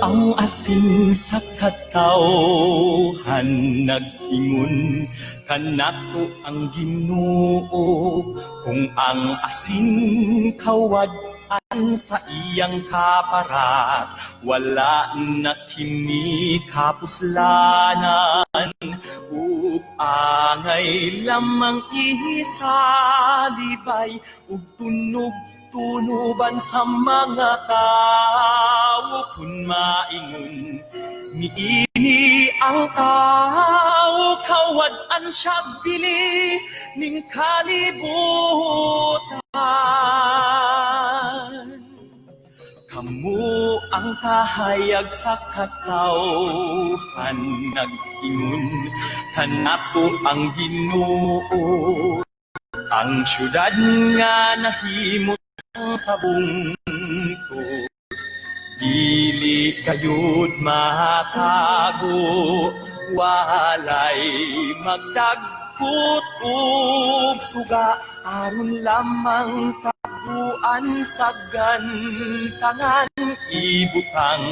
ang asin sa katawhan nag-ingon, kanato ang Ginoo. Kung ang asin kawad-an sa iyang kaparat, wala na kini kapuslanan. Ug angay lamang isalibay, ug tunog-tunuban sa mga tao. Kung maingon niini ang tao, kawad-an siya bili ning kalibutan. Kamu ang kahayag sa katawhan nag-ingon, kanato ang Ginoo. Ang syudad nga nahimot sa bungtod, dili kayod matago. Walay magdagkot ug suga, aron lamang taguan sa gantangan. Ibutang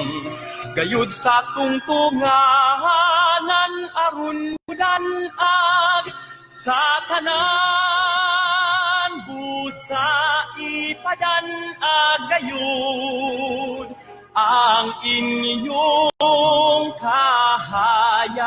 gayud sa tungtunganan, aron mudanag sa tanan. Busa ipadan-ag gayud ang inyong kahayag,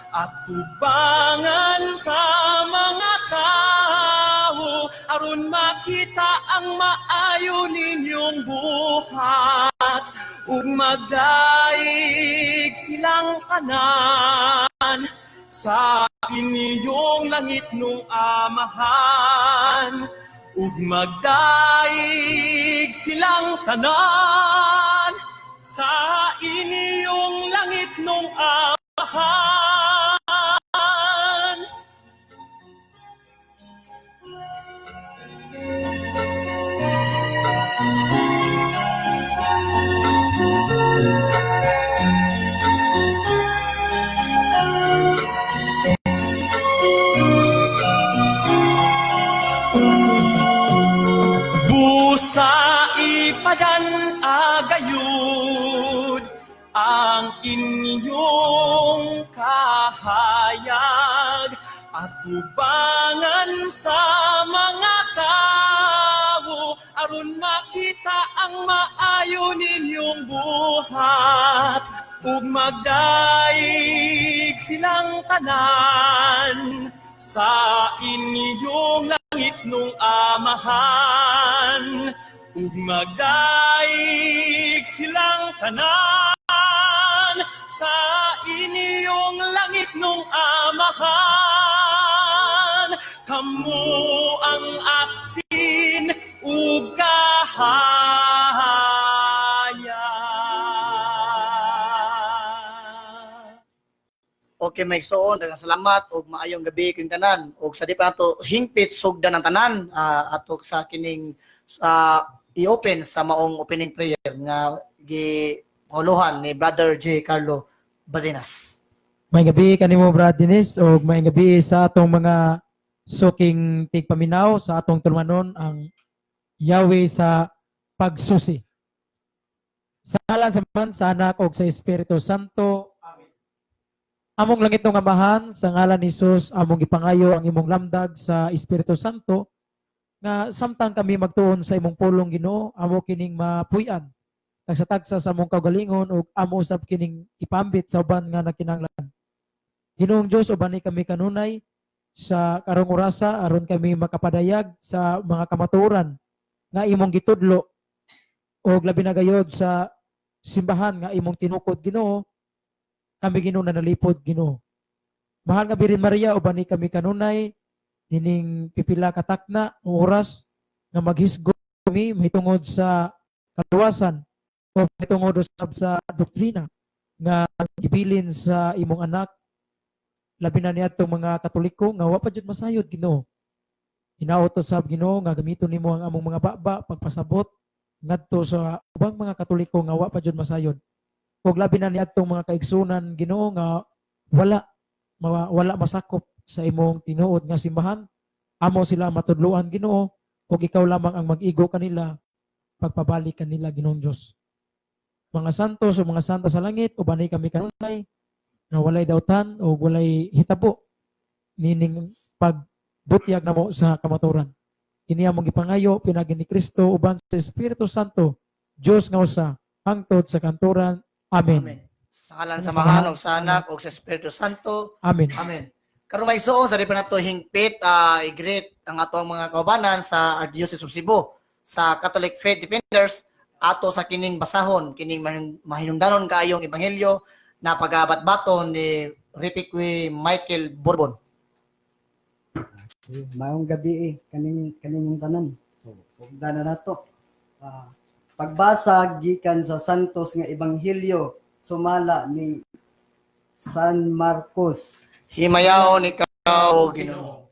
at tubangan sa mga tao, aron makita ang maayo ninyong buhat. Ug magdaig silang tanan sa inyong langit nung amahan. Ug magdaig silang tanan sa inyong langit nung amahan. Busa ipadan-ag gayud ang inyong kahayag, at tubangan sa mga tao, aron makita ang maayo ninyong buhat. Ug magdaig silang tanan sa inyong langit nung amahan. Ug magdaig silang tanan sa inyong langit nung amahan. Kamu ang asin ug kahayag. Okay, may igsoon, daghang salamat ug maayong gabi kang tanan. Ug sa di pa nato hingpit sugdan ang tanan, ato sa kining i-open sa maong opening prayer nga gipanguluhan ni Brother J. Carlo Balinas. May gabi kanimo Brad Dennis, o may gabi sa atong mga suking tigpaminaw, sa atong tulmanon ang Yahweh sa pagsusi. Sa ngalan sa Man, sa Anak o sa Espiritu Santo. Amen. Among langit ng Amahan, sa ngalan ni Jesus, among ipangayo ang imong lamdag sa Espiritu Santo, nga samtang kami magtuon sa imong pulong Ginoo, amo kining mapuy-an tagsa-tagsa sa among kaugalingon, ug amo usab kining ipambit sa uban nga nagkinahanglan. Ginoong Dios, uban ni kami kanunay sa karong orasa aron kami makapadayag sa mga kamatuoran nga imong gitudlo, ug labi na gayod sa simbahan nga imong tinukod Ginoo. Kami Ginoo na nalipod Ginoo. Mahal nga Birhen Maria, uban ni kami kanunay dining pipila katakna o oras nga maghisgot kami mahitungod sa kaluwasan o mahitungod usab sa doktrina nga gibilin sa imong anak, labi na niadtong mga Katoliko nga wa pa jud masayod Ginoo. Hinaot usab Ginoo nga gamiton nimo ang among mga baba pagpasabot ngadto sa ubang mga Katoliko nga wa pa jud masayod. Ug labi na niadtong mga kaigsunan Ginoo nga wala masakop sa imong tinuod nga simbahan, amo sila matudluan Ginoo, ug ikaw lamang ang mag-igo kanila, pagpabalik kanila Ginoong Dios. mga santos o mga santa sa langit o banay kami kanunay nga walay dawtan o walay hitabo nining pagbutyag na mo sa kamaturan. Ini among gipangayo pinagi ni Kristo uban sa Espiritu Santo, Dios nga usa, hangtod sa kanturan. Amen. Amen. Sa ngalan sa Amahan ug sa Anak ug sa Espiritu Santo. Amen. Amen. Karong maigsoon sa di pa nato hingpit i-greet ang atong mga kaubanan sa Archdiocese of Cebu sa Catholic Faith Defenders ato sa kining basahon kining mahinungdanon kaayong ebanghelyo na pagabat-baton ni Repiqui Michael Bourbon. Maong gabi kaning tanan. So sugdan na nato. Pagbasa gikan sa Santos nga ebanghelyo sumala ni San Marcos. Himayaon ikaw, Ginoo.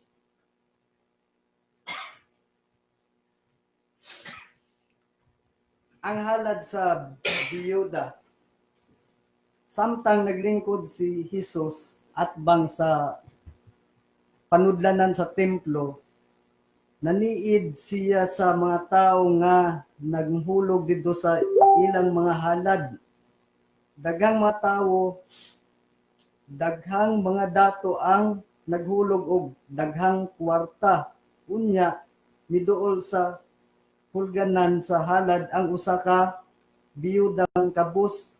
Ang halad sa biyuda. Samtang naglingkod si Jesus at bang sa panudlanan sa templo, naniid siya sa mga tao nga naghulog dito sa ilang mga halad. Daghang mga tao, daghang mga dato ang naghulog og daghang kwarta. Unya, miduol sa hulganan sa halad ang usa ka biyudang kabus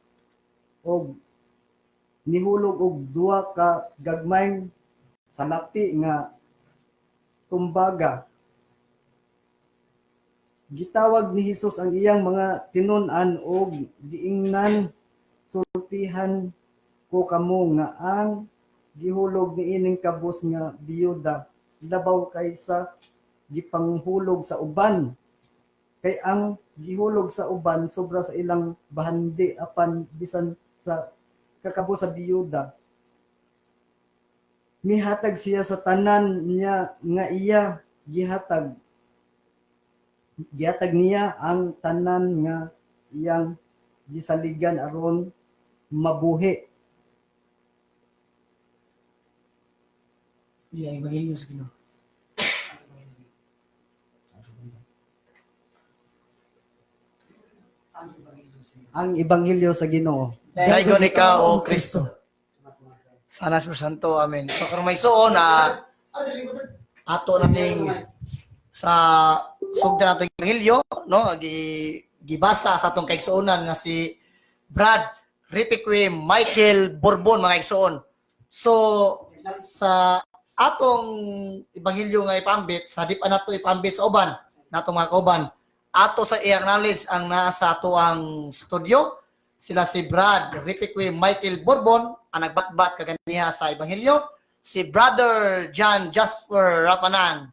og nihulog og duha ka gagmayng salapi nga tumbaga. Gitawag ni Hesus ang iyang mga tinun-an og giingnan, sultihan ko kamo nga ang gihulog niining kabus nga biyuda labaw kaysa gipanghulog sa uban. Kay ang gihulog sa uban sobra sa ilang bahandi apan bisan sa kakabus sa biyuda. Mihatag siya sa tanan niya nga iya gihatag niya ang tanan nga iyang gisaligan aron mabuhi. Iya, ebanghelyo sa Ginoo. Ang ebanghelyo sa Ginoo. Daygon ikaw, O Kristo. Sana sa Santo. Amen. So karong maigsoon ato naming sa sugdan natong ebanghelyo, no, gibasa sa atong kaigsuonan nga si Brad Repiqui Michael Bourbon, mga igsoon. So sa atong ebanghelyo nga ipambit, sa di pa nato ipambit sa uban, natong mga kauban, ato sa i-acknowledge ang nasa ato ang studio, sila si Brad Repiqui Michael Bourbon, ang nagbatbat kaganiha sa ebanghelyo, si Brother John Jasper Rapanan,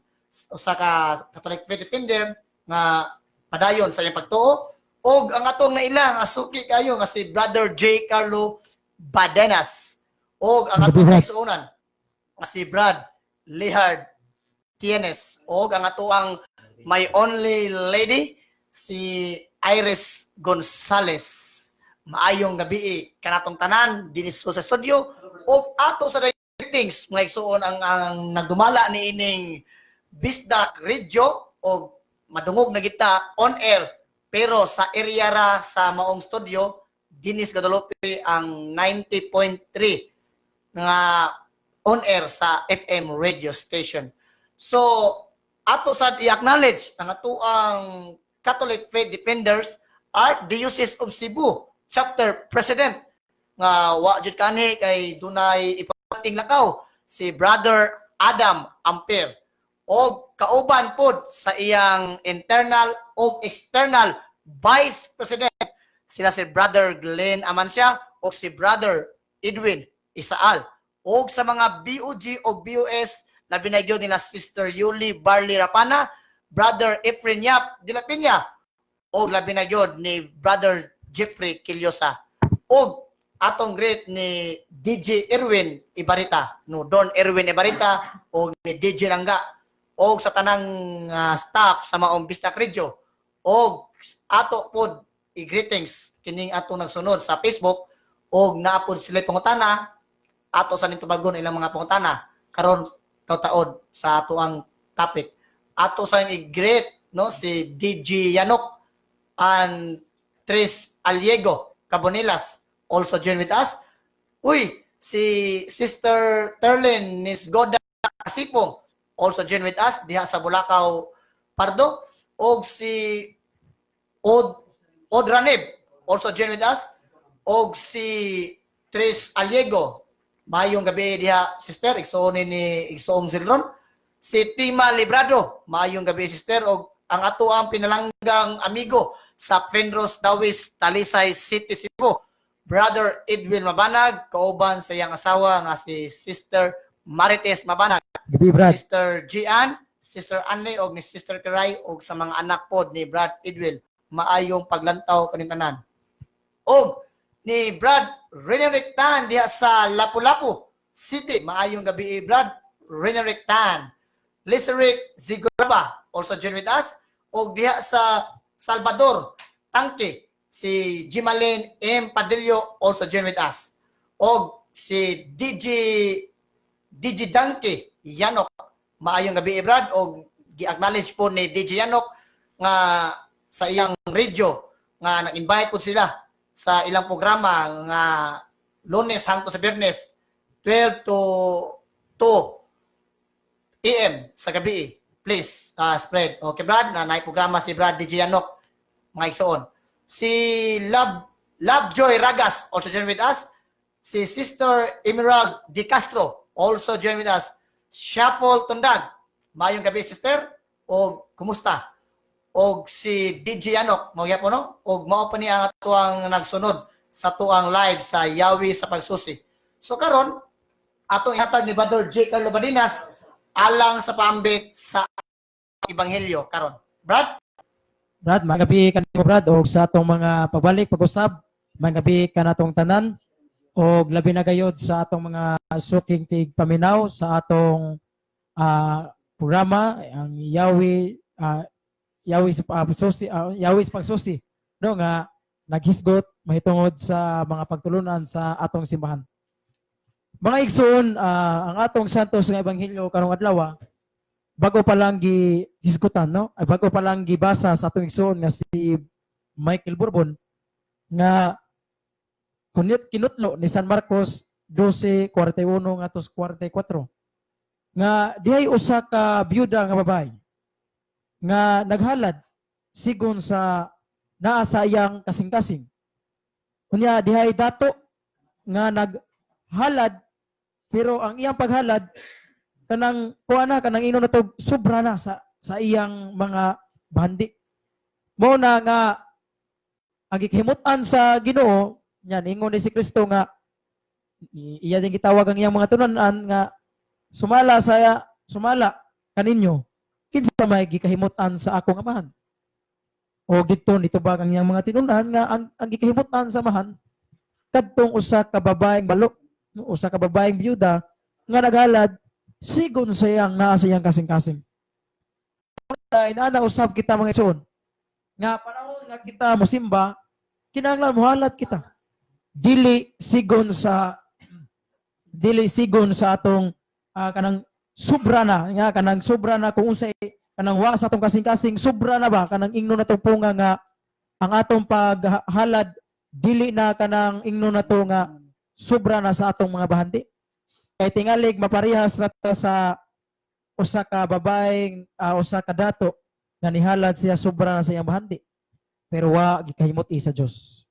usa ka Catholic Faith Defender nga padayon sa iyang pagtuo, og ang atong nailang asuki kayo nga si Brother J. Carlo Badenas, og ang atong kaigsuonan nga si Brad Lihard Tienes, og ang atuang my only lady si Iris Gonzales. Maayong gabi kanatong tanan dinhi sa studio, og ato sa greetings mga igsuon ang nagdumala ni ining Bisdak Radio, og madungog na kita on air pero sa area ra sa maong studio dinis Guadalupe ang 90.3 nga on air sa FM radio station. So ato sad i-acknowledge ang atuang Catholic Faith Defenders Archdiocese of Cebu Chapter President nga wa jud kani kay dunay ipating lakaw si Brother Adam Ampere, o kauban pod sa iyang internal o external Vice President sila si Brother Glenn Amancia o si Brother Edwin Isaal, o sa mga BOG o BOS na binagyo nila Sister Yuli Barley Rapana, Brother Efren Yap de la Peña, o labi na yun ni Brother Jeffrey Kilyosa, o atong great ni DJ Erwin Ibarita, no Don Erwin Ibarita, o ni DJ Langga, o sa tanang staff sa maong Bisdak Radio, o ato pod i-greetings kining ato nagsunod sa Facebook, o naapod sila pangutana ato sa nintubagon ilang mga pangutana karon taud sa ato ang topic. Ato sa i-greet no si DJ Yanok and Tris Aliego Cabonilas also join with us. Uy, si Sister Terlin Nisgoda Kasipong also join with us diha sa Bulacau Pardo, og si Odranib also join with us, og si Tris Aliego. Mayong gabi diha, sister, igsoon ni igsoong Zilron. Si Tima Librado, mayong gabi, sister, og ang ato ang pinalanggang amigo sa Fenros Dawis, Talisay City, Cebu, Brother Edwin Mabanag, kauban sa iyang asawa nga si Sister Marites Mabanag, Gabi, Brad. Sister Gian, Sister Anne, og ni Sister Kiray, og sa mga anak pod ni Brad Edwin, maayong paglantaw kanintanan. Og ni Brad Renerick Tan diha sa Lapu-Lapu City, maayong gabi, Brad Renerick Tan. Liseric Zigoraba also join with us, og diha sa Salvador Tangke, si Jimalin M. Padillo also join with us, og si DJ Danke Yanok, maayong gabi, Brad, og gi-acknowledge po ni DJ Yanok nga sa iyang radio nga nag-invite po sila sa ilang programa nga Lunes hangtod sa Biyernes 12 to 2 AM sa gabi. Please spread. Okay, Brad, na programa si Brad DJ Yanok, mga igsoon. Si Lovejoy Ragas also join with us. Si Sister Emerald Di Castro also join with us. Shuffle Tundag, mayong gabi, sister, o kumusta? Og si DJ Yanok, mo po, no? Og mao pa niya ang atuang nagsunod sa tuang live sa Yawi sa Pagsusi. So karon, atong ihatag ni Brother J. Carlo Badinas alang sa paambit sa Ebanghelyo karon. Brad? Brad, magabi kanimo, Brad, og sa atong mga pagbalik pag-usab, magabi kanatong tanan, og labi na gayod sa atong mga suking tig paminaw sa atong programa ang Yawi sa Pagsusi, no, nga naghisgot mahitungod sa mga pagtulunan sa atong simbahan. Mga igsoon, ang atong santos nga ebanghelyo karong adlaw, bago pa lang gihisgutan, no? Ay bago pa lang gibasa sa atong igsoon nga si Michael Bourbon nga kinutlo ni San Marcos 12:41 ngadto 44 nga dihay usa ka byuda nga babae nga naghalad sigon sa naa sa iyang kasing-kasing. Unya dihay dato nga naghalad, pero ang iyang paghalad kanang kanang ino na to sobra na sa iyang mga bandi. Mo na nga ang gihimutan sa Ginoo, yan ingon ni si Kristo nga iya din gitawag ang iyang mga tunan-an nga sumala kaninyo kinsa may gikahimutan sa akong amahan. O dito nitubag ang iyang mga tinunan nga ang gikahimutan sa amahan kadtong usa ka babaeng balok, usa ka babaeng byuda nga naghalad sigon sa iyang naa sa iyang kasing-kasing. Inaana usab kita mga igsoon nga panahon nga kita mosimba kinahanglan mohalad kita. Dili sigon sa atong kanang sobra na nga kanang sobra na kung unsay kanang wa sa atong kasing-kasing sobra na ba kanang ingno na punga nga ang atong paghalad dili na kanang ingno na to nga sobra na sa atong mga bahandi. Kay tingalig maparehas rata sa usa ka babaeng usa ka dato nga nihalad siya sobra na sa iyang bahandi. Pero wa gikahimot sa Dios.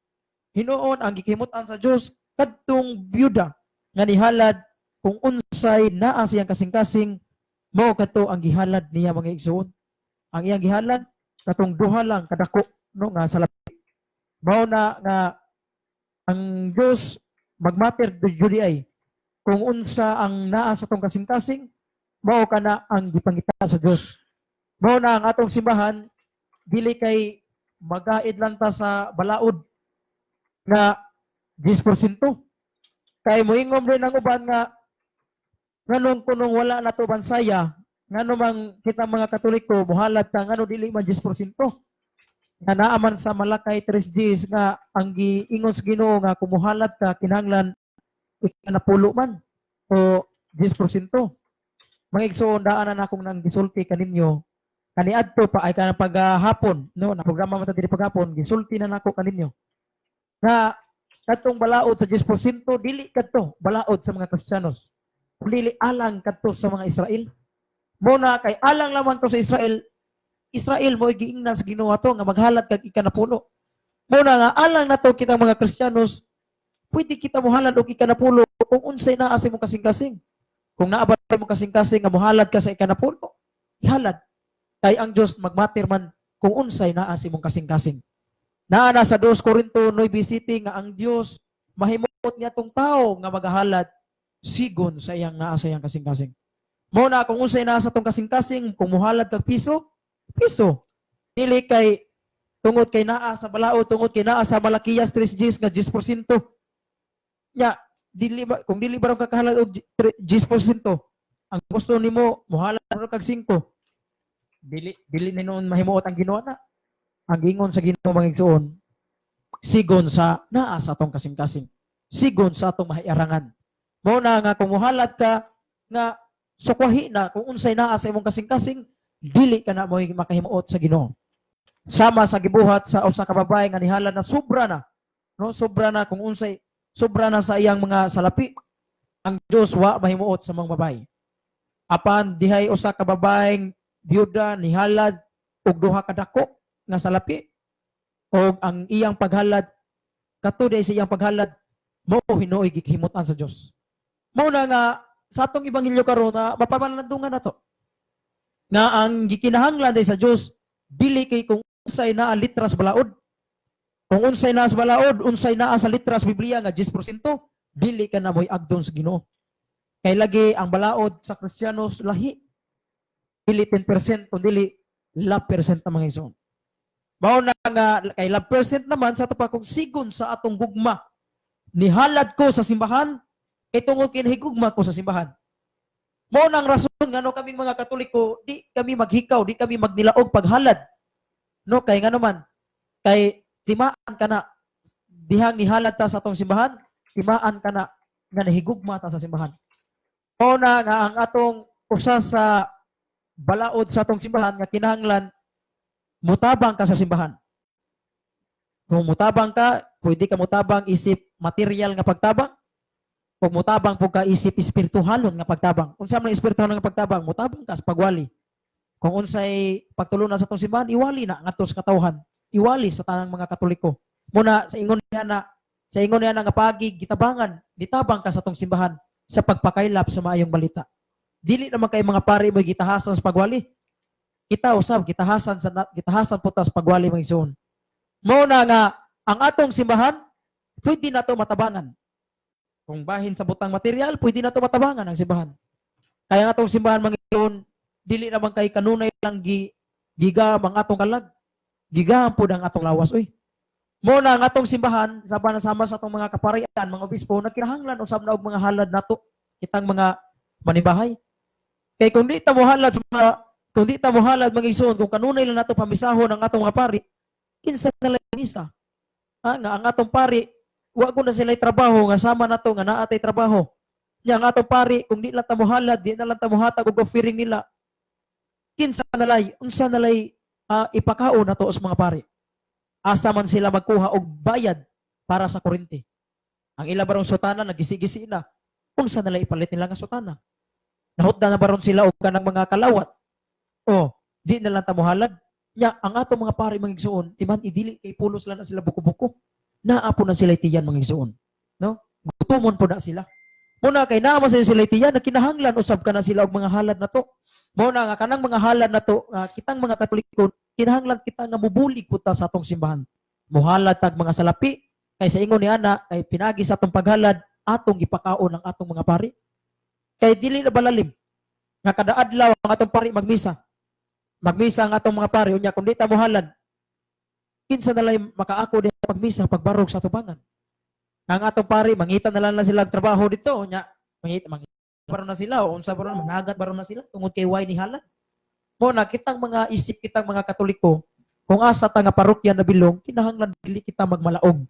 Hinuon ang gikihimutan sa Dios kadtong byuda nga nihalad kung unsay naa siyang kasing-kasing mao kadto ang gihalad niya mga igsoon. Ang iyang gihalad katong duha lang kadako no nga sa labi. Mao na nga ang Dios magmatter judi ay kung unsa ang naa sa tong kasing-kasing mao kana ang gipangita sa Dios. Mao na ang atong simbahan dili kay magaid lang ta sa balaod nga 10%. Kay moingon rin ang uban nga nganong kunong wala na to bansaya, ngano mang kita mga Katoliko buhalat ta ngano dili man 10%. Nga naaman sa Malakay 3:10 nga ang giingon sa Ginoo nga kumuhalat ka kinahanglan ikanapulo man o 10%. Mga igsoon daanan akong nang gisulti kaninyo kaniadto pa ay kanang paghapon no na programa man ta diri paghapon gisulti na nako kaninyo na katong balaod sa 10%, dili kadto balaod sa mga Kristiyanos. Dili alang kadto sa mga Israel. Muna kay alang lamang to sa Israel. Israel mo giingnan sa Ginoo to nga maghalad kag ikanapulo. Muna nga alang nato kitang mga Kristiyanos, pwede kita mohalad og ikanapulo kung unsay naa sa imong kasing-kasing. Kung naabot mo kasing-kasing nga mohalad ka sa ikanapulo, ihalad. Kay ang Dios magmatir man kung unsay naa sa imong kasing-kasing. Naa na sa 2 Corinto 9:7 nga ang Dios mahimot niya tong tao nga magahalad sigon sa iyang naa sa iyang kasing-kasing. Mao na kung unsay naa sa tong kasing-kasing, kung mohalad kag piso, piso. Dili kay tungod kay naa sa balaod, tungod kay naa sa Malakias 3:10 nga 10%. Nya, kung dili ba ka kahalad og 10%, ang gusto nimo mohalad kag 5. Dili ni noon mahimuot ang Ginoo na. Ang ingon sa Ginoo mga igsoon, sigon sa naa sa atong kasing-kasing. Sigon sa atong mahiarangan. Mao na nga kung muhalad ka nga sukwahi na kung unsay naa sa imong kasing-kasing, dili ka na mo makahimuot sa Ginoo. Sama sa gibuhat sa usa ka babae nga nihalad na sobra na. No, sobra na kung unsay sobra na sa iyang mga salapi. Ang Dios wa mahimuot sa mga babae. Apan dihay usa ka babaeng byuda nihalad og duha ka dako nga salapi o ang iyang paghalad katuday sa iyang paghalad mo hinuoy gihimutan sa Dios. Mao na nga sa atong ebanghelyo karon na mapamalandungan nato nga ang gikinahanglan sa Dios dili kay kung unsay naa litras balaod. Kung unsay naa sa balaod, unsay naa sa litras Biblia nga 10%, dili ka na moy agdon sa Ginoo. Kay lagi ang balaod sa Kristiyanos lahi. Dili 10% kundi love percent ang mga igsoon. Mao na nga kay love percent naman sa tupa kung sigon sa atong gugma. Nihalad ko sa simbahan, kay tungod kay higugma ko sa simbahan. Mao nang rason nga no kaming mga Katoliko, di kami maghikaw, di kami magnilaog paghalad. No kay nga naman, kay timaan ka na dihang nihalad ta sa atong simbahan, timaan ka na nga nahigugma ta sa simbahan. Mao na nga ang atong usa sa balaod sa atong simbahan nga kinahanglan mutabang ka sa simbahan. Kung mutabang ka, pwede ka mutabang isip material nga pagtabang. Kung mutabang po ka isip espirituhalon nga pagtabang. Unsa man espirituhalon nga pagtabang, mutabang ka sa pagwali. Kung unsay pagtulunan sa atong simbahan, iwali na ngadto sa katawhan. Iwali sa tanang mga Katoliko. Muna sa ingon niya na nga pagi gitabangan, gitabang ka sa atong simbahan sa pagpakaylap sa maayong balita. Dili naman kay mga pari mo gitahasan sa pagwali. Kita usab gitahasan po ta sa pagwali mga igsoon. Mao na nga ang atong simbahan pwede na to matabangan. Kung bahin sa butang material, pwede na to matabangan ang simbahan. Kaya ang atong simbahan mga igsoon, dili naman kay kanunay lang giga ang atong kalag. Gigahan po ang atong lawas oy. Mao na ang atong simbahan sama sa atong mga kaparian, mga obispo nagkinahanglan usab na og mga halad nato kitang mga manibahay. Kay kung di ta mo halad mga igsoon, kung kanunay lang nato pamisahon ang atong mga pari, kinsa na lang isa. Nga ang atong pari, wa ko na sila trabaho nga sama nato nga naatay trabaho. Nya ang atong pari, kung di lang ta mo halad, di na lang ta mo hatag og offering nila. Kinsa na lay, unsa na lay ipakaon nato sa mga pari. Asa man sila magkuha og bayad para sa kuryente. Ang ila barong sutana nagisi-gisi na. Unsa na lay ipalit nila nga sutana? Nahutda na baron sila og kanang mga kalawat. Di na lang ta mo halad. Nya ang ato mga pari mga igsoon, timan idili kay pulos lang na sila buko-buko. Naapo na sila tiyan mga igsoon. No? Gutumon po na sila. Muna kay naa mo sila tiyan, kinahanglan usab ka na sila og mga halad na to. Muna nga kanang mga halad na to, kitang mga Katoliko, kinahanglan kita nga mubulig po ta sa atong simbahan. Muhalad tag mga salapi, kay sa ingon ni ana, kay pinagi sa atong paghalad, atong ipakaon ang atong mga pari. Kay dili na balalim nga kada adlaw ang atong pari magmisa. Magmisa ang atong mga pari unya kun di ta mohalad. Kinsa na lang makaako di pagmisa pagbarog sa tubangan. Ang atong pari mangita na lang sila trabaho dito unya mangita baron na sila o unsa baron managat baron na sila tungod kay way ni halad. Mo na kitang mga isip kitang mga Katoliko kung asa ta nga parokya na bilong kinahanglan dili kita magmalaog.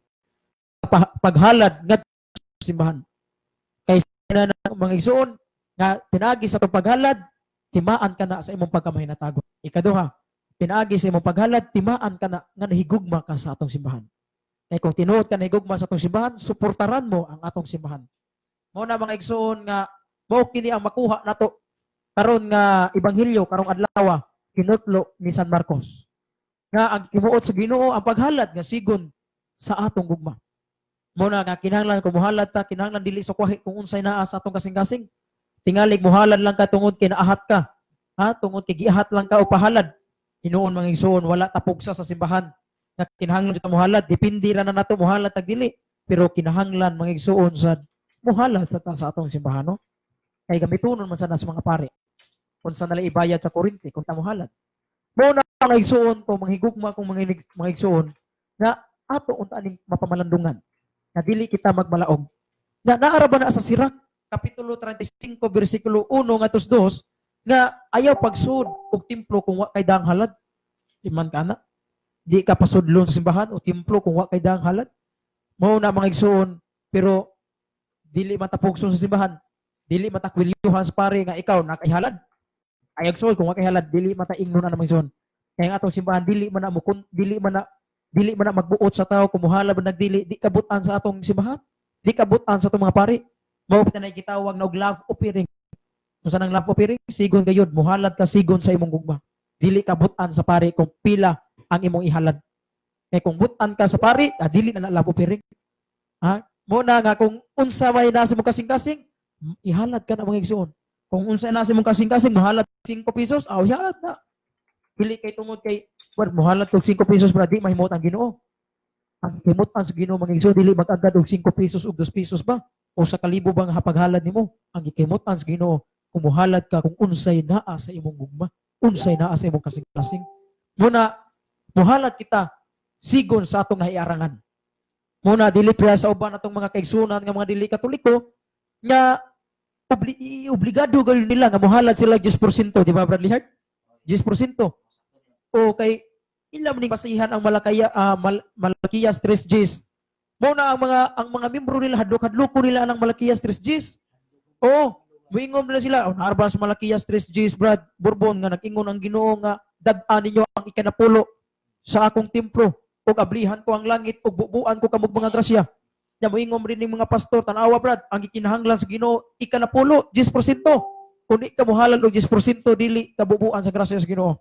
Paghalad nga simbahan. Kay na mga igsoon nga pinagi sa itong paghalad, timaan ka na sa imong pagkamahinatagon. Ikaduha, pinagi sa imong paghalad, timaan ka na nga nahigugma ka sa atong simbahan. Kay kung tinuod ka na higugma sa atong simbahan, suportaran mo ang atong simbahan. Mao na mga igsoon nga mao kini ang makuha nato karon nga ebanghelyo karong adlaw kinutlo ni San Marcos. Nga ang kimuot sa Ginoo ang paghalad nga sigon sa atong gugma. Mao na nga kinahanglan ko muhalad ta, kinahanglan dili sa kwahi kung unsay naa sa atong kasing-kasing. Tingalig muhalad lang ka tungod kay naahat ka. Ha, tungod kay giahat lang ka o pahalad. Hinuon mga igsoon wala tapugsa sa simbahan. Nga kinahanglan ta muhalad, depende ra na nato muhalad tag dili. Pero kinahanglan mga igsoon sa muhalad sa atong simbahan, no? Kay gamitonon man sana sa mga pare. Kung sa nala ibayad sa kuryente kung ta muhalad. Mao na mga igsoon ko manghigugma kung mga igsoon nga ato unta ning mapamalandungan. Na dili kita magmalaog. Na naara ba na sa Sirak kapitulo 35 bersikulo 1 ngadtos 2 nga ayaw pagsud og templo kung wa kay daang halad. Iman kana? Di ka pasudlon sa simbahan o templo kung wa kay daang halad. Mao na mga igsoon pero dili matapugson sa simbahan. Dili matakwilyuhan sa pare nga ikaw nakaihalad. Ayag soul kung wa kay halad dili mataingnon na mga igsoon. Kaya ang atong simbahan dili man na magbuot sa tao kumuhala ba nagdili di kabutan sa atong simbahan. Di kabutan sa atong mga pare. Mao pa na gitawag na og love offering. Kung saan ang love offering sigon gayud muhalad ka sigon sa imong gugma. Dili kabutan sa pare kung pila ang imong ihalad. Kay kung butan ka sa pare, dili na love offering. Ha? Mo na nga kung unsa may nasa mong kasing-kasing, ihalad ka na mga igsoon. Kung unsa nasa mong kasing-kasing, muhalad 5 pesos, ihalad na. Dili kay tungod kay muhalad kog 5 pesos para di mahimot ang Ginoo. Ang himutan sa Ginoo mga igsoon dili mag-agad og 5 pesos ug 2 pesos ba? O sa kalibo bang hapaghalad nimo? Ang gikimutan sa Ginoo kung muhalad ka kung unsay naa sa imong gugma, unsay naa sa imong kasing-kasing. Muna muhalad kita sigon sa atong nahiarangan. Muna dili priya sa uban atong mga kaigsunan nga mga dili Katoliko nga obligado gayud nila nga muhalad sila 10%, di ba Bradley Hart? 10%. O kay ilam ning basihan ang Malakiyas 3:10. Mo na ang mga membro nila hadlok-hadloko nila ang Malakiyas 3:10. O muingon nila sila, naarba sa Malakiyas 3:10 Brad Bourbon nga nag-ingon ang Ginoo nga dad-an ninyo ang ikanapulo sa akong templo ug ablihan ko ang langit ug bubuan ko kamog mga grasya. Nya moingon rin ning mga pastor tanawa Brad ang gikinahanglan sa Ginoo ikanapulo 10%. Kung di ka mohalal og 10% dili ka bubuan sa grasya sa Ginoo.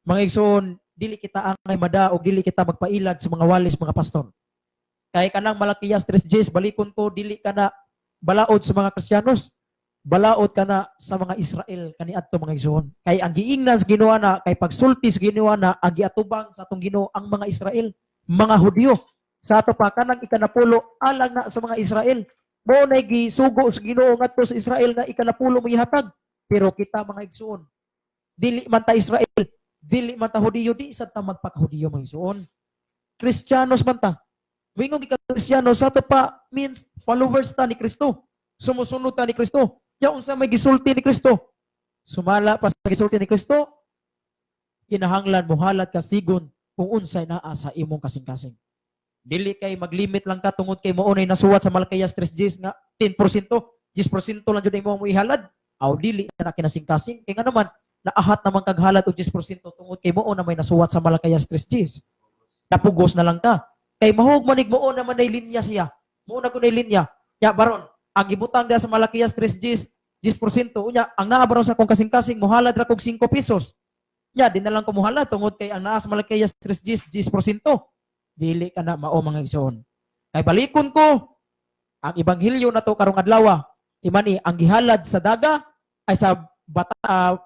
Mga igsoon, dili kita angay mada og dili kita magpailad sa mga walis mga pastor. Kay kanang Malakiyas 3:10 balikon ko dili ka na balaod sa mga Kristiyanos. Balaod ka na sa mga Israel kaniadto mga igsoon. Kay ang giingnan sa Ginoo na kay pagsulti sa Ginoo na ang giatubang sa atong Ginoo ang mga Israel, mga Hudyo. Sa ato pa kanang ikanapulo alang na sa mga Israel. Mo na gisugo sa Ginoo ngadto sa Israel nga ikanapulo mo ihatag. Pero kita mga igsoon, dili man ta Israel, dili man ta Hudyo, di sad ta magpaka-Hudyo mga igsoon. Kristiyanos man ta. Wingong ka Kristiyano sa ato pa means followers ta ni Kristo. Sumusunod ta ni Kristo. Ya unsa may gisulti ni Kristo. Sumala pa sa gisulti ni Kristo, kinahanglan muhalad ka sigon kung unsay naa sa imong kasing-kasing. Dili kay maglimit lang ka tungod kay moonay nasuwat sa Malakiyas 3:10 nga 10%, 10% lang jud imong ihalad. Aw dili na kinasing-kasing kay nga naman naahat naman kag halad og 10% tungod kay moon na may nasuwat sa Malakiyas 3:10. Napugos na lang ka. Kay mahug manig moon naman nay linya siya. Mo na kun nay linya. Ya baron ang gibutang dia sa Malakiyas 3:10, 10%. Unya, ang naabaron sa kong kasing-kasing, muhalad ra kog 5 pesos. Nya, di na lang ko muhalad, tungod kay ang naa sa Malakiyas 3:10, 10%. Dili ka na mao mga igsoon. Kay balikon ko, ang ebanghelyo na to karong adlaw, imani, ang gihalad sa daga, ay sa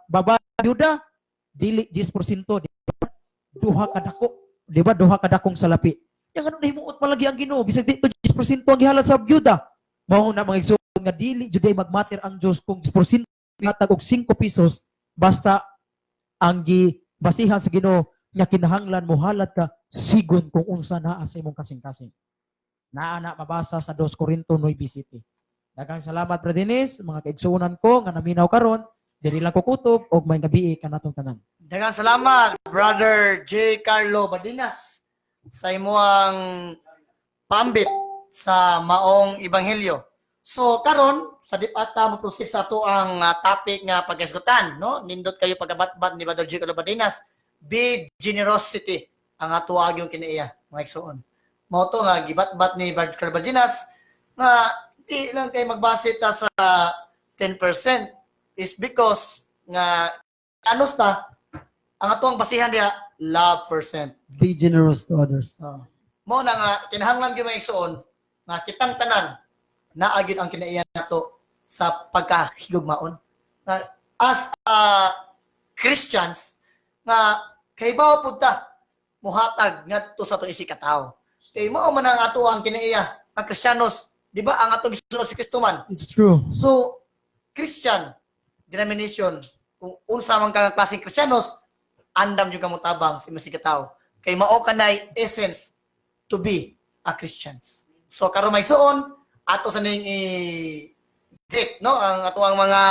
baba Yuda, dili 10%. Duha kadako. Di ba? Duha kadakong salapi. Yang ano nahimuot malagi ang Ginoo, bisag dito 10% ang gihalad sa Yuda. Mao na mga igsoon nga dili jud ay magmatter ang Dios kung 10% hatag og 5 pesos basta ang gibasihan sa Ginoo nga kinahanglan mohalad ka sigon kung unsa naa sa imong kasing-kasing. Naa na mabasa sa 2 Corinto 9:7. Daghang salamat Brother Dennis, mga kaigsuonan ko nga naminaw karon, diri lang ko kutob og may gabi kanatong tanan. Daghang salamat Brother J. Carlo Badinas sa imong pambit sa maong ebanghelyo. So karon sa dipata mo proceed sa ato ang topic nga pagkasgutan, no? Nindot kayo pagabatbat ni Brother J. Carlo Badinas, big generosity ang ato agyong kinaiya, mga igsoon. Mao to nga gibat-bat ni Brad Carbaginas nga di lang kay magbase ta sa 10% is because nga anos ta ang atong basihan diha love percent. Be generous to others. Mao na nga kinahanglan gyud maigsuon nga kitang tanan naa gyud ang kinaiyan nato sa pagkahigugmaon. Nga as Christians nga kaybaw pud ta muhatag ngadto sa atong isikatawo. Kay mao man ang ato ang kinaiya ang Kristiyanos, di ba? Ang atong gisunod si Kristo man. It's true. So, Christian denomination, kung unsa man kang klaseng Kristiyanos, andam yung kamutabang si musikataw. Kay mao kanay essence to be a Christians. So karon may suon ato sa ning i-greet no ang ato ang mga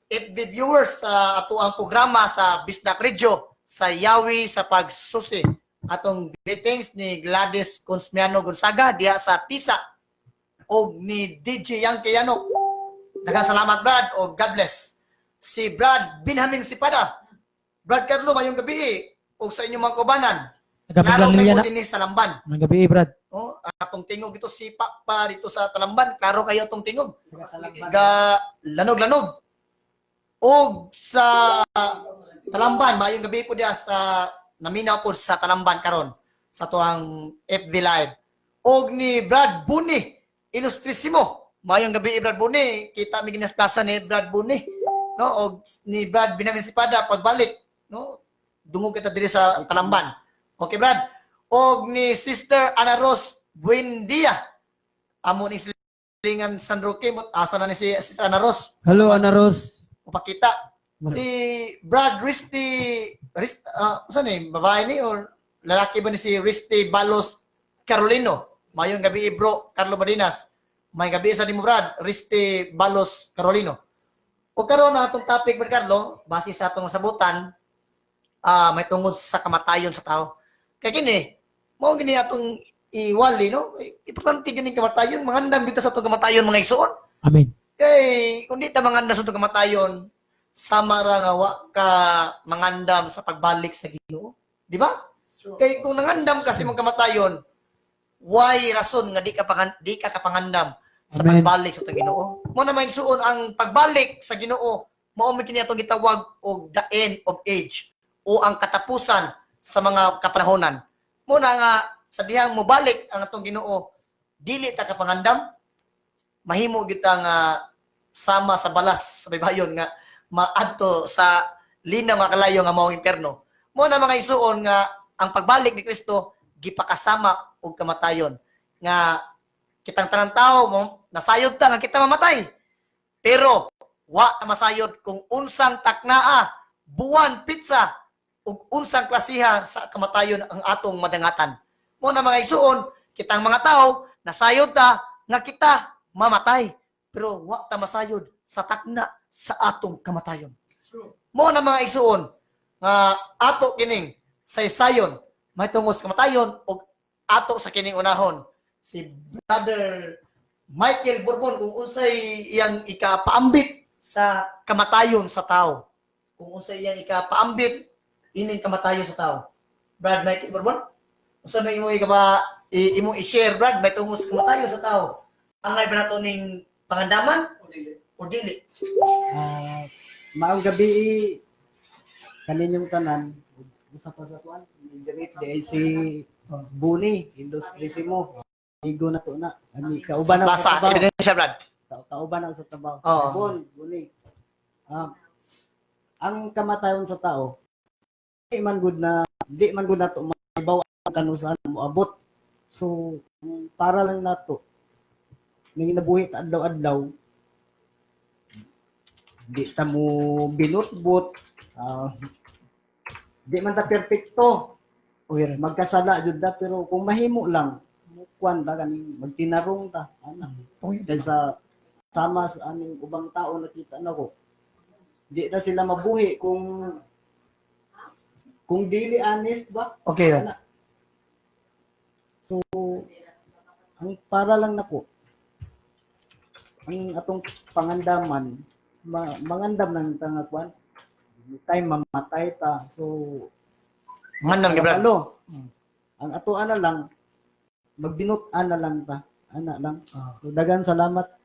FB viewers sa ato ang programa sa Bisdak Radio sa Yawi sa Pagsusi. Atong greetings ni Gladys Consmiano Gonzaga diha sa Tisa o ni DJ Yang Kayano. Daghang salamat Brad o God bless. Si Brad Binhamin Sipada. Brad Carlo mayong gabi o sa inyong mga kubanan. Klaro kayo na. din sa Talamban. Mga gabi, Brad. Oh, atong tingog dito sipak pa dito sa Talamban. Klaro kayo atong tingog. Lanog-lanog. O sa Talamban, mayong gabi po diya sa naminaw po sa Talamban karon sa tuang FV Live. Og ni Brad Buni, Ilustrisimo. Mayong gabi Brad Buni, kita mi ginasplaza ni Brad Buni. No, og ni Brad Binamin Sipada pagbalik, no? Dungog kita diri sa Talamban. Okay, Brad. Og ni Sister Ana Ros Buendia. Amo ni silingan San Roque, asa na ni si Sister Ana Ros. Hello, Ana Ros. Upakita. Si Brad saan eh, babae ni or lalaki ba ni si Risty Balos Carolino? Mayong gabi bro, Carlo Badinas. May gabi sa ni mo Brad, Risty Balos Carolino. O karon na atong topic Brad Carlo, base sa atong sabutan, may tungod sa kamatayon sa tao. Kaya kini, mao gini atong iwali no? Importante gini kamatayon, mangandam dito sa atong kamatayon mga igsoon. Amen. Kay kung di ta mangandam sa atong kamatayon, sama ra nga wa ka mangandam sa pagbalik sa Ginoo, di ba? Kay kung nangandam kasi mong kamatayon, why rason nga di ka kapangandam sa Amen. pagbalik sa Ginoo? Mo na maigsuon ang pagbalik sa Ginoo, mao man kini atong gitawag og the end of age o ang katapusan sa mga kapanahonan. Mo na nga sa dihang mobalik ang atong Ginoo, dili ta kapangandam, mahimo gyud ta nga sama sa balas sa baybayon nga maadto sa linaw nga kalayo nga maong impierno. Mo na mga isuon nga ang pagbalik ni Kristo gipakasama og kamatayon nga kitang tanang tao nasayod ta nga kita mamatay. Pero wa ta masayod kung unsang taknaa, buwan, pizza ug unsang klasiha sa kamatayon ang atong madangatan. Mo na mga isuon kitang mga tao nasayod ta nga kita mamatay. Pero wa ta masayod sa takna sa atong kamatayon. Mo na mga isuon nga ato kining saysayon may tungod sa kamatayon o ato sa kining unahon si Brother Michael Bourbon kung unsay iyang ikapaambit sa kamatayon sa tao. Kung unsay iyang ikapaambit ining kamatayon sa tao. Brad Michael Bourbon, unsa may imo imo i-share Brad may tungod sa kamatayon sa tao? Angay ba nato ning pangandaman o dili? Maong gabi kaninyong tanan. Usa pa sa kuan, greet day si Buni, Ilustrisimo. Igo na to na. Ani kauban na Basa, sa trabaho. ebidensya Brad. Kauban na sa trabaho. Oo. Buni. Ang kamatayon sa tao, di man gud na to maibaw ang kanusan mo abot. So para lang nato ning nabuhi adlaw-adlaw di ta mo binutbot, di man ta perfecto, magkasala jud ta, pero kung mahimo lang kuan ta kaning magtinarong ta ana dahil sa sama sa aning ubang tao nakita nako di na sila mabuhi kung dili honest ba. Okay. Ana. So ang para lang nako ang atong pangandaman mangandam ng tanga kwan time mamatay ta, so Manang Brad. ang ato ana lang magbinut ana lang ta. Ana lang. So, dagan salamat.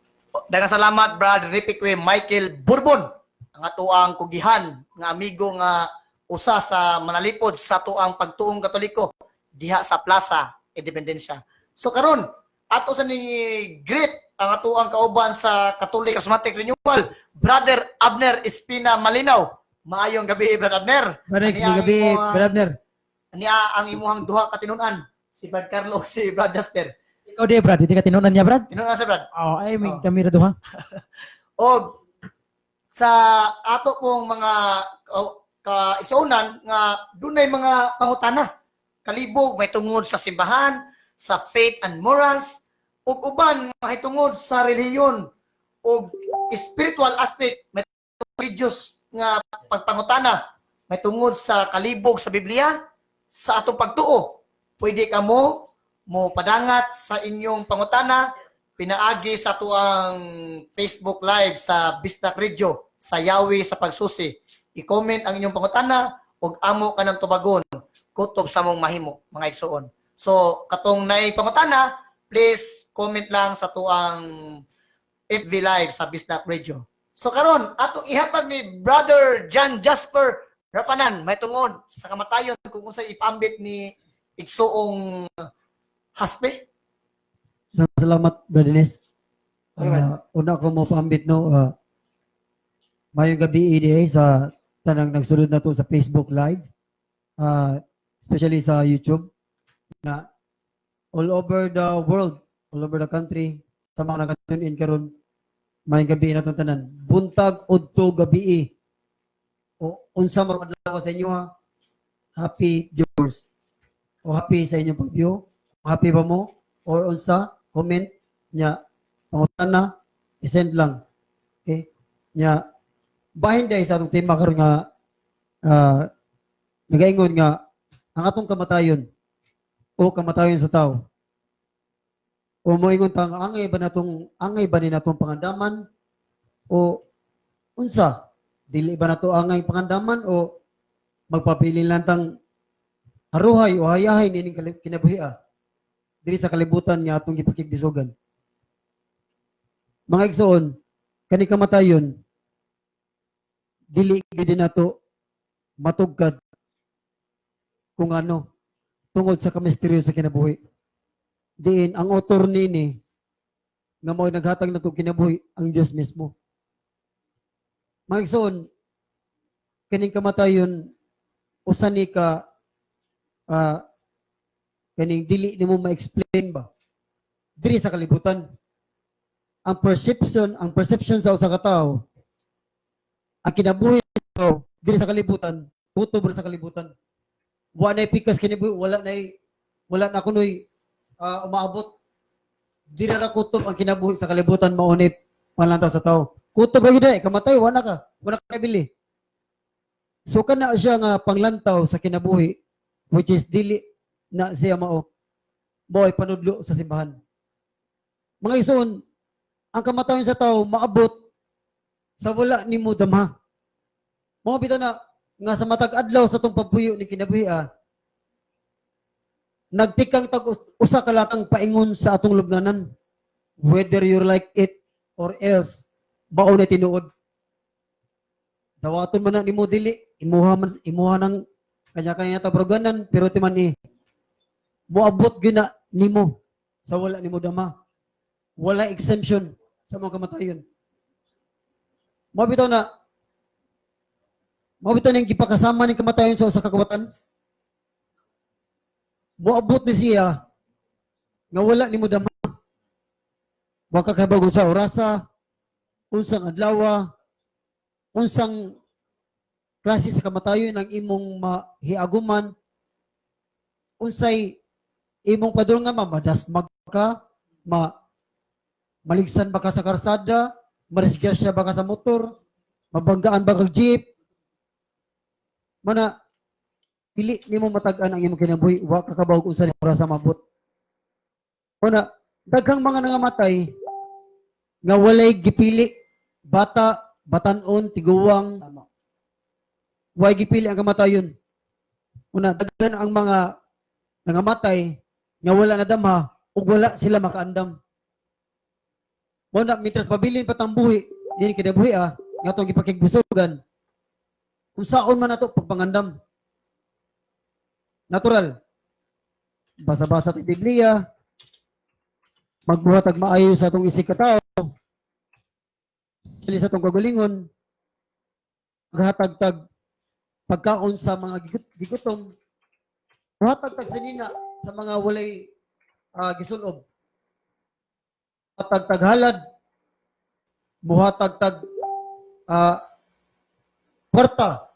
Daghang salamat Brad Ripikwe Michael Bourbon, ang atuang kugihan nga amigo nga usa sa manalipod sa tuang pagtuong Katoliko diha sa Plaza Independencia. So karon ato sa ni greet ang atuang kauban sa Catholic Charismatic Renewal, Brother Abner Espina Malinaw. Maayong gabi, Brother Abner. Marik, Ani ang gabi, imong- Brad Abner. Niya ang imuhang duha ka tinunan, si Brad Carlo si Brad Jasper. Ikaw di, Brad. Hindi ka tinunan niya, Brad? Tinunan sa Brad. Oh, ay, may Oh. kami na ha. O sa ato pong mga kaigsuonan nga dunay mga pangutana kalibog may tungod sa simbahan, sa faith and morals, ug uban may tungod sa relihiyon ug spiritual aspect, may religious nga pagpangutana, may tungod sa kalibog sa Biblia, sa atong pagtuo. Pwede ka mo padangat sa inyong pangutana pinaagi sa tuang Facebook Live sa Bistak Radio sa Yawi sa Pagsusi. I-comment ang inyong pangutana ug amo ka ng tubagon kutob sa mong mahimo mga igsoon. So katong nay pangutana, please comment lang sa tuang FB Live sa Bistak Radio. So karon atong ihatag ni Brother John Jasper Rapanan may tungod sa kamatayon kung unsay ipambit ni igsoong haspe. Salamat, Brother Ines. Okay, Una ko mo paambit, no, mayong gabi EDA sa tanang nagsulod na to sa Facebook Live, especially sa YouTube, na all over the world, all over the country, sa mga nakatune in karon, mayong gabi na itong tanan. Buntag udto gabi. O unsa maradlaw sa inyo, ha? Happy viewers. O happy sa inyong pag-view. Happy ba mo? Or unsa? Comment nya pangutana i-send lang. Okay? Nya bahin dai sa atong tema karon nga nagaingon nga ang atong kamatayon o kamatayon sa tao. O moingon tang angay ba ni natong pangandaman o unsa? Dili ba nato angay pangandaman o magpapili lang tang haruhay o hayahay nining kinabuhi diri sa kalibutan nga atong gipakigdisogan. Mga igsoon, kani kamatayon dili gid nato matugkad kung ano tungod sa kamisteryo sa kinabuhi. Diin ang author nini nga mao naghatag nato kinabuhi ang Dios mismo. Mga igsoon, kaning kamatayon usa ni ka kaning dili nimo ma-explain ba diri sa kalibutan. Ang perception sa usa ka tawo, ang kinabuhi sa tawo diri sa kalibutan, tutob sa kalibutan. Wa nay pikas kinabuhi, wala na kunoy umaabot. Diri ra kutob ang kinabuhi sa kalibutan mao ni panlantaw sa tawo. Kutob ra gid kamatay wala ka bili. So kana siya nga panglantaw sa kinabuhi, which is dili na siya mao boy panudlo sa simbahan. Mga igsoon, ang kamatayon sa tao maabot sa wala nimo damha. Mao bitaw na nga sa matag adlaw sa tong pagpuyo ni kinabuhi nagtikang tag usa ka latang paingon sa atong lubnganan, whether you like it or else bao na tinuod. Dawaton man na nimo dili imuha ng kanya-kanya tabroganan pero timan moabot gina nimo sa wala nimo dama. Wala exemption sa mga kamatayon. Mabitaw ning gipakasama ning kamatayon sa usa ka kawatan. Moabot ni siya nga wala nimo dama. Wa ka kabagon sa orasa, unsang adlaw, unsang klase sa kamatayon ang imong mahiaguman, unsay imong padulong nga madasmag ka, maligsan ba ka sa karsada, marisgasya ba ka sa motor, mabanggaan ba kag jeep, mana pili nimo matag-an ang imong kinabuhi, wa ka kabawog unsa ni para sa mabot. Una, daghang mga nangamatay nga walay gipili, bata, batanon, tiguwang, way gipili ang kamatayon. Una, daghan ang mga nangamatay nga wala na damha, ug wala sila makaandam. Mo na mitras pabilin patang buhi, dili kinabuhi nga atong gipakigbusugan. Kung saon man nato pagpangandam. Natural. Basa-basa ta Biblia, magbuhatag maayo sa atong isig katao, sili sa atong kagalingon, maghatag-tag pagkaon sa mga gigutom, maghatag-tag sinina sa mga walay gisulob, maghatag-tag halad, muhatag-tag kwarta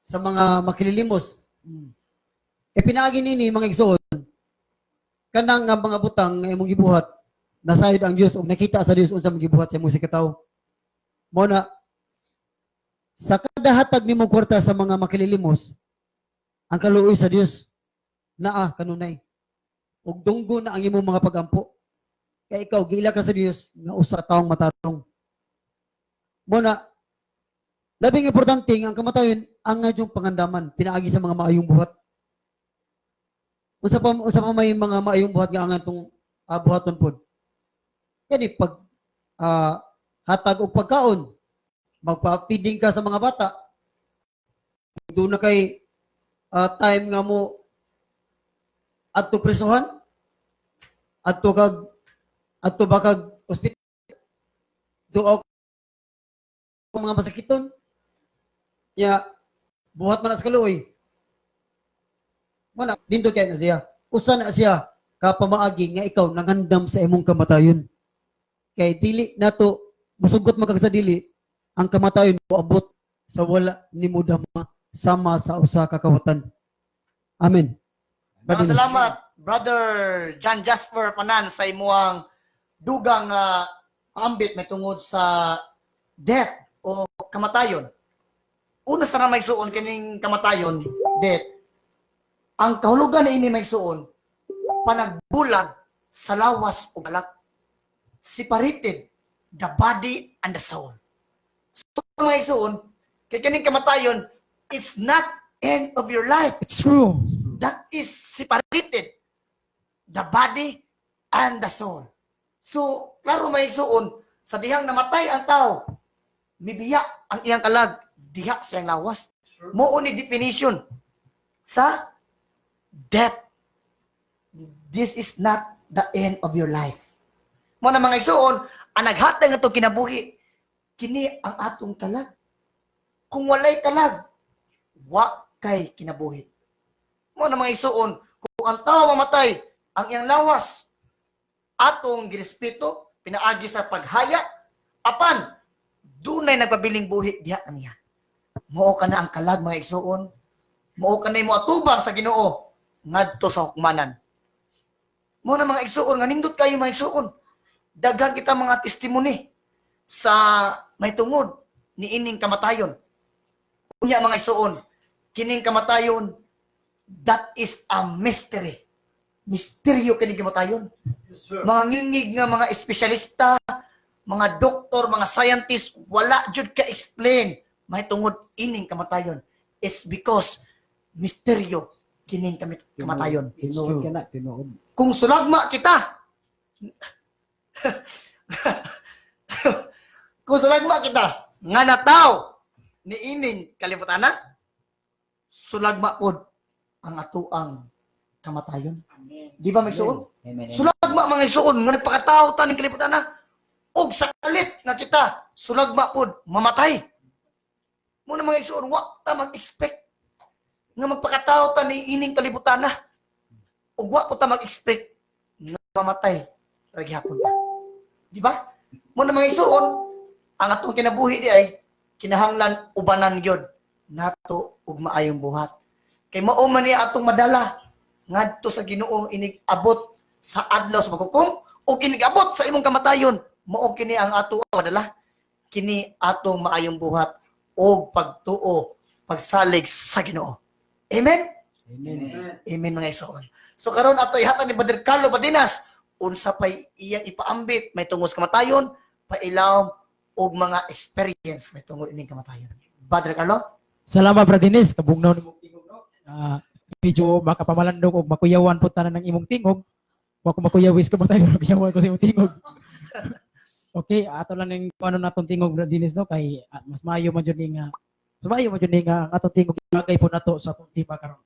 sa mga makililimos. E pinaagi nini mga igsoon, kanang nga mga butang nga imong gibuhat, nasayod ang Dios ug nakita sa Dios unsa gibuhat sa imong sikataw. Mo na sa kada hatag nimo kwarta sa mga makililimos, ang kaluoy sa Dios naa kanunay. Ug dunggo na ang imong mga pagampo. Kaya ikaw giila ka sa Dios nga usa ka taong matarong. Mo na labing importante ang kamatayon ang yung pangandaman pinaagi sa mga maayong buhat. Unsa pa may mga maayong buhat nga angan tong buhaton pod. Kani pag hatag og pagkaon, magpa-feeding ka sa mga bata. Doon na kay time nga mo adto presohan, adto bakag ospital, do mga masakiton. Ya buhat man sa kaluoy. Wala, dindot kay na siya. Usa na siya kapamaagi nga ikaw nangandam sa imong kamatayon. Kay dili nato musugot magkag sa dili ang kamatayon moabot sa wala nimo dama sama sa usa ka kawatan. Amen. Maraming salamat, Brother John Jasper Panan, sa imuang dugang ambit may tungod sa death o kamatayon. Una sa na may suon kining kamatayon, death. Ang kahulugan na ini may suon, panagbulag sa lawas o galak. Separated the body and the soul. So may suon, kay kining kamatayon, it's not end of your life. It's true. That is separated the body and the soul. So, klaro may suon, sa dihang namatay ang tao, mibiya ang iyang kalag, diha siyang lawas. Mo ni definition sa death. This is not the end of your life. Mo na mga igsoon, ang naghatag nga itong kinabuhi, kini ang atong kalag. Kung walay kalag, wa kay kinabuhi. Mo na mga igsoon, kung ang tao mamatay, ang iyang lawas, atong girespeto, pinaagi sa paghaya, apan, dunay nagpabiling buhi, diha na niya. Mao ka na ang kalag, mga igsoon. Mao ka na mo atubang sa Ginoo ngadto sa hukmanan. Mao na mga igsoon, nga nindot kayo mga igsoon. Daghan kita mga testimony sa may tungod ni ining kamatayon. Unya mga igsoon, kining kamatayon, that is a mystery. Misteryo kining kamatayon. Mga ngingig nga mga espesyalista, mga doktor, mga scientist, wala jud ka explain may tungod ining kamatayon. It's because misteryo kining kamatayon. Tinuod ka na, tinuod. Kung sulagma kita, kung sulagma kita, nga nataw ni ining kalibutan na, sulagma pod ang atuang kamatayon. Di ba may suon? Sulagma mga suon, nga nagpakatao ta ng kalibutan na, og sakalit nga kita, sulagma pod, mamatay. Muna mga suon, wa ta mag-expect nga magpakatao ta ni ining kalibutan na, og wa po ta mag-expect nga mamatay ragyapon ta. Di ba? Muna mga isuon, ang atong kinabuhi di ay kinahanglan ubanan gyud nato og maayong buhat. Kay mao man ni atong madala ngadto sa Ginoo inig abot sa adlaw sa paghukom o inig abot sa imong kamatayon. Mao kini ang ato madala, kini atong maayong buhat og pagtuo, pagsalig sa Ginoo. Amen. Amen. Amen mga isuon. So karon ato ihatan ni Brother Carlo Badinas unsa pay iyang ipaambit may tungod sa kamatayon, pailawom og mga experience may tungod ining kamatayon. Brother Carlo? Salamat, Brad Dennis. Kabugnaw ni mong tingog, no? Medyo makapamalandog o makuyawan po tanan ng imong tingog. Wa ko makuyawis ka matay pero kiyawan ko sa imong tingog. Okay, ato lang ning ano natong tingog na dinis no kay mas maayo man jud nga. Mas maayo man jud nga ang atong tingog ilagay po nato sa atong tiba karon.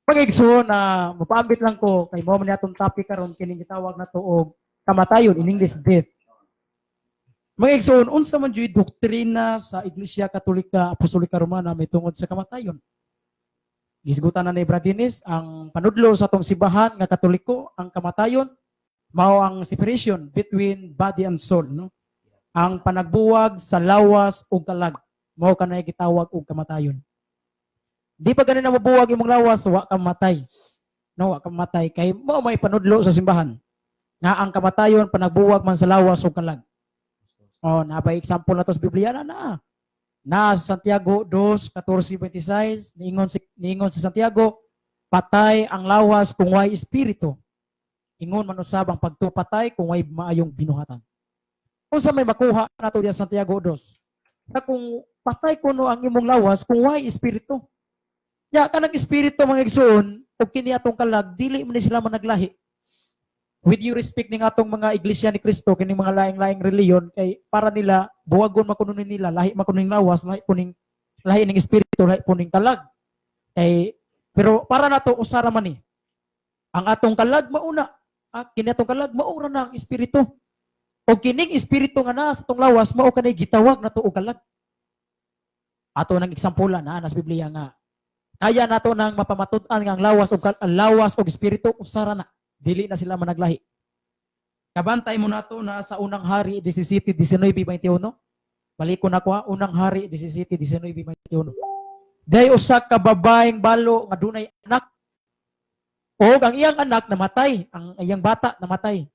Pag-igsoon na mapaambit lang ko kay mo man atong topic karon kining gitawag nato og kamatayon in English death. Mga igsoon, unsa man jud doktrina sa Iglesia Katolika Apostolika Romana may tungod sa kamatayon. Gisgutan na ni Bradinis ang panudlo sa atong simbahan nga Katoliko ang kamatayon mao ang separation between body and soul, no? Ang panagbuwag sa lawas ug kalag mao kanay gitawag og kamatayon. Di pa ganina mabuwag imong lawas wa ka matay. No, wa ka matay kay mao may panudlo sa simbahan nga ang kamatayon panagbuwag man sa lawas ug kalag. Oh, napay example na to sa Biblia na sa Santiago 2:14-26 niingon sa Santiago, patay ang lawas kung way espiritu. Ingon man usab ang pagtupatay kung way maayong binuhatan. Unsa may makuha nato diya sa Santiago 2? Na kung patay kuno ang imong lawas kung way espiritu. Ya kanang espiritu mga igsoon ug kini atong kalag dili man sila managlahi. With you respect ning atong mga iglesia ni Kristo kining mga laing-laing reliyon kay para nila buwagon makununin nila lahi makuning lawas lahi ning espiritu lahi puning kalag kay pero para nato usara man ni ang atong kalag mauna kini atong kalag maura na ang espiritu o kining espiritu nga naa sa atong lawas mao kanay gitawag nato og kalag ato nang eksampulan sa Biblia nga kaya nato nang mapamatud-an nga ang lawas og espiritu usara na dili na sila managlahi. Kabantay mo nato na sa unang hari 17:19-21. Balik ko na ko unang hari 17:19-21. Day usa ka babaeng balo nga dunay anak. O ang iyang anak namatay, ang iyang bata namatay.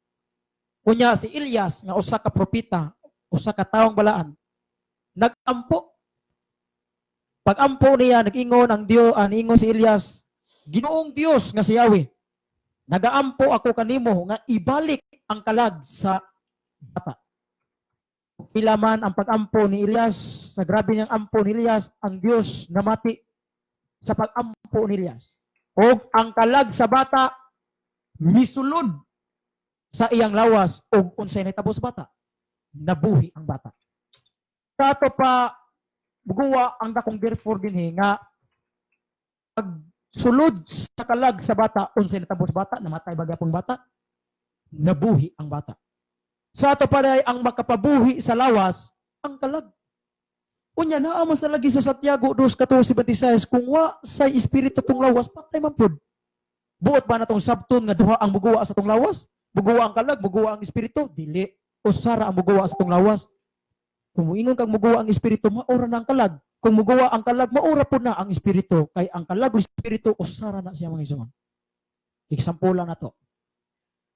Kunya si Elias nga usa ka propeta, usa ka tawong balaan. Nagampo. Pag-ampo niya nag-ingon ang Dios, ingon si Elias, Ginoong Dios nga si Yahweh. Nagaampo ako kanimo nga ibalik ang kalag sa bata. Pila man ang pag-ampo ni Elias, sa grabe niyang ampo ni Elias, ang Dios namati sa pag-ampo ni Elias. O ang kalag sa bata, misulod sa iyang lawas o unsay nahitabo sa bata. Nabuhi ang bata. Kato pa, buguwa ang dakong therefore din nga pag sulod sa kalag sa bata, unsay natabo sa bata, namatay bagyapong bata, nabuhi ang bata. Sa ato pa ang makapabuhi sa lawas, ang kalag. Unya, naamas na lagi sa Santiago 2:14-26, kung wa sa espiritu tong lawas, patay man pud. Buot ba na tong sabton nga duha ang muguwa sa tong lawas? Muguwa ang kalag, muguwa ang espiritu? Dili. Usara ang muguwa sa tong lawas. Kung muingon kang muguwa ang espiritu, maura na ang kalag. Kung muguwa ang kalag, maura po na ang espiritu. Kay ang kalag o espiritu, usara na siya mga isuman. Eksampulan na to.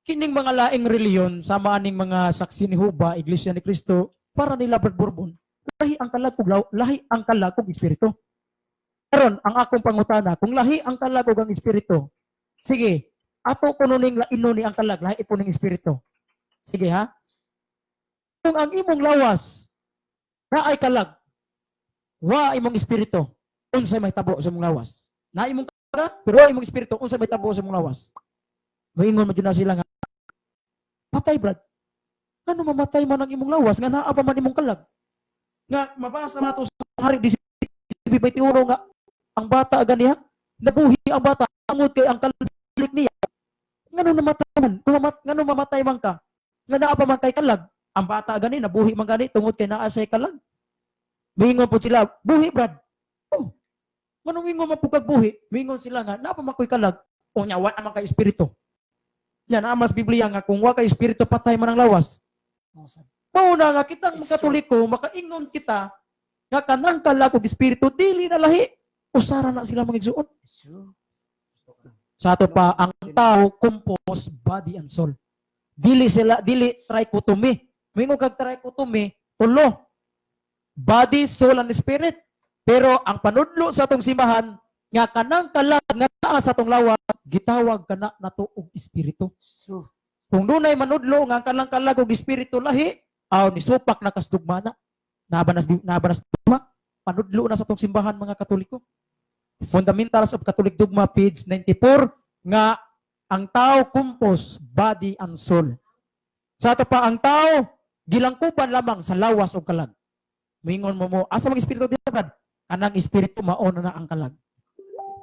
Kining mga laing reliyon, sama aning mga saksi ni Huba, Iglesia ni Cristo, para nila Bourbon, lahi ang kalag ug espiritu. Karon ang akong pangutana, kung lahi ang kalag ug ang espiritu, sige, ato kuno ning laino ni ang kalag, lahi po ning espiritu. Sige ha? Kung ang imong lawas na ay kalag, wa imong espiritu, unsay may tabo sa imong lawas. Na imong kalag, pero wa imong espiritu, unsay may tabo sa imong lawas. Moingon man na sila nga, patay brad. Ano mamatay man ang imong lawas, nga naa pa man imong kalag. Nga mabasa nato sa hari 21 nga ang bata ganiha, nabuhi ang bata, tungod kay ang kalag niya. Ngano namatay man? Ngano mamatay man ka? Nga naa pa man kay kalag. Ang bata gani nabuhi man gani tungod kay naa say kalag. Mingon po sila, buhi brad. Oh. Ngano mingon man pugag buhi? Mingon sila nga naa pa man koy kalag. O nya wa man kay espiritu. Yan amas Biblia nga kung wa kay espiritu patay man ang lawas. Mauna nga kitang mga Katoliko makaingon kita nga kanang kalag ug espiritu dili na lahi. Usara na sila mga igsuon. Sa ato pa ang tao compose body and soul. Dili trichotomy. Mingon kag trichotomy, tulo. Body, soul, and spirit. Pero ang panudlo sa atong simbahan, nga kanang kalag nga naa sa atong lawas, gitawag kana nato og espiritu. Kung dunay manudlo nga kanang kalag og espiritu lahi, aw ni supak na kasdugma na. Nabanas dugma, panudlo na sa atong simbahan mga Katoliko. Fundamentals of Catholic Dogma, page 94, nga ang tao kumpos, body and soul. Sa ato pa, ang tao, gilangkuban lamang sa lawas o kalag. Mingon mo, asa mga espiritu dito, Brad? Kanang espiritu, mauna na ang kalag.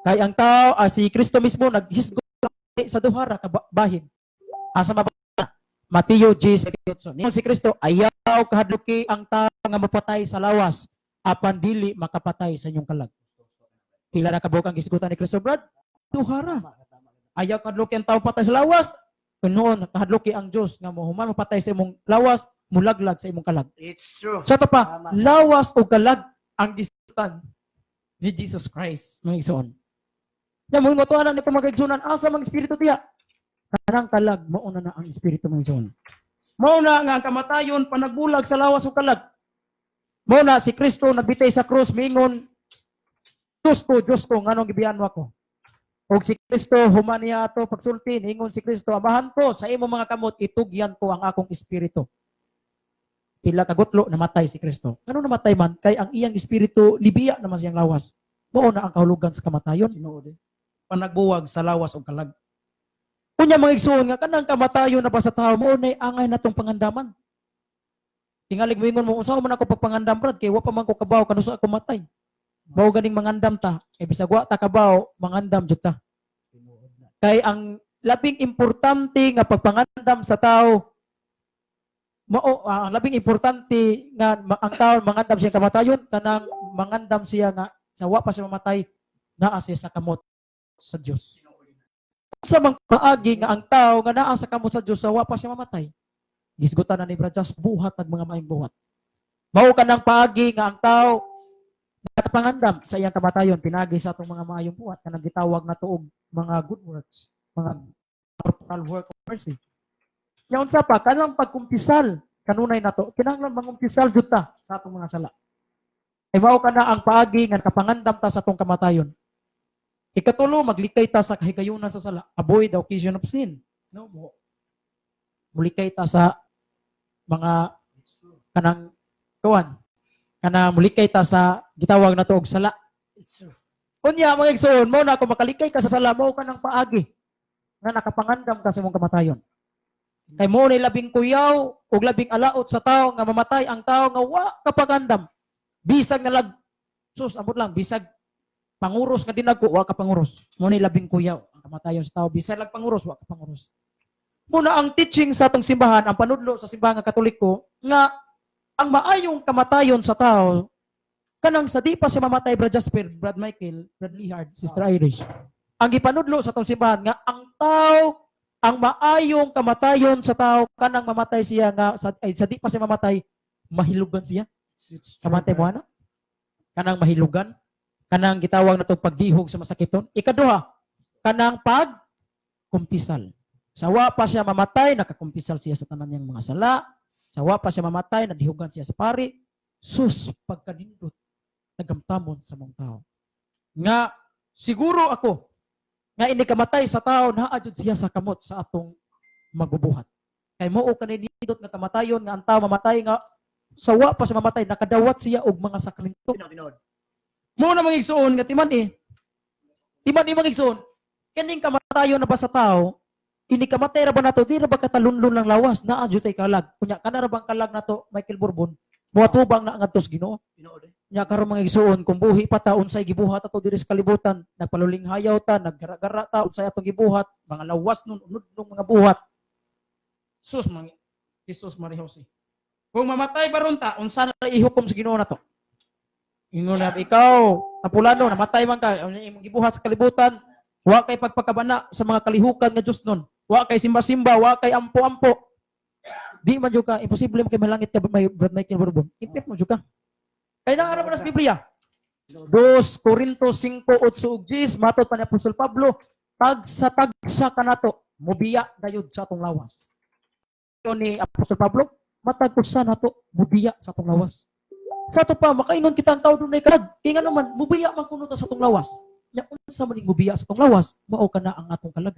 Kaya ang tao, si Kristo mismo, naghisgot sa duhara, bahin. Asa mababa? Mateo G. 7. Ningon si Kristo, ayaw kahadluki ang tao nga mapatay sa lawas, apan dili makapatay sa inyong kalag. Pila na kabukang gisgutan ni Kristo, Brad? Duhara. Ayaw kahadluki ang tao patay sa lawas, kunoon kahadluki ang Dios nga mohuman mapatay sa imong lawas, mulaglag sa imong kalag. It's true. Sa ito pa, lawas o kalag ang gisgutan ni Jesus Christ, mga igsoon. Yan, mo matuanan nito mga igsunan, asa mga espiritu tiya? Kanang kalag, mauna na ang espiritu mga igsoon. Mauna nga ang kamatayon, panagbulag sa lawas o kalag. Mauna si Kristo nagbitay sa krus, mingon, Diyos ko, nganong gibiyan mo ako? Og si Kristo, human niya ato pagsulti, ingon si Kristo, amahan ko, sa imo mga kamot, itugyan ko ang akong espiritu. Pila kagutlo, namatay si Kristo. Ano namatay man? Kay ang iyang espiritu, libiya naman siyang lawas. Mauna ang kahulugan sa kamatayon. Panagbuwag sa lawas o kalag. Kunya mga igsoon nga, kanang kamatayon na ba sa tao, mauna angay na itong pangandaman. Tingalig mo ingon mo, usaw man ako pagpangandam, Brad, kay wa pa man ko kabaw, kanusa ako matay. Mao ganing mangandam ta, kay bisag wa ta kabaw, mangandam jud ta. Kay ang labing importante nga pagpangandam sa tao, ang labing importante nga ang tao mangandam siya kamatayon, kanang mangandam siya nga sa wa pa siya mamatay, naa siya sa kamot sa Dios. Sa mga paagi nga ang tao nga naa sa kamot sa Dios, sa wa pa siya mamatay, gisgutan na ni Brajas buhat ag mga maayong buhat. Mao kanang paagi nga ang tao nakapangandam sa iyang kamatayon, pinagi sa atong mga maayong buhat, kanang gitawag na tuog mga good works, mga corporal work of mercy. Yaon sa pa, kanang pagkumpisal, kanunay na to, kinahanglan mangumpisal jud ta sa atong mga sala. Ay mao kana ang paagi nga nakapangandam ta sa atong kamatayon. Ikatulo, maglikay ta sa kahigayunan sa sala. Avoid the occasion of sin. No, mulikay ta sa mga kanang kawan. Kana mulikay ta sa gitawag na to og sala. It's true. Kunya mga igsoon mo na kung makalikay ka sa sala mo kanang paagi nga nakapangandam ka sa imong kamatayon. Kay mo ni labing kuyaw ug labing alaot sa tao nga mamatay ang tao nga wa kapagandam. Bisag na ambot lang bisag panguros nga dinagko wa ka panguros. Mo ni labing kuyaw ang kamatayon sa tao bisag lag panguros wa ka panguros. Muna ang teaching sa atong simbahan, ang panudlo sa simbahan nga Katoliko nga ang maayong kamatayon sa tao kanang sa di pa siya mamatay, Brad Jasper, Brad Michael, Brad Lihard, Sister Irish. Ang ipanudlo sa atong simbahan nga ang tao, ang maayong kamatayon sa tao kanang mamatay siya nga sa di pa siya mamatay, mahilugan siya. Kamatay mo ana? Kanang mahilugan, kanang gitawag na to pagdihog sa masakiton. Ikaduha, kanang pagkumpisal. Sa wa pa siya mamatay, nakakumpisal siya sa tanan niyang mga sala. Sa wa pa siya mamatay, nadihugan siya sa pari. Sus, pagkanindot, nagamtamon sa mong tao. Nga, siguro ako, nga ini kamatay sa tao, naadjud siya sa kamot sa atong magbubuhat. Kay mo o kaninindot nga kamatayon, nga ang tao mamatay, nga sa wa pa siya mamatay, nakadawat siya og mga sakramento. Tinod. Mo na mga igsoon, nga timan mga igsoon, kaning kamatayon na ba sa tao, ini kamatay ra ba nato, di ra ba katalunlon lang lawas, naa jud tay kalag. Kunya kana ra bang kalag nato, Michael Bourbon, muatubang na ngadtos Ginoo. Nya karon mga igsoon, kung buhi pa ta unsay gibuhat ato diri sa kalibutan, nagpaluling hayaw ta, naggara-gara ta unsay atong gibuhat, mga lawas nun, unod mga buhat. Sus mga Jesus Maria Jose. Kung mamatay ba ron ta, unsa na ihukom sa Ginoo nato? Ingon na ikaw, Apulano, namatay man ka, imong gibuhat sa kalibutan, wa kay pagpakabana sa mga kalihukan nga Dios nun. Wa kay simba-simba, wa kay ampo-ampo. Di man jud ka, imposible mo kay malangit ka, Brad Michael Bourbon. Impit mo jud ka. Kaya na araw na sa Biblia. 2 Corinto 5:8 ug 10, matud pa ni Apostol Pablo, tagsa kanato, mubiya gayud sa atong lawas. Ito ni Apostol Pablo, matagpusa nato, mubiya sa atong lawas. Sa ato pa, makaingon kita ang tao dunay kalag. Kaya nga naman, mubiya man kuno ta sa atong lawas. Nya unsa man ning mubiya sa atong lawas, mao kana ang atong kalag.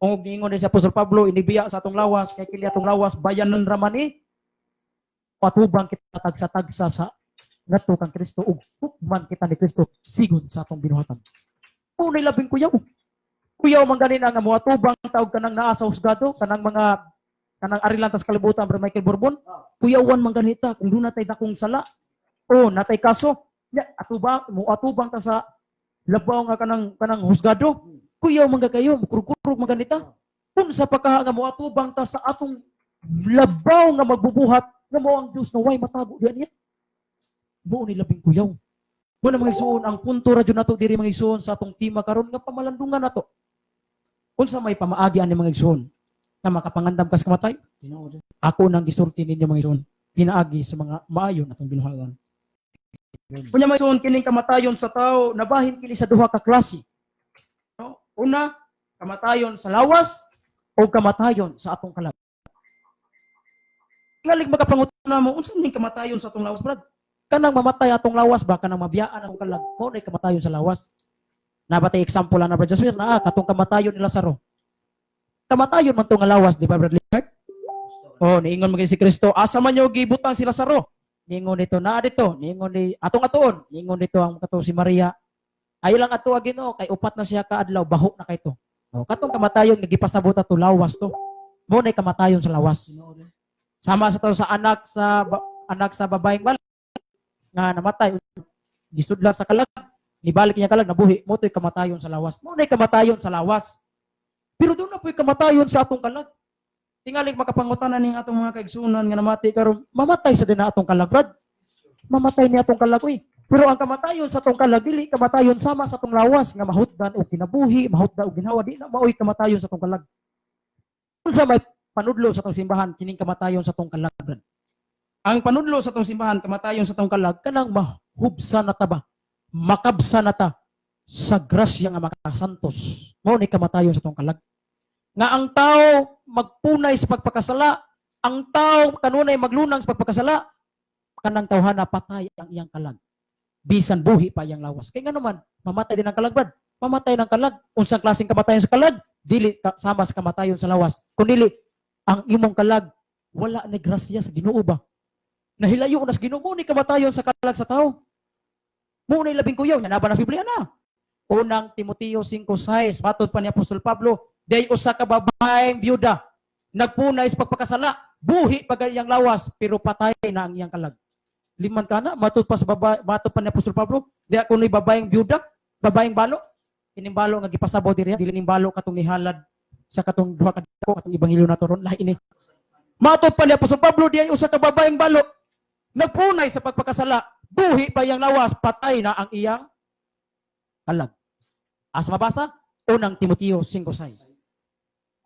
Ug niingon ni si Apostol Pablo, inibiya sa atong lawas, kay kini atong lawas bayanan ra man ni patubang kita tagsa-tagsa sa ngadto kang Kristo ug hukman kita ni Kristo sigon sa atong binuhatan. Unay labing kuyaw. Kuyaw man ganina nga moatubang taog kanang naa sa husgado, kanang arilantas kalibutan Brad Michael Bourbon. Kuyawan man ganita kung doon natay dakong sala. O natay kaso, ya moatubang ta sa labaw nga kanang husgado. Kuyaw man kayo, mukurkurog man ganita. Kung sa pagkaha nga moatubang ta sa atong labaw nga magbubuhat nga mo ang Dios nga way matago diyan niya. Mo ni labing kuyaw. Mo na mga igsoon ang punto radyo nato diri mga igsoon sa atong tema karon nga pamalandungan nato. Unsa may pamaagi ani mga igsoon nga makapangandam kas kamatay? Ako nang gisulti ninyo mga igsoon pinaagi sa mga maayo natong binuhagan. Kunya mga igsoon kining kamatayon sa tao nabahin kini sa duha ka klase. No? Una, kamatayon sa lawas o kamatayon sa atong kalag. Ngalig magapangutana mo unsa ning kamatayon sa atong lawas, brad? Kanang mamatay atong lawas ba kanang mabiyaan atong kalag mo nay kamatayon sa lawas. Nabatay example na Brad Jasmine na katong kamatayon ni Lazaro. Kamatayon man to nga lawas, di ba Brad Leonard? Oh, niingon man si Kristo, asa man yo gibutang si Lazaro? Niingon dito na dito, niingon ni atong atoon, niingon dito ang kato si Maria. Ayo lang ato Ginoo kay upat na siya ka adlaw baho na kay to. Oh, katong kamatayon nga gipasabot ato lawas to. Mo nay kamatayon sa lawas. Sama sa to sa anak sa babaeng bal nga namatay gisudla sa kalag nibalik niya kalag nabuhi mo to'y kamatayon sa lawas mo na'y kamatayon sa lawas pero doon na po'y kamatayon sa atong kalag tingaling makapangutanan ning atong mga kaigsunan nga namati karon mamatay sa din na atong kalag brad mamatay ni atong kalag uy pero ang kamatayon sa atong kalag dili kamatayon sama sa atong lawas nga mahutdan o kinabuhi mahutdan o ginawa di na maoy kamatayon sa atong kalag unsa may panudlo sa atong simbahan kining kamatayon sa atong kalag brad. Ang panudlo sa tong simbahan, kamatayon sa tong kalag, kanang mahubsa na ta ba? Makabsa na ta sa grasya nga makasantos. Mao ni kamatayon sa tong kalag. Nga ang tao magpunay sa pagpakasala, ang tao kanunay maglunang sa pagpakasala, kanang tawhana patay ang iyang kalag. Bisan buhi pa iyang lawas. Kaya nga naman, mamatay din ang kalag, brad. Mamatay ng kalag. Unsang klaseng kamatayon sa kalag? Dili sama sa kamatayon sa lawas. Kung dili, ang imong kalag, wala na grasya sa Ginoo ba? Nahilayo na sa Ginoo ni kamatayon sa kalag sa tao. Mo na labing kuyaw nya naban sa Biblia na. Unang Timoteo 5:6 matod pa ni Apostol Pablo, day usa ka babaeng byuda nagpunay sa pagpakasala, buhi pa iyang lawas pero patay na ang iyang kalag. Liman kana matod pa ni Apostol Pablo, di ako ni babaeng byuda, babaeng balo. Kining balo nga gipasabot diri dili ning balo katong nihalad sa katong duha ka dako katong ebanghelyo nato ron lahi ini. Matod pa ni Apostol Pablo, di usa ka babaeng balo nagpunay sa pagpakasala, buhi pa iyang lawas, patay na ang iyang kalag. Asa mabasa? Unang Timoteo 5:6.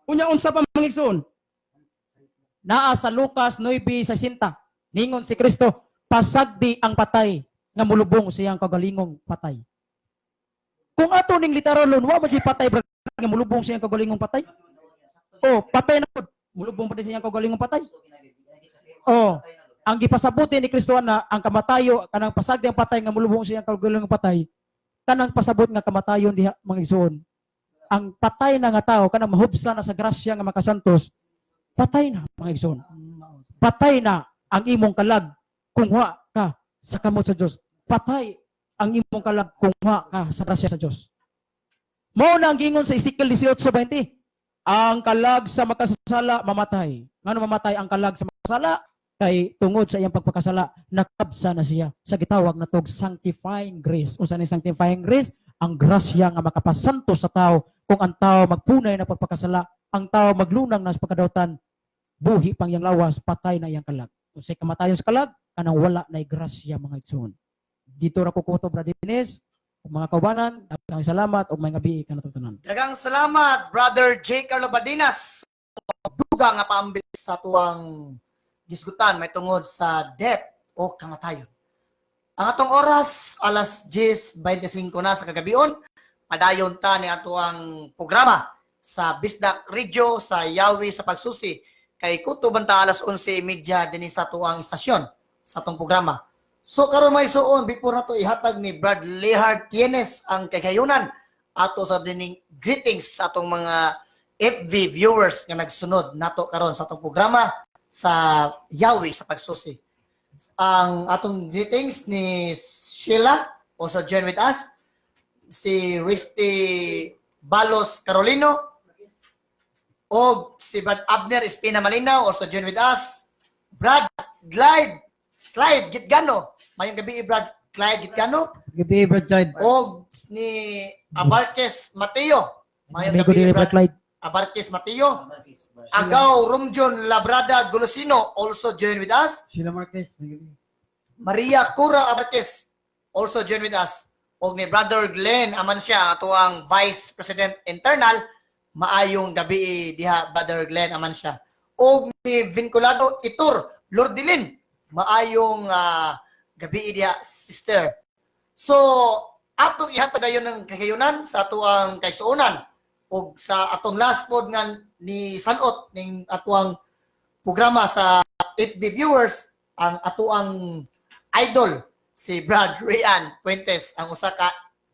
Unya unsa pa mga igsoon? Naa sa Lucas 9:60. Ningon si Kristo, pasagdi ang patay nga mulubong siyang kagalingong patay. Kung ato ning literalon, wa man siya patay nga mulubong siyang kagalingong patay? Oh, patay na pud. Mulubong pa din siyang kagalingong patay. Oh, ang gipasabuti ni Kristo na ang kamatayo kanang pasagdi ang patay nga mulubong siyang kagalingong patay. Kanang pasabot nga kamatayon diha mga igsoon. Ang patay na nga tao kanang mahubsa na sa grasya nga makasantos, patay na mga igsoon. Patay na ang imong kalag kung wa ka sa kamot sa Dios. Patay ang imong kalag kung wa ka sa grasya sa Dios. Mao na ang gingon sa Ezekiel 18:20. Ang kalag sa makasala mamatay. Ngano mamatay ang kalag sa makasala? Kay tungod sa iyang pagpakasala, nakabsa na siya sa gitawag na tog sanctifying grace. Unsa ni sanctifying grace? Ang grasya nga makapasantos sa tao kung ang tao magpunay na pagpakasala, ang tao maglunang na sa pagkadautan, buhi pang iyang lawas, patay na iyang kalag. Kung say kamatayon sa kalag, kanang wala na grasya mga igsoon. Dito ra ko kuto Brad Dennis, mga kaubanan, daghang salamat ug may gabi ka natutunan. Daghang salamat, Brother J. Carlo Badinas. Duga nga paambil sa tuwang gisgutan may tungod sa death o kamatayon. Ang atong oras, alas 10:25 na sa kagabion, padayon ta ni ato ang programa sa Bisdak Radio sa Yawi sa Pagsusi. Kay kutoban ta alas 11:30 din sa tuwang istasyon sa atong programa. So karon may suon, before nato ihatag ni Brad Lehard Tienes ang kagayunan ato sa dining greetings sa atong mga FV viewers nga nagsunod nato karon sa atong programa sa Yawi sa Pagsusi. Ang atong greetings ni Sheila, also join with us, si Risty Balos Carolino, o si Brad Abner Espina Malinaw, also join with us. Brad Clyde Gitgano. Mayong gabi, Brad Clyde Gitgano. Gabi, Brad Clyde. O ni Abarques Mateo. Mayong Amigo gabi, diri Brad Brad Clyde. Abarques Mateo. Agaw Rumjon Labrada Golosino, also join with us. Sheila Marquez. Gabi. Maria Cura Abarques, also join with us. O ni Brother Glenn Amansya, ato ang Vice President Internal. Maayong gabi diha, Brother Glenn Amansya. O ni Vinculado Itur Lordilin, maayong gabi diha, sister. So, atong ihatag dayon ng kakayunan sa ato ang kaigsuonan o sa atong last pod nga ni salot ning atuang programa sa FB viewers, ang atuang idol si Brad Rian Puentes, ang usa ka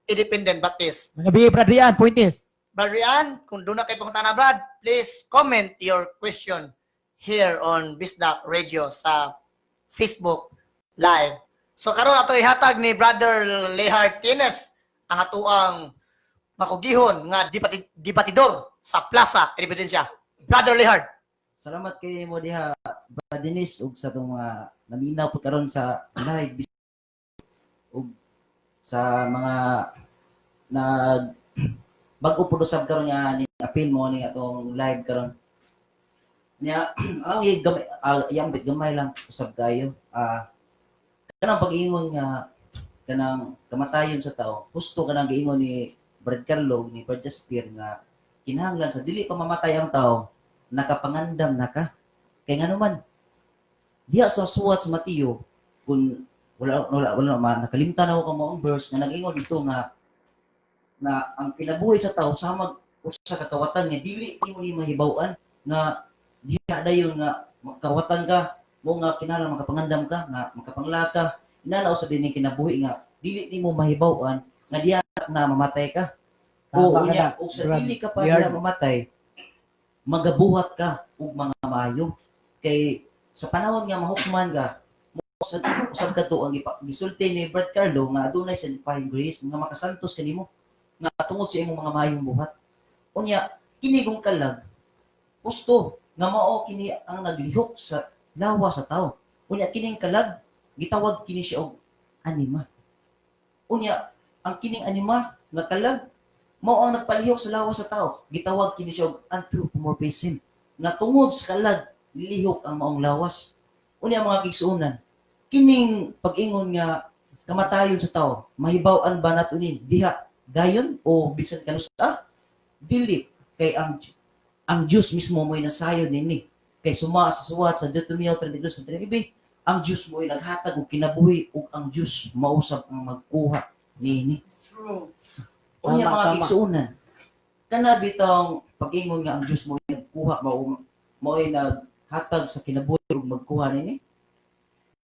independent Baptist. Mga gabi Brad Rian Puentes. Brad Rian, kung doon na kayo pumunta na, Brad, please comment your question here on Bisdak Radio sa Facebook Live. So karon ato ihatag ni Brother Lehard Tines ang atuang makugihon nga debatidor sa Plaza Independencia. Brother Lehard. Salamat kay mo diha, Brad Dennis, ug sa itong mga naminaw po karon sa live ug sa mga nag bago po usab karon nga ni apil mo ni atong live karon. Nya ang gamay lang usab kayo. Kanang pag-ingon nga kanang kamatayon sa tao, husto kanang giingon ni Brad Carlo ni Brad Jasper nga kinahanglan sa dili pa mamatay ang tao, nakapangandam na ka. Kay nga naman, diha sa suwat sa Mateo, kung wala nakalimtan ako kung maong verse, nga nag-ingon dito nga, na ang kinabuhi sa tao, samag usa ka kawatan nga, dili mo ni mahibawan, nga diha dayon nga, kawatan ka, mo nga kinahanglan makapangandam ka, nga makapangla ka, inanaw sa din kinabuhi nga, dili mo mahibawan, nga diha na mamatay ka. O unya, o sa dili ka pa diha mamatay, magabuhat ka ug mga maayo. Kay sa panahon nga mahukman ka, usab ka to ang gisulti ni Brad Carlo nga adunay sanctifying grace nga makasantos kanimo nga tungod sa imong mga maayong buhat. Unya, kini kung kalag, gusto nga mao kini ang naglihok sa lawa sa tao. Unya, kining kalag, gitawag kini siya og anima. Unya, ang kining anima nga kalag, mao ang nagpalihok sa lawa sa tao. Gitawag kini siya og anthropomorphism. Nga tungod sa kalag, lihok ang maong lawas. Unya mga kigsuunan, kining pag-ingon nga kamatayon sa tao, mahibaw-an ba nato ni diha dayon o bisan kanusa? Dili kay ang Diyos mismo mo'y nasayon nini. Kay suma sa suwat sa Deuteronomio 32 sa 3, ang Diyos mo'y naghatag og kinabuhi ug ang Diyos mausab ang magkuha nini. It's true. Unya Tama, mga tama. kigsuunan, kana bitong pag-ingon nga ang Diyos mo'y nagkuha mo'y naghatag sa kinabuhi ug magkuha nini.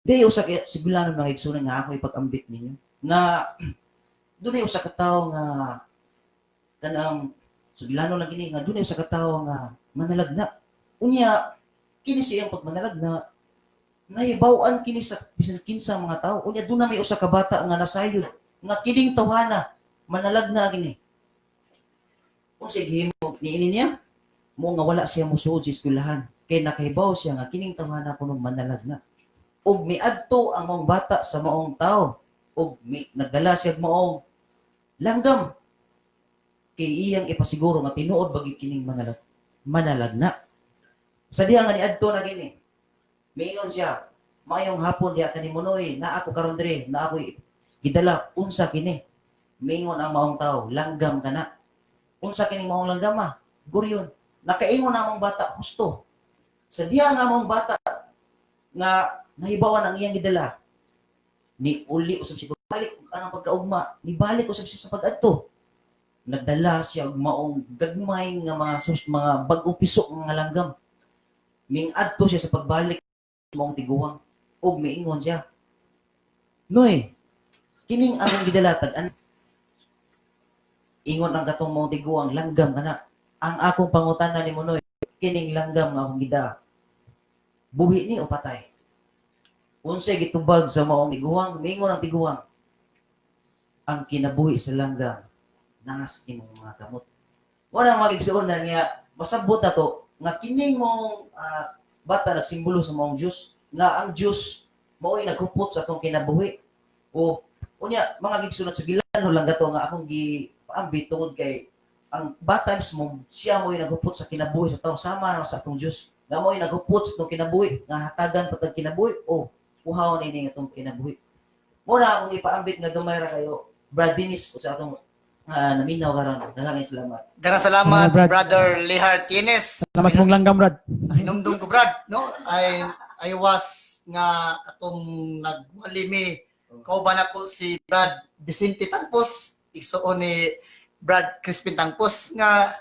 Di usa kay sigulano mga kigsuunan nga ako ipag-ambit ninyo nga dunay usa ka tawo nga kanang sigulano lang gini nga dunay usa ka tawo nga manalagna. Unya kini siyang pagmanalagna nahibaw-an kini sa bisan kinsa mga tawo. Unya dunay may usa ka bata nga nasayod nga kining tawhana manalagna gini. Kung sige mo niini niya mo nga wala siya mosuod sa eskwelahan kay nakahibaw siya nga kining tawhana kuno manalagna. Og miadto ang maong bata sa maong tao og nagdala siya maong langgam kay iyang ipasiguro nga tinuod bagi kining manalagna. Sa diha nga niadto na kini. Mayon siya, mayong hapon diha kanimunoy na ako karon dire, na ako gidala unsa kini. Mingon ang maong tao, langgam kana. Unsa kini maong langgam ah? Guryon. Nakaingon na among bata husto. Sa diha nga among bata nga nahibawan ang iyang gidala. Ni uli usab siya balik anang pagkaugma, ni balik usab siya sa pag-adto. Nagdala siya og maong gagmay nga mga bag-ong pisok nga langgam. Ming adto siya sa pagbalik maong tiguang og miingon siya. Noy, kining akong gidalatag ingon ang katong maong tiguang langgam kana. Ang akong pangutana nimo Noy, kining langgam nga akong gida. Buhi ni o patay? Unsay gitubag sa maong tiguang, miingon ang tiguang. Ang kinabuhi sa langgam nas imong mga kamot. Wala magigsuon na niya, masabot na to, nga kining mong bata nagsimbolo sa mong Diyos, nga ang Diyos, mao'y naghupot sa atong kinabuhi. O, unya, mga gigsunod sa gilano lang gato nga akong gipaambit tungod kay ang bata mismo, siya mo'y naghupot sa kinabuhi sa taong sama naman sa atong Diyos. Nga mo'y naghupot sa atong kinabuhi, nga hatagan patag kinabuhi, o, puhaw ni atong kinabuhi. Muna akong ipaambit nga dumay ra kayo, Brad Dennis, o sa atong naminaw karon. Daghang salamat. Daghang salamat, Brad. Brother Lihard Tienes. Salamat mong langgam, Brad. Hinumdum ko, Brad, no? I was nga atong nagwalimi kauban ako si Brad Vicente Tangpos, igsuon ni Brad Crispin Tangpos nga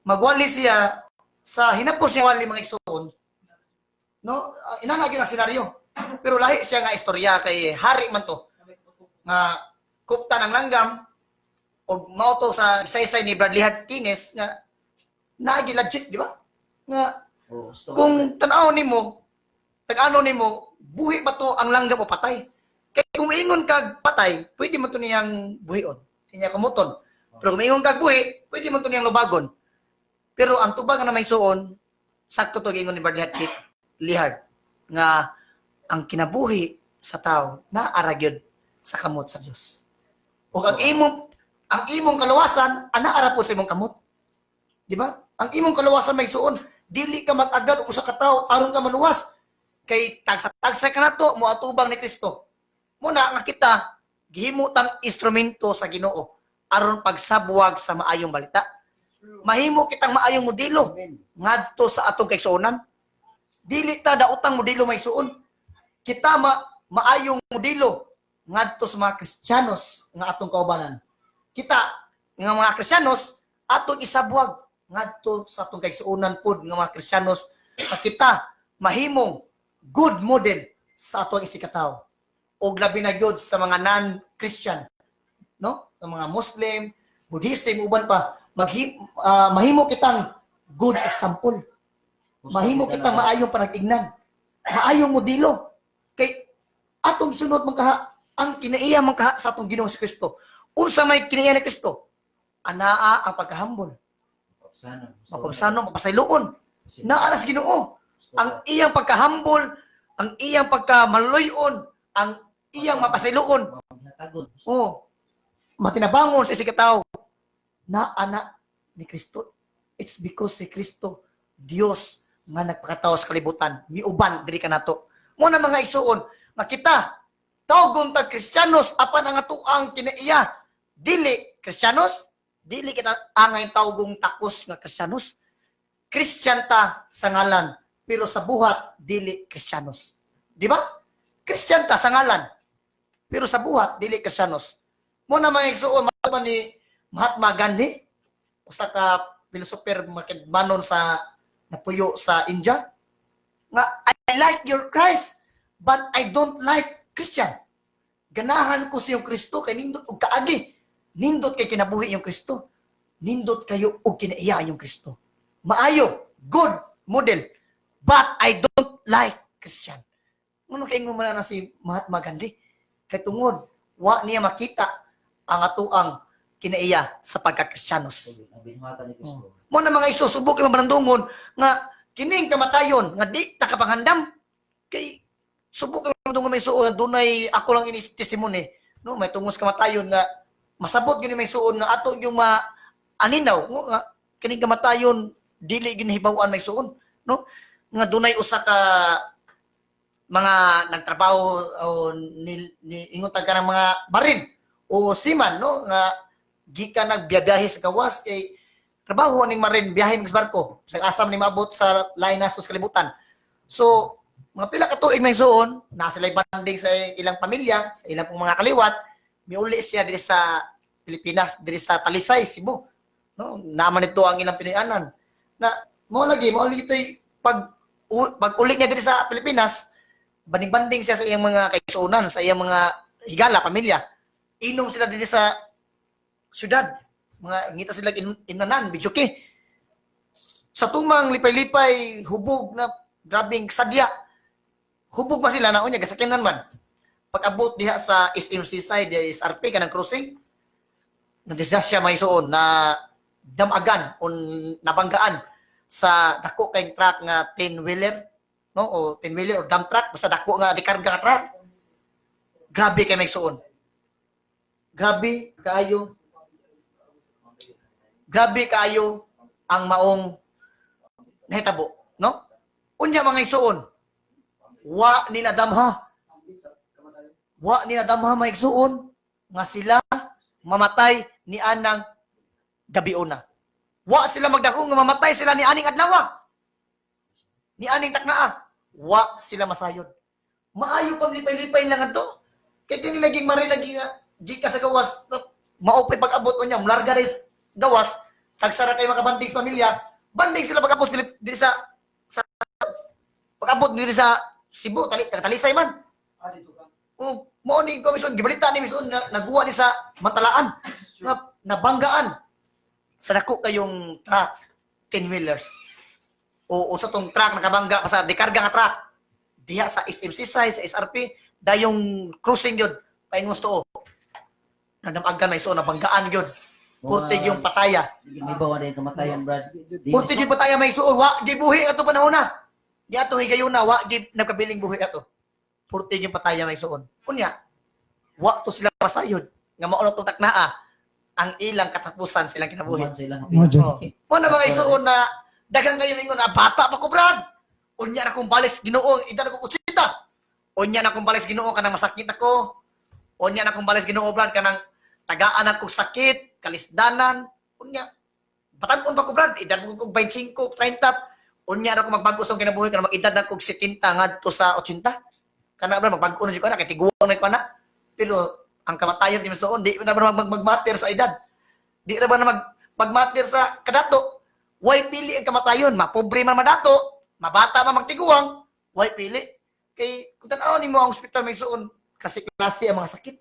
magwali siya sa hinapos niya wali mga igsuon. No? Inanagi ang senaryo. Pero lahi siya nga istorya kay hari man to. Nga kupta ng langgam o mauto sa saysay ni Brad Lihard Tienes nga naagi legit, di ba? Nga O, gusto kung tanaw nimo, tag-ano nimo, buhi ba to ang langgam o patay? Kaya kung ingon kag patay, pwede mo to niyang buhion. Kanya kamuton. Pero kung ingon kag buhi, pwede mo to niyang lubagon. Pero ang tubag na may suon, sakto to ingon ni Brad Lihard nga ang kinabuhi sa tao na aragyod sa kamot sa Dios. O ang imong kalawasan ana ara po sa imong kamot. Di ba? Ang imong kalawasan may suon, dili ka mag-agad og usa ka tawo aron ka maluwas. Kay tagsa ka nato mo atubang ni Kristo. Muna nga kita gihimutang instrumento sa Ginoo aron pagsabwag sa maayong balita. Mahimo kitang maayong modelo ngadto sa atong kaigsuonan. Dili ta daotang modelo may suon. Kita maayong modelo ngadto sa mga Kristiyanos nga atong kaubanan. Kita nga mga Kristiyanos atong isabwag ngadto sa atong kaigsuonan pod nga mga Kristiyanos nga kita mahimong good model sa atong isikataw. O labi na gyud sa mga non-Christian, no? Sa mga Muslim, Buddhism, uban pa, mahimo kitang good example. Mahimo kitang maayong panag-ignan. Maayong modelo. Kay atong sunod man kaha ang kinaiya man kaha sa atong Ginoong si Kristo. Unsa may kinaiya ni Kristo? Anaa ang pagkahambol. Mapagsanon, mapasayloon. Naa sa Ginoo. Ang iyang pagkahambol, ang iyang pagkamaluyon, ang iyang mapasayloon. Oh, matinabangon sa isikataw na anak ni Kristo. It's because si Kristo, Dios, nga nagpakataw sa kalibutan, miuban, diri ka nato. Muna mga isuon, makita, tawgon tag Kristiyanos, apan ang atuang kinaiya, dili Kristiyanos, dili kita angay tawgong takos nga Kristiyanos. Christian ta sa ngalan, pero sa buhat, dili Kristiyanos. Di ba? Christian ta sa ngalan, pero sa buhat, dili Kristiyanos. Muna mga isuon, mataman ni Mahatma Gandhi, usa ka philosopher makidmanon sa napuyo sa India, nga, I like your Christ, but I don't like Christian. Ganahan ko sa iyong Kristo, kay nindot og kaagi. Nindot kay kinabuhi yung Kristo. Nindot kayo og kinaiya yung Kristo. Maayo, good model, but I don't like Christian. Ano kay ingon na si Mahatma Gandhi? Kay tungod, wa niya makita ang atuang kinaiya sa pagka-Kristyanos. Mo na mga isusubok yung manandungon nga kining kamatayon nga di ta kapanghandam kay subok yung manandungon may suon dunay ako lang ini testimony no may tungos kamatayon nga masabot gyud may suon nga ato yung aninaw nga kining kamatayon dili ginahibaw-an may suon no nga dunay usa ka mga nagtrabaho o ingon tag kanang mga marin o seaman no nga gikan nagbiyahe sa gawas kay trabaho ning marin biyahe ng barko sa asam ni maabot sa lain nasos kalibutan. So mga pila ka tuig may suon nasa lay banding sa ilang pamilya sa ilang mga kaliwat miuli siya diri sa Pilipinas diri sa Talisay Cebu no naman ito ang ilang pinayanan na mao lagi ito'y pag uli niya diri sa Pilipinas banding-banding siya sa iyang mga kaigsuonan sa iyang mga higala pamilya inom sila diri sa syudad mga ngita sila inanan, bidyuki. Sa tumang lipay-lipay, hubog na grabing sadya. Hubog man sila na unya, gasakinan man. Pag-abot diha sa SM Seaside, SRP, kanang crossing, nadisgrasya may suon na damagan o nabanggaan sa dako kay truck nga 10-wheeler, no? O 10-wheeler o dump truck, basta dako nga dikarga nga truck. Grabe kay may suon. Grabe kaayo. Grabe kaayo ang maong nahitabo, no? Unya mga isuon. Wa nila damha. Wa nila damha may isuon nga sila mamatay ni anang gabiuna. Wa sila magdako nga mamatay sila ni aning adlaw. Ni aning taknaa. Wa sila masayod. Maayo pang lipay-lipay lang ato. Kay kini laging mari lagi nga di ka sa gawas maupay pag-abot unya larga res gawas tagsara kay makabanding sa pamilya. Banding sila pag-abot diri sa pag-abot diri sa Cebu, talisay man. Mo ni komisyon gibalita ni mison naguwa ni sa Matalaan nga nabanggaan sa dako kayong truck 10-wheelers. O sa tong truck nakabangga pa sa dekarga nga truck diha sa SMC side sa SRP dayong cruising gyud paingos tuo. Nadamagan na iso nabanggaan gyud. Purtig yung pataya. May bawa na yung kamatayon, Brad. Purtig yung pataya may suon wa gibuhi ato panahon na. Di ato higayuna wa gid nagkabiling buhi ato. Purtig yung pataya may suon. Unya, wa to sila masayod nga mao tong taknaa ang ilang katapusan silang kinabuhi. Mo jud. Mo na mga isuon na daghang kayo ingon na bata pa ko Brad. Unya na kong balik Ginoo edad ko 80. Unya na kong balik Ginoo kanang masakit ako. Unya na kong balik Ginoo Brad kanang tagaan ako sakit, kalisdanan. Unya batan-on pa ko Brad, edad ko 25, 30. Unya na ko magbago sa kinabuhi kanang mag-edad na ko 70 ngadto sa 80. Kana Brad magbago na jud ko na kay tiguang na ko na. Pero ang kamatayon di masoon, di na ba magmatter sa edad. Di na ba na magmatter sa kadato. Way pili ang kamatayon, mapobre man madato, mabata man magtiguang, way pili. Kay kung tan-aw nimo ang ospital may suon kasi klase ang mga sakit.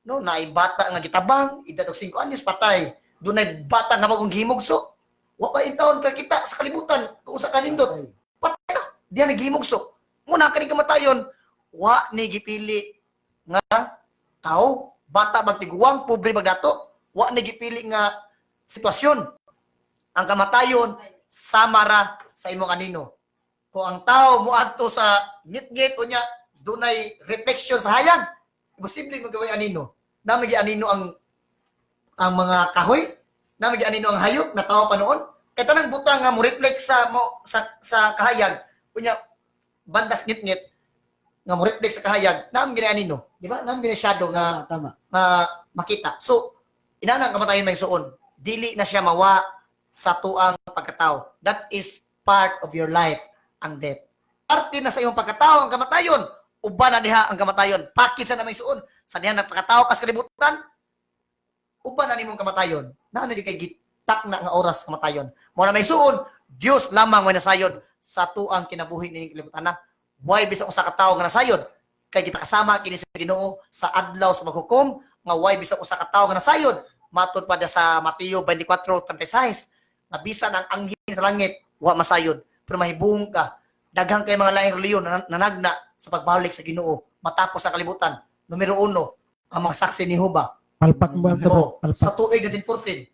No, naay bata nga gitabang, edad og 5 anyos patay. Dunay bata nga magong himugso. Wa pa intawon ka kita sa kalibutan kung usa ka nindot. Patay na. Diya naghimugso. Muna kani kamatayon, wa ni gipili nga tao, bata magtiguang, pobre magdato, wa ni gipili nga sitwasyon. Ang kamatayon samara sa imo kanino. Kung ang tao muadto sa ngit-ngit unya dunay reflection sa hayag, posible magaway anino. Nami gi anino ang mga kahoy, nami gi anino ang hayop na tao pa noon. Kay tanang butang nga mo reflect sa kahayag, unya bandas ngit-ngit nga mo reflect sa kahayag, nami gi anino, di ba? Nami gi shadow nga Tama. makita. So, inanang kamatayon may suon, dili na siya mawa sa tuang pagkatao. That is part of your life, ang death. Parte na sa imong pagkatao ang kamatayon. Uban na diha ang kamatayon. Pakit sa namay suon. Sa diha nagpakatao kas kalibutan, uban na nimong kamatayon. Naano di kay gitak na nga oras kamatayon. Mo na may suon, Dios lamang may nasayod sa tuang kinabuhi ning kalibutan na. Why bisag usa ka tawo nga nasayod? Kay gipakasama kini sa Ginoo sa adlaw sa maghukom nga why bisag usa ka tawo nga nasayod? Matod pa sa Mateo 24:36. Nga bisan ang anghel sa langit wa masayod pero mahibong ka daghang kay mga laing reliyon na nanagna sa pagbalik sa Ginoo matapos ang kalibutan. Numero 1 ang mga saksi ni Jehovah. Palpak mo ang Oo, palpak. sa tuig 1914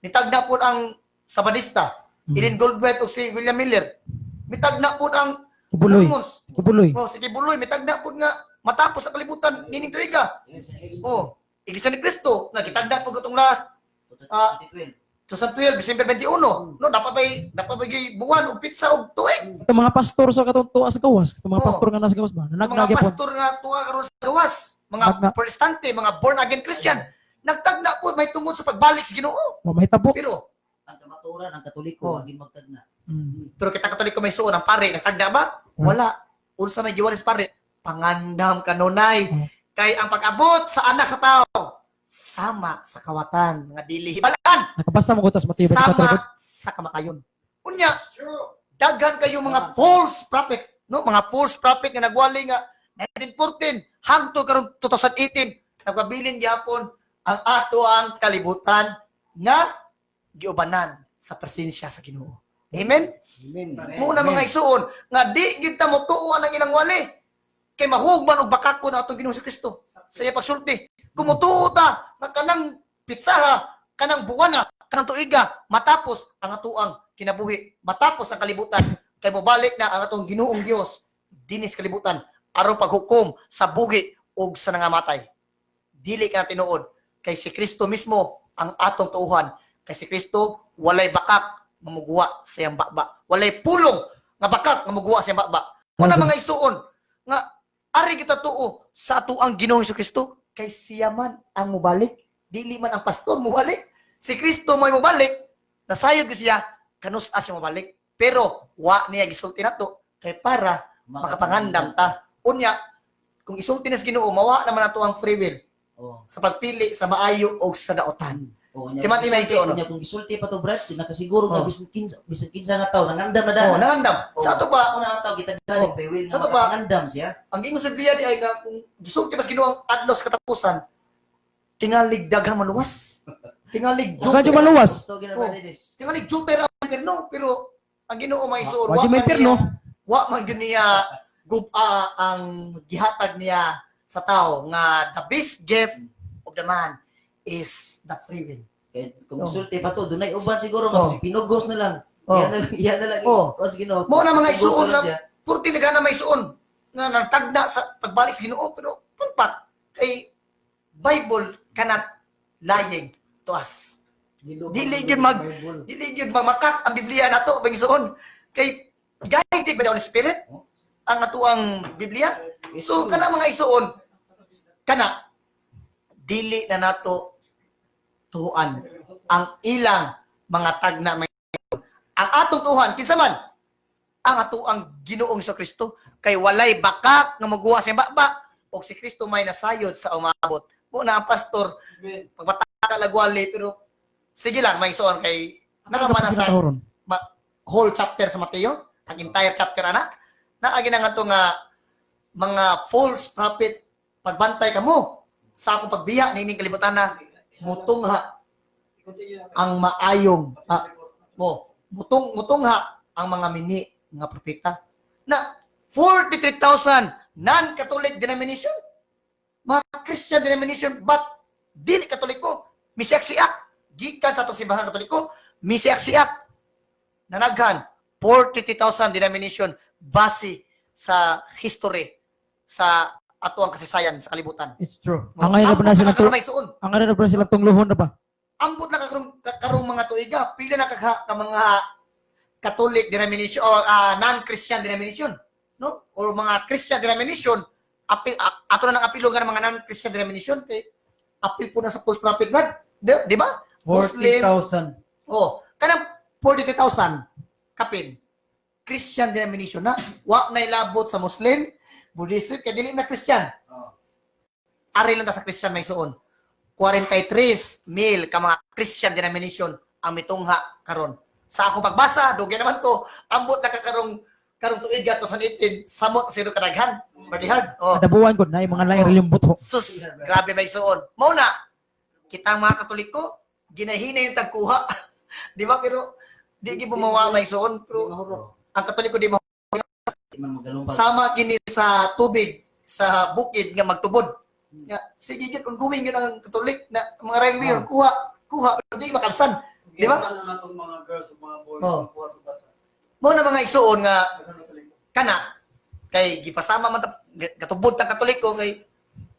nitagna po ang Sabadista, Ellen Goldwet ug si William Miller. Mitagna po ang Kibuloy. Mormons. Kibuloy. Oh, si Kibuloy mitagna po nga matapos ang kalibutan nining tuiga. Oh, Iglesia ni Cristo nga gitagna po katong last 2012, December 21. No, dapat bay buwan og pizza og tuig. Ito mga pastor sa katong tuwa sa gawas. Ito mga Oo. pastor nga nasa gawas ba? Mga Nagnagya po. pastor nga tuwa karon sa gawas, mga Nagna- protestante, mga born again Christian, nagtagna po may tungod sa pagbalik sa Ginoo. Mahitabo. Pero Ang kamaturan, ang katoliko, Oh. aging magtagna. pero kita Katoliko may suon ang pare, nagtagna ba? Wala. Unsa may giwalis pare? Pangandam kanunay. Kay ang pag-abot sa anak sa tao sama sa kawatan nga dili hibalaan. Nakabasta mo gutas matibay sa Sama tribut. sa kamatayon. Unya, daghan kayo mga false prophet, no? Mga false prophet nga nagwali nga 1914 hangtod karon 2018 nagpabilin gyapon ang ato ang kalibutan nga giubanan sa presensya sa Ginoo. Amen. Amen. Muna mga igsuon nga di gid ta motuon ang ilang wali kay mahugman og bakako na atong Ginoo si Kristo sa iya pagsulti. Kumutuo ta nga kanang pitsaha, kanang buwana, kanang tuiga matapos ang atuang kinabuhi, matapos ang kalibutan kay mobalik na ang atong Ginoong Dios dinis kalibutan aron paghukom sa buhi ug sa nangamatay. Dili ka tinuod kay si Kristo mismo ang atong tuuhan. Kay si Kristo walay bakak mamugwa sa iyang bakba. Walay pulong nga bakak mamugwa sa iyang bakba. Una mga isuon nga ari kita tuo sa atuang Ginoong Kristo kay siya man ang mubalik, dili man ang pastor mubalik. Si Kristo may mubalik, nasayod ko siya kanus siya mubalik. Pero wa niya gisulti nato kay para makapangandam ta. Unya kung isulti na sa Ginoo mawa naman nato ang free will Oh. sa pagpili sa maayo o sa daotan. Oh, Timan ni Maiso, no? Kung gisulti pa to Brad, nakasiguro nga Oh. bisan kinsa nga tawo nangandam na daan. Oh, nangandam. Sa ato ba, Una ang tawo gitagdalig Oh. free will. Sa to ba? Nangandam siya. ang ingos Biblia di ay nga kung gisulti mas Ginoo ang adlaw sa katapusan, tingalig daghang maluwas. Tingalig Kadyo Jupiter. maluwas. Gusto gina Oh. Brad Dennis. Tingalig Jupiter ang perno, pero ang Ginoo may suon Wa di may perno. Wa man gyud niya ang gihatag niya sa tao nga the best gift of the man is the free will. Kaya kung Oh. gisulti pa to, dunay uban siguro Oh. nga si pinugos na lang. Oh. Yan na lang. Oh. Oh, sige no. Mo na mga Pinugos isuon na lang nga siya. purti na may suon nga nagtagda sa pagbalik sa Ginoo pero pagpat kay Bible cannot lying to us. Dili gyud magmakak ang Biblia nato bang isuon kay guided by the Holy Spirit ang atuang Biblia. So kana mga isuon kana dili na nato tuhuan ang ilang mga tagna may ang atong tuhan kinsa man ang atuang Ginoong Kristo kay walay bakak nga magwa sa bakba o si Kristo may nasayod sa umabot. Mo na ang pastor pagbataka lagwali pero sige lang may isuon kay nakamana sa whole chapter sa Mateo, ang entire chapter ana naagi na nga to nga mga false prophet pagbantay kamo sa akong pagbiya nining kalibutan na mutungha ang maayong mutungha ang mga mini nga propeta na 43,000 non-Catholic denomination, mga Christian denomination, but dili Katoliko, misiak-siak gikan sa itong simbahan Katoliko, misiak-siak nanaghan 43,000 denomination base sa history sa ato ang kasaysayan sa kalibutan. It's true. Ang ngayon na pa na sila karon may suon. Ang ano na pa sila tungluhon na pa. Ambot na karong mga tuiga, pila na ka mga Catholic denomination o non-Christian denomination, no? Or mga Christian denomination, ato na nang apilo nga ng mga non-Christian denomination kay apil po na sa false prophet God, di ba? Muslim, 40,000. oh, kanang 43,000 kapin. Christian denomination na wa na ilabot sa Muslim, Buddhist kay dili na Christian. Ari lang ta sa Christian may suon. 43,000 ka mga Christian denomination ang mitungha karon. Sa akong pagbasa, dugay naman ko, ambot na karong tuig to sa 18, samot sino kadaghan. Bardihard. Oh. Adabuan ko na yung mga laing relilyong buto. Sus, grabe may suon. Mao na kitang mga Katoliko, ginahina yung tagkuha. Di ba? Pero di gi bumawa may suon, pero ang Katoliko di mo Di man magalumpag. sama kini sa tubig sa bukid nga magtubod. Nga sige gid ongoing gid ang Katolik na mga rayong yun kuha pero di makalsan. Di ba? mga girls, mga boys, Oh. Mo na mga igsuon nga kana kay gipasama man gatubod ta Katoliko kay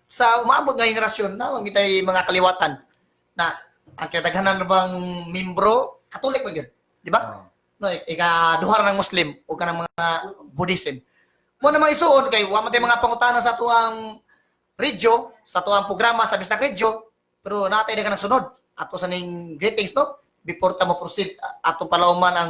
sa umabot nga henerasyon na wag mitay mga kaliwatan na ang kinadaghanan bang membro Katolik man yun. Di ba? No, ikaduhar ng Muslim o kanang mga Buddhism. Mo na mga isuon kay wa man tay mga pangutana sa tuang radyo, sa tuang programa sa Bistak Radio, pero natay daghang nagsunod. Ato sa ning greetings no, before ta mo proceed ato palawman ang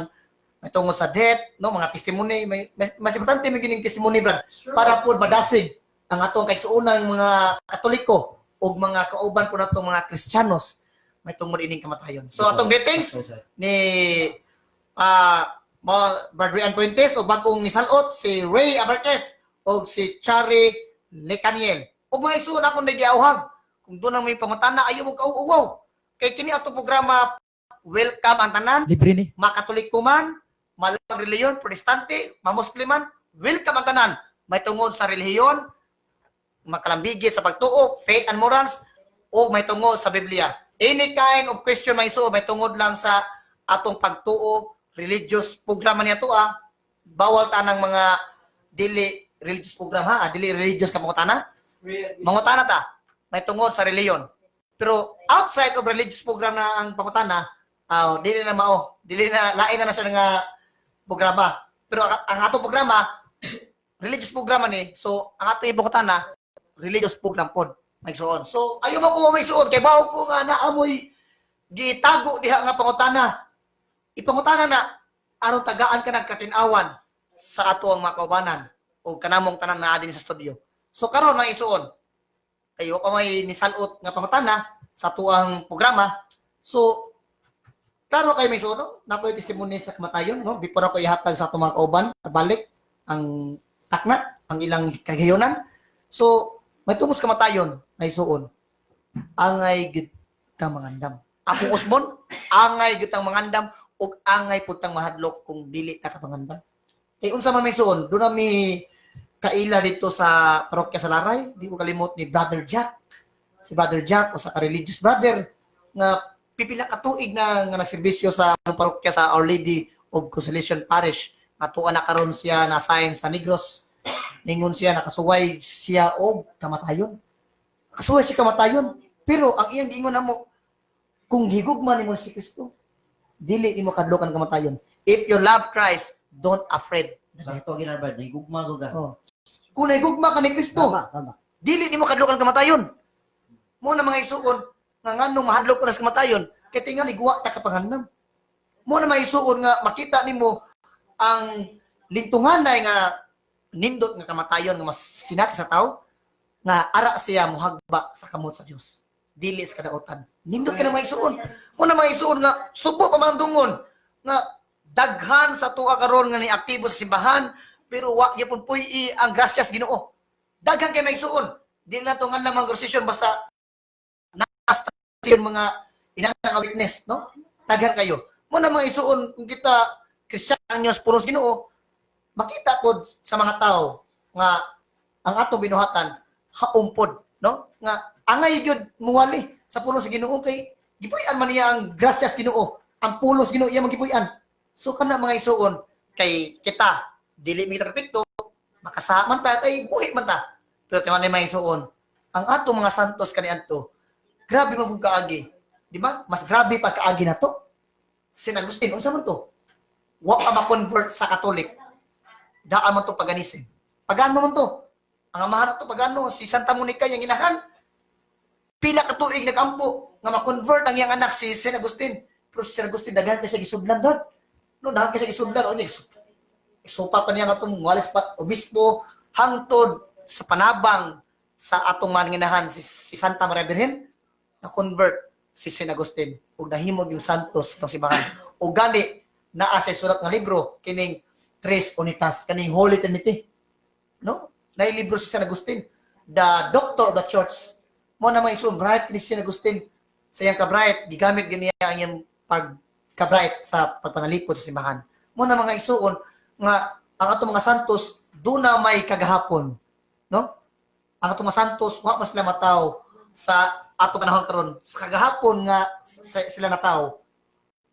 tungod sa death, no, mga testimony, mas importante may gining testimony brad para po madasig ang atong kaigsuonan mga Katoliko ug mga kauban po natong mga Kristiyanos may tungod ining kamatayon. So atong greetings ni Brad Rian Puentes o bagong nisalot si Ray Abarquez o si Chari Lecaniel. O mga isuon akong nagiauhag kung doon ang may pangutana ayaw mo kauuwaw. Kay kini atong programa welcome ang tanan, Libre ni. makatoliko man, malang reliyon, protestante, mamusliman, welcome ang tanan. May tungod sa relihiyon, makalambigit sa pagtuo, faith and morals, o may tungod sa Biblia. any kind of question may so may tungod lang sa atong pagtuo, religious program niya to bawal tanang mga dili religious program dili religious ka mangutana. Mangutana ta may tungod sa reliyon. Pero outside of religious program na ang pangutana, dili na mao, dili na lain na siya nga programa. Pero ang atong programa religious programa ni, so ang atong pangutana religious program pod. May suon. So ayo man ko may suon kay bawo ko nga naamoy gitago diha nga pangutana. Ipangutana na aron tagaan ka nagkatinawan sa ato ang mga kaubanan o kanamong tanan na adin sa studio. So karon ang isuon ayo pa may nisalot nga pangutana sa tuang programa. So klaro kay may suon no? Nakoy testimony sa kamatayon no before ako ihatag sa atong mga kauban balik ang takna ang ilang kagayonan. So may tungos kamatayon na isuon angay gid kang mangandam. Ako usbon angay gid kang mangandam ug angay pud tang mahadlok kung dili ta ka pangandam. Kay unsa man may suon do na mi kaila dito sa parokya sa Laray, di ko kalimot ni Brother Jack. Si Brother Jack o sa religious brother nga pipila ka tuig na nga nagserbisyo sa parokya sa Our Lady of Consolation Parish. Atuan na karon siya na sign sa Negros. Ningon siya nakasuway siya og kamatayon. Nakasuway siya kamatayon. Pero ang iyang giingon namo kung higugma nimo si Kristo, dili nimo kadlokan kamatayon. If you love Christ, don't afraid. Sakto ginarbad, nagugma ko ga. Kung nahigugma ka ni Kristo, Tama. dili nimo kadlokan kamatayon. Mo na mga isuon nga nganong mahadlok ka sa kamatayon, kay tingali guwa ta ka pangandam. Mo na mga isuon nga makita nimo ang lingtunganay nga nindot nga kamatayon nga mas sinati sa tao nga ara siya muhagba sa kamot sa Dios. Dili sa kadautan. Nindot ka na mga isuon. Mo na mga isuon nga subo pa man dungon nga daghan sa tuwa karon nga ni aktibo sa simbahan pero wa gyapon puy ang grasyas Ginoo. Daghan kay may isuon. Dili na to nga lang mga grosesyon basta nasta yung mga inang witness, no? Daghan kayo. Mo na mga isuon kung kita Kristiyano puros Ginoo, makita pod sa mga tao nga ang atong binuhatan haumpod, no? Nga angay gyud muwali sa pulos Ginoo kay gipuy-an man niya ang grasyas Ginoo, ang pulos Ginoo iya magipuy-an. So kana mga isuon kay kita dili mi perfecto, makasaha man ta kay buhi man ta. Pero kay man may isuon, ang atong mga santos kaniadto, grabe man pud kaagi, di ba? Mas grabe pa kaagi nato. Saint Agustin unsa man to? Wa ka ma-convert sa Katolik. Daan man to paganism. Pagano man to? Ang amahan to pagano si Santa Monica yang inahan. Pila ka tuig nagampo nga ma-convert ang iyang anak si Saint Agustin. Pero si Saint Agustin daghan kay sa gisudlan dad. No, daghan kay sa gisudlan o isupa pa niya atong walis pa obispo hangtod sa panabang sa atong maninginahan si Santa Maria Virgen na convert si Saint Agustin ug nahimog yung santos ng simbahan. O gani naa sa sulat nga libro kining Tres Unitas kaning Holy Trinity. No? Nay libro si Saint Agustin, the doctor of the church. Mo na may isong bright ni Saint Agustin sa iyang ka-bright gigamit ganiya ang iyang pagka-bright sa pagpanalipod sa simbahan. Mo na mga isuon nga ang atong mga santos do na may kagahapon, no? Ang atong mga santos wa mas sila mataw sa atong panahon karon. Sa kagahapon nga sila nataw,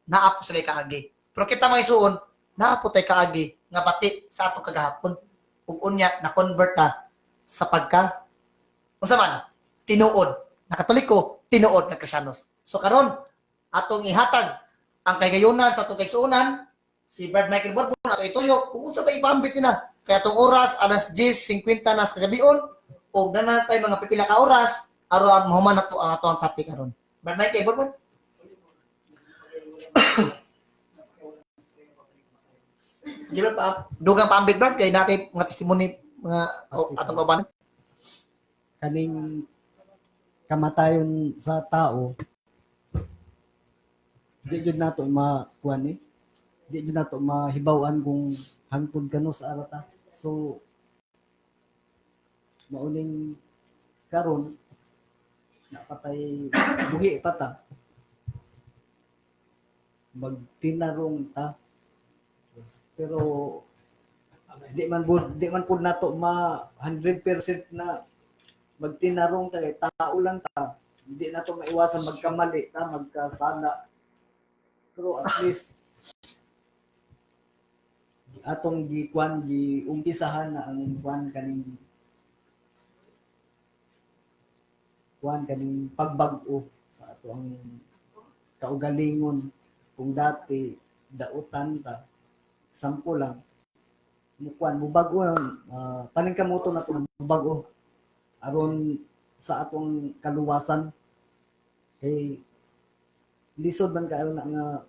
naap sila kaagi. Pero kita mga isuon, naap tay kaagi nga bati sa atong kagahapon. Ug unya na convert ta sa pagka unsa man tinuod na Katoliko, tinuod na Kristiyanos. So karon atong ihatag ang kaygayonan sa atong kaigsuonan si Brad Michael Borbon ato ituyo kung unsa ba ipambit nila kay atong oras alas 10:50 na sa kagabion ug na tay mga pipila ka oras aron mahuman nato ang atong topic karon. Brad Michael Borbon. Gila pa dugang pambit Brad kay natin mga testimony mga atong kauban. Kaning kamatayon sa tao, di jud nato makuan di jud nato mahibaw-an kung hangtod kano sa arata. So mauning karon napatay buhi pata magtinarong ta pero di man pud nato ma 100% na magtinarong ta kay tao lang ta hindi na to maiwasan magkamali ta, magkasala. Pero at least atong giumpisahan na ang kaning pagbag-o sa ato ang kaugalingon. Kung dati dautan ta, sampo lang, mubago paningkamoto na to mubago aron sa atong kaluwasan. Kay lisod man kayo na nga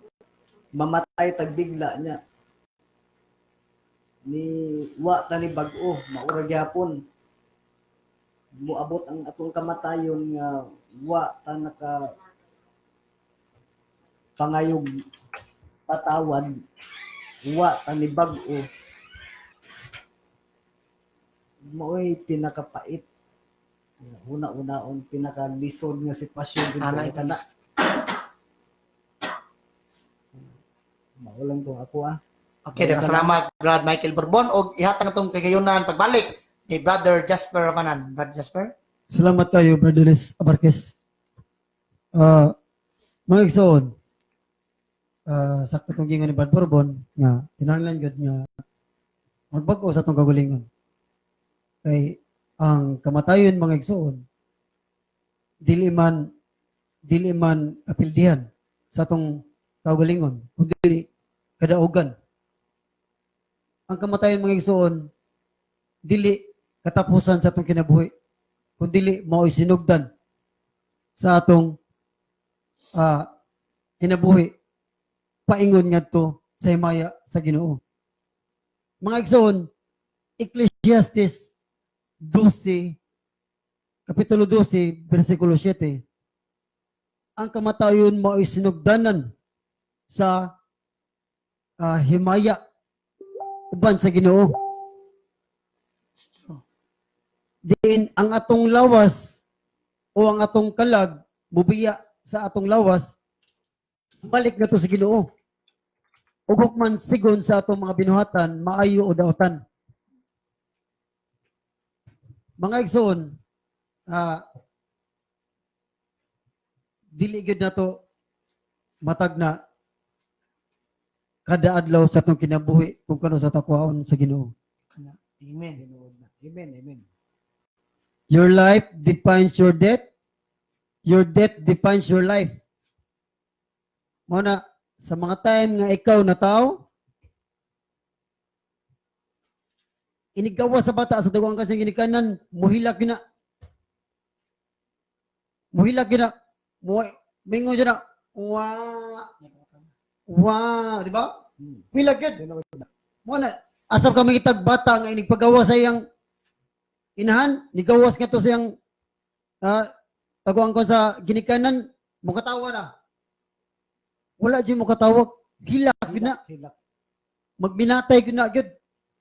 mamatay tagbigla niya ni wa ta ni bag-o maura gyapon moabot ang atong kamatayon nga wa ta naka pangayog patawad, wa ta ni bag-o mo'y pinakapait, una-unaon pinakalisod nga sitwasyon gid Alay, kana. Maulang to ako Okay, daghang salamat Brad Michael Bourbon og ihatag atong kagayunan pagbalik ni Brother Jasper Ravanan. Brother Jasper? Salamat kayo, Brother Les Abarquez. Mga igsoon, sakto itong gingon ni Brad Bourbon, nga, tinanglan gud nga, magbag-o sa itong kagulingon. Kay, ang kamatayon, mga igsoon, dili man kapildihan sa itong kagulingon, kundi kadaugan. Ang kamatayon, mga igsoon, dili katapusan sa itong kinabuhi, kundi mao'y sinugdan sa atong kinabuhi, paingon ngadto sa himaya sa Ginoo. Mga igsoon, Ecclesiastes 12, Kapitulo 12, versikulo 7, ang kamatayon mao'y sinugdanan sa himaya uban sa Ginoo. Diin ang atong lawas o ang atong kalag mubiya sa atong lawas, balik na to sa Ginoo. Ugok man sigon sa atong mga binuhatan, maayo o daotan. Mga igsoon, dili gid na to matag na kada adlaw sa atong kinabuhi kung kano sa takwaon sa Ginoo. Amen. Amen. Your life defines your death. Your death defines your life. Muna, sa mga time nga ikaw na tao, inigawa sa bata sa dagang kasing ginikanan, muhilak gina. Mingon dyan na, di ba? Muhilak yun. Muna, asap kami itag bata nga inigpagawa sa iyang inahan, nigawas nga to sa iyang taguan ko sa ginikanan, mukatawa na. Wala dyan mukatawag. Hilak, yun na. Magbinatay, yun na, yun.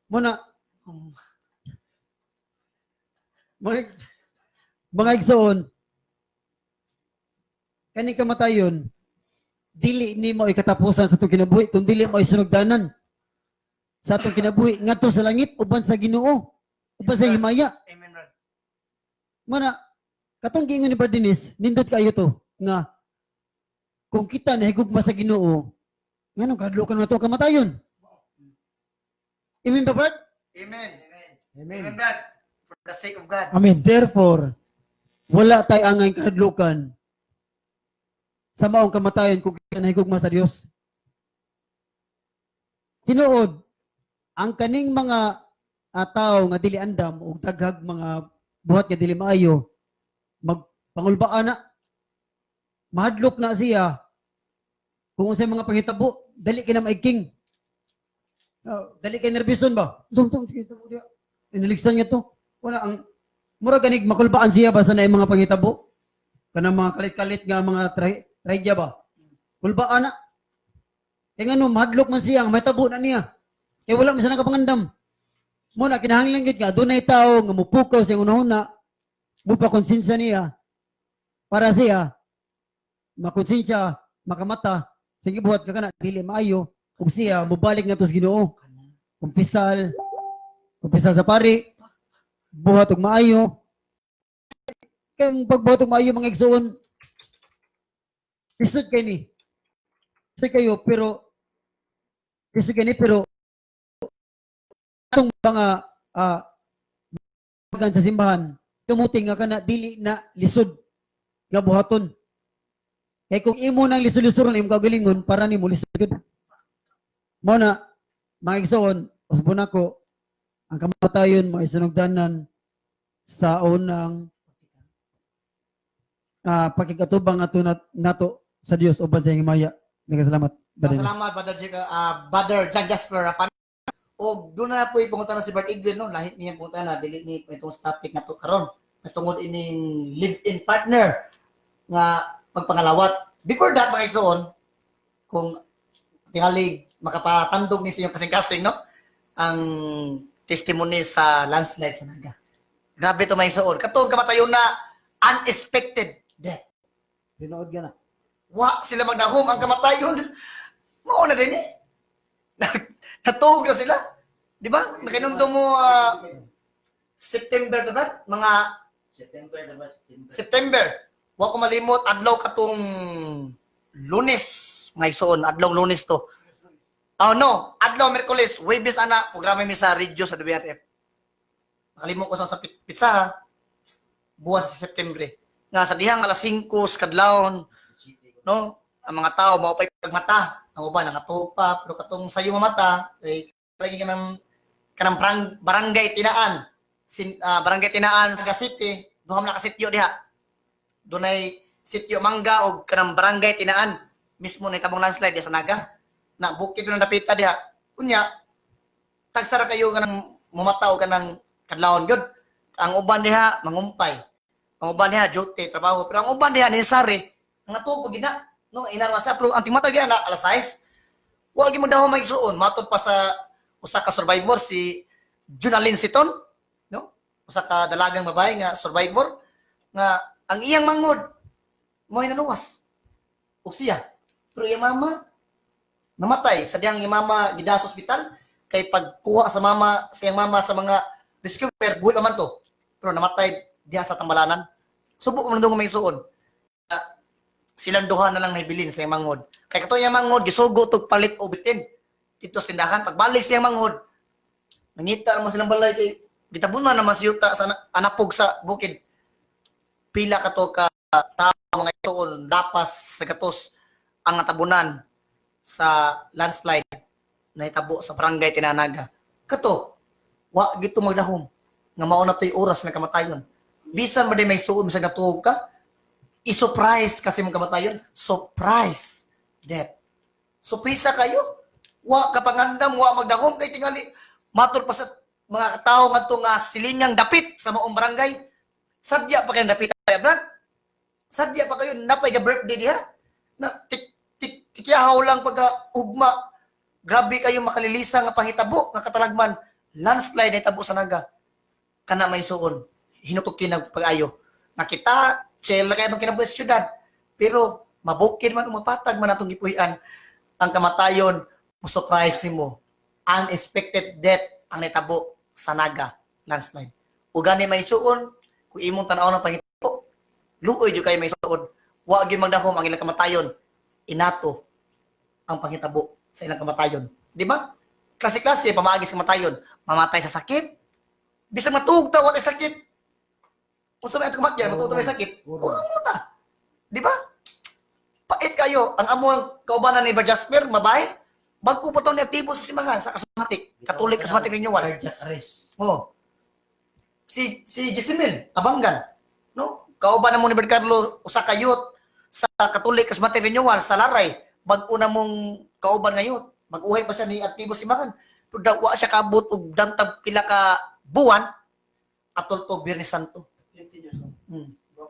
Muna, mga igsoon, kaning kamatayon, dili ni mo ikatapusan sa itong kinabuhi, kung dili mo isunugdanan sa itong kinabuhi, nga to sa langit, uban sa Ginoo, uban sa himaya. Amen, Brad. Mana, katong giingon ni Brad Dennis, nindot kayo to, nga, kung kita nahigugma sa Ginoo, nga nung kadlo ka na ito kamatayon. Amen ba, Brad? Amen. Amen, Brad. For the sake of God. Amen. Therefore, wala tayo angay kahadlukan sa maong kamatayon kung kita nahigugma sa Dios. Tinuod, ang kaning mga tao nga dili andam o daghag mga buhat nga dili maayo, magpangulbaan na, mahadlok na siya kung unsay mga panghitabo, dali ka na maigking. Dali kay nervison ba? Inaligsan niya to. Wala ang mura ganig makulbaan siya ba sa na mga panghitabo? Kanang mga kalit-kalit nga mga trahedya ba? Kulbaan na. Kaya nga no, mahadlok man siya, may tabo na niya. Kaya wala man siya nakapangandam. Muna, kinahanglan gid nga, doon ay tao nga mupukaw siya una-una, mupakonsensya niya, para siya, makonsensya, makamata, sige buhat ka na, dili maayo, kung siya, mubalik nga to sa Ginoo. Kumpisal sa pari, buhat og maayo. Kaya pagbuhat og maayo mga igsoon, Lisod kayo ni. Lisod kayo, pero lisod kayo ni, pero itong mga bagan sa simbahan, kamuting nga ka na, dili na lisod nga buhaton. Kaya kung imo nang lisod-lisoron, imo kagalingon, para ni mo lisod yun. Mo na, mga igsoon, usbon ako, ang kamatayon, mga isunugdanan sa unang pakikatubang nato sa Dios uban sa himaya. Nagkasalamat. Salamat, Brother John Jasper Rafan. O doon na po ipungutan na si Bart Igwin, no? Lahit niya punta na, dili ni itong topic na to karon. Natungod ining live-in partner nga pagpangalawat. Before that, mga igsoon, kung tingali makapatandog ni sa inyong kasing-kasing, no? Ang testimony sa landslide sa Naga. Grabe to, mga igsoon. Katong kamatayon na unexpected death. Tinood ka na. Wa sila magdahom ang kamatayon. Mao na din eh. Natuog na sila. Di ba? Nakinumdum mo September, diba? Mga September. Wa ko malimot, adlaw katong Lunes. Mga igsoon, adlaw Lunes to. Oh no, adlaw Merkulis, Huwebes ana, programa mi sa radio sa WRF. Nakalimot ko sa pizza ha. Buwan sa September. Nga sa dihang alas 5 kadlawon, no? Ang mga tao mao pay pagmata, ang uban nangatupa, pero katong sayo mata kay lagi kanang barangay Tinaan. Barangay Tinaan sa City, duham na ka sityo diha. Dunay sityo Mangga og kanang barangay Tinaan. Mismo na tabong landslide sa Naga. Na bukid na napita diha. Kunya tagsara kayo kanang mumataw kanang kadlawon gyud. Ang uban diha mangumpay. Ang uban diha duty trabaho, pero ang uban diha necessary ang natubo gina no inarwasa pero ang timata gyud na alas 6. Wa gyud mo daw magsuon matud pa sa usa ka survivor si Junalyn Siton, no? Usa ka dalagang babae nga survivor nga ang iyang mangod mo'y naluwas. Ug siya, pero iyang mama namatay sa diyang iyang mama gida sa ospital kay pagkuha sa iyang mama sa mga rescuer buhi pa man to. Pero namatay diha sa tambalanan. Subok man dong may suon. Silang duha na lang naibilin sa iyang mangod. Kay kato iyang mangod gisugo tog palit o bitin. Dito sa tindahan pagbalik sa iyang mangod. Nangita naman silang balay kay gitabunan naman si yuta sa anapog sa bukid. Pila kato ka tao mga ituon dapas sa gatos ang natabunan sa landslide na itabo sa barangay Tinanaga. Kato, wa gito magdahom nga mao na toy oras na kamatayon. Bisan ba di may suon sa natuog ka, i-surprise kasi mong kamatayon. Surprise death. Surpresa kayo. Wa kapangandam, wa magdahom kay tingali matol pa sa mga tao ngadto nga silingang dapit sa maong barangay. Sadya pa kayo dapit Brad. Sadya pa kayo napay ka birthday diha. Na tikyahaw lang pagka ugma. Grabe kayo makalilisa nga pahitabo nga katalagman. Landslide na itabo sa Naga. Kana may suon. Hinutukin ng pag-ayo. Nakita, chill na kayo itong kinabuhi sa syudad. Pero, mabukid man, umapatag man itong gipuhian. Ang kamatayon, surprise ni mo. Unexpected death ang naitabo sa Naga landslide. O gani may suon, kung imong tanaw ng pahitabo, luoy dyo kayo may suon. Huwag yung magdahom ang ilang kamatayon. Inato ang panghitabo sa ilang kamatayon. Di ba? Klase-klase, pamaagis kamatayon. Mamatay sa sakit. Bisang matugtaw, wala sakit. Kung sa may tumatya, matugtaw may sakit. Urong mo ta. Di ba? Pait kayo. Ang among kaubanan ni Jasper, mabay. Bago po ito ni-activo sa simangan, sa kasmatik. Catholic Kasmatik Renewal. Cardiac arrest. Oh. Si Jessimil, Abangan. No? Kaubanan mo ni Brad Carlo, usa kayot sa Catholic Kasmatik Renewal, sa Laray. Bago na mong kauban ngayon. Mag-uhay pa siya ni aktibo simangan. Pero dawa siya kabot og dantag pila ka buwan atol to Biyernes Santo.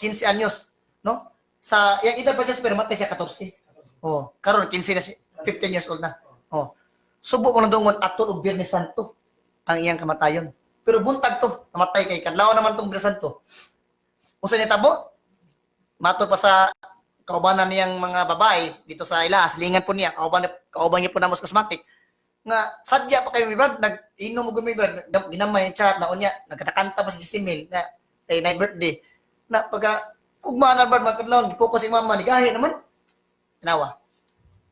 15 anyos, no? Sa yang edad pa Jasper matay siya 14. Oh, karon 15 na si 15 years old na. Oh. Subo mo na dungon atol og Biyernes Santo ang iyang kamatayon. Pero buntag to, namatay kay kadlaw naman tong Biyernes Santo. Usa niya tabo? Matol pa sa kaubanan niyang mga babae dito sa ila, silingan po niya, kauban niya po na mas kosmatik. Nga sadya pa kayo mi Brad, nag-inom mo gumi Brad, ginamay yung chat na unya, nagkatakanta pa si Jessimil na kay night birthday. Na pagka ugma na Brad magkadlawon, gipokus si mama ni gahi naman. Tanawa.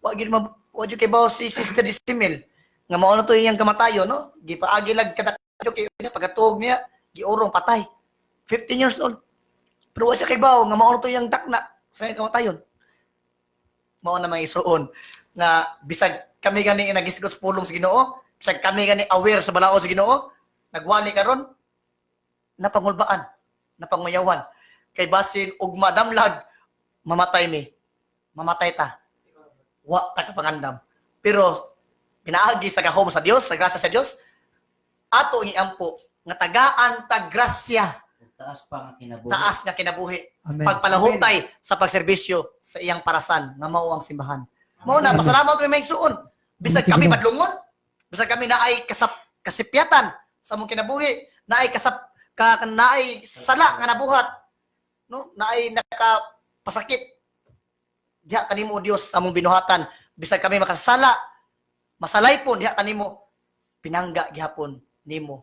Wa gyud kay bawo si Sister Disimil nga mao na to iyang kamatayo no. Gipaagi lag kadakyo kay pagatuog niya giurong patay. 15 years old. Pero wa siya kay bawo nga mao na to iyang dakna sa iyang kamatayon. Mao na may isuon nga bisag kami gani nagisgot sa pulong sa Ginoo, bisag kami gani aware sa balaod sa Ginoo, nagwali karon napangulbaan, napanguyawan. Kay basin ug madamlag mamatay ni. Mamatay ta. Wa ta kapangandam. Pero pinaagi sa gahom sa Dios, sa grasya sa Dios, ato ang iampo nga tagaan ta grasya, Taas pa nga kinabuhi. taas nga kinabuhi, Amen. pagpalahutay sa pagserbisyo sa iyang parasan nga mao ang simbahan. Mao na pasalamat kami may suon. Bisag kami madlungon, bisag kami naay kasipyatan sa among kinabuhi, naay naay sala nga nabuhat, no? Naay nakapasakit. Diha kanimo Dios sa among binuhatan. Bisag kami makasala, masalay pon diha kanimo pinangga gihapon nimo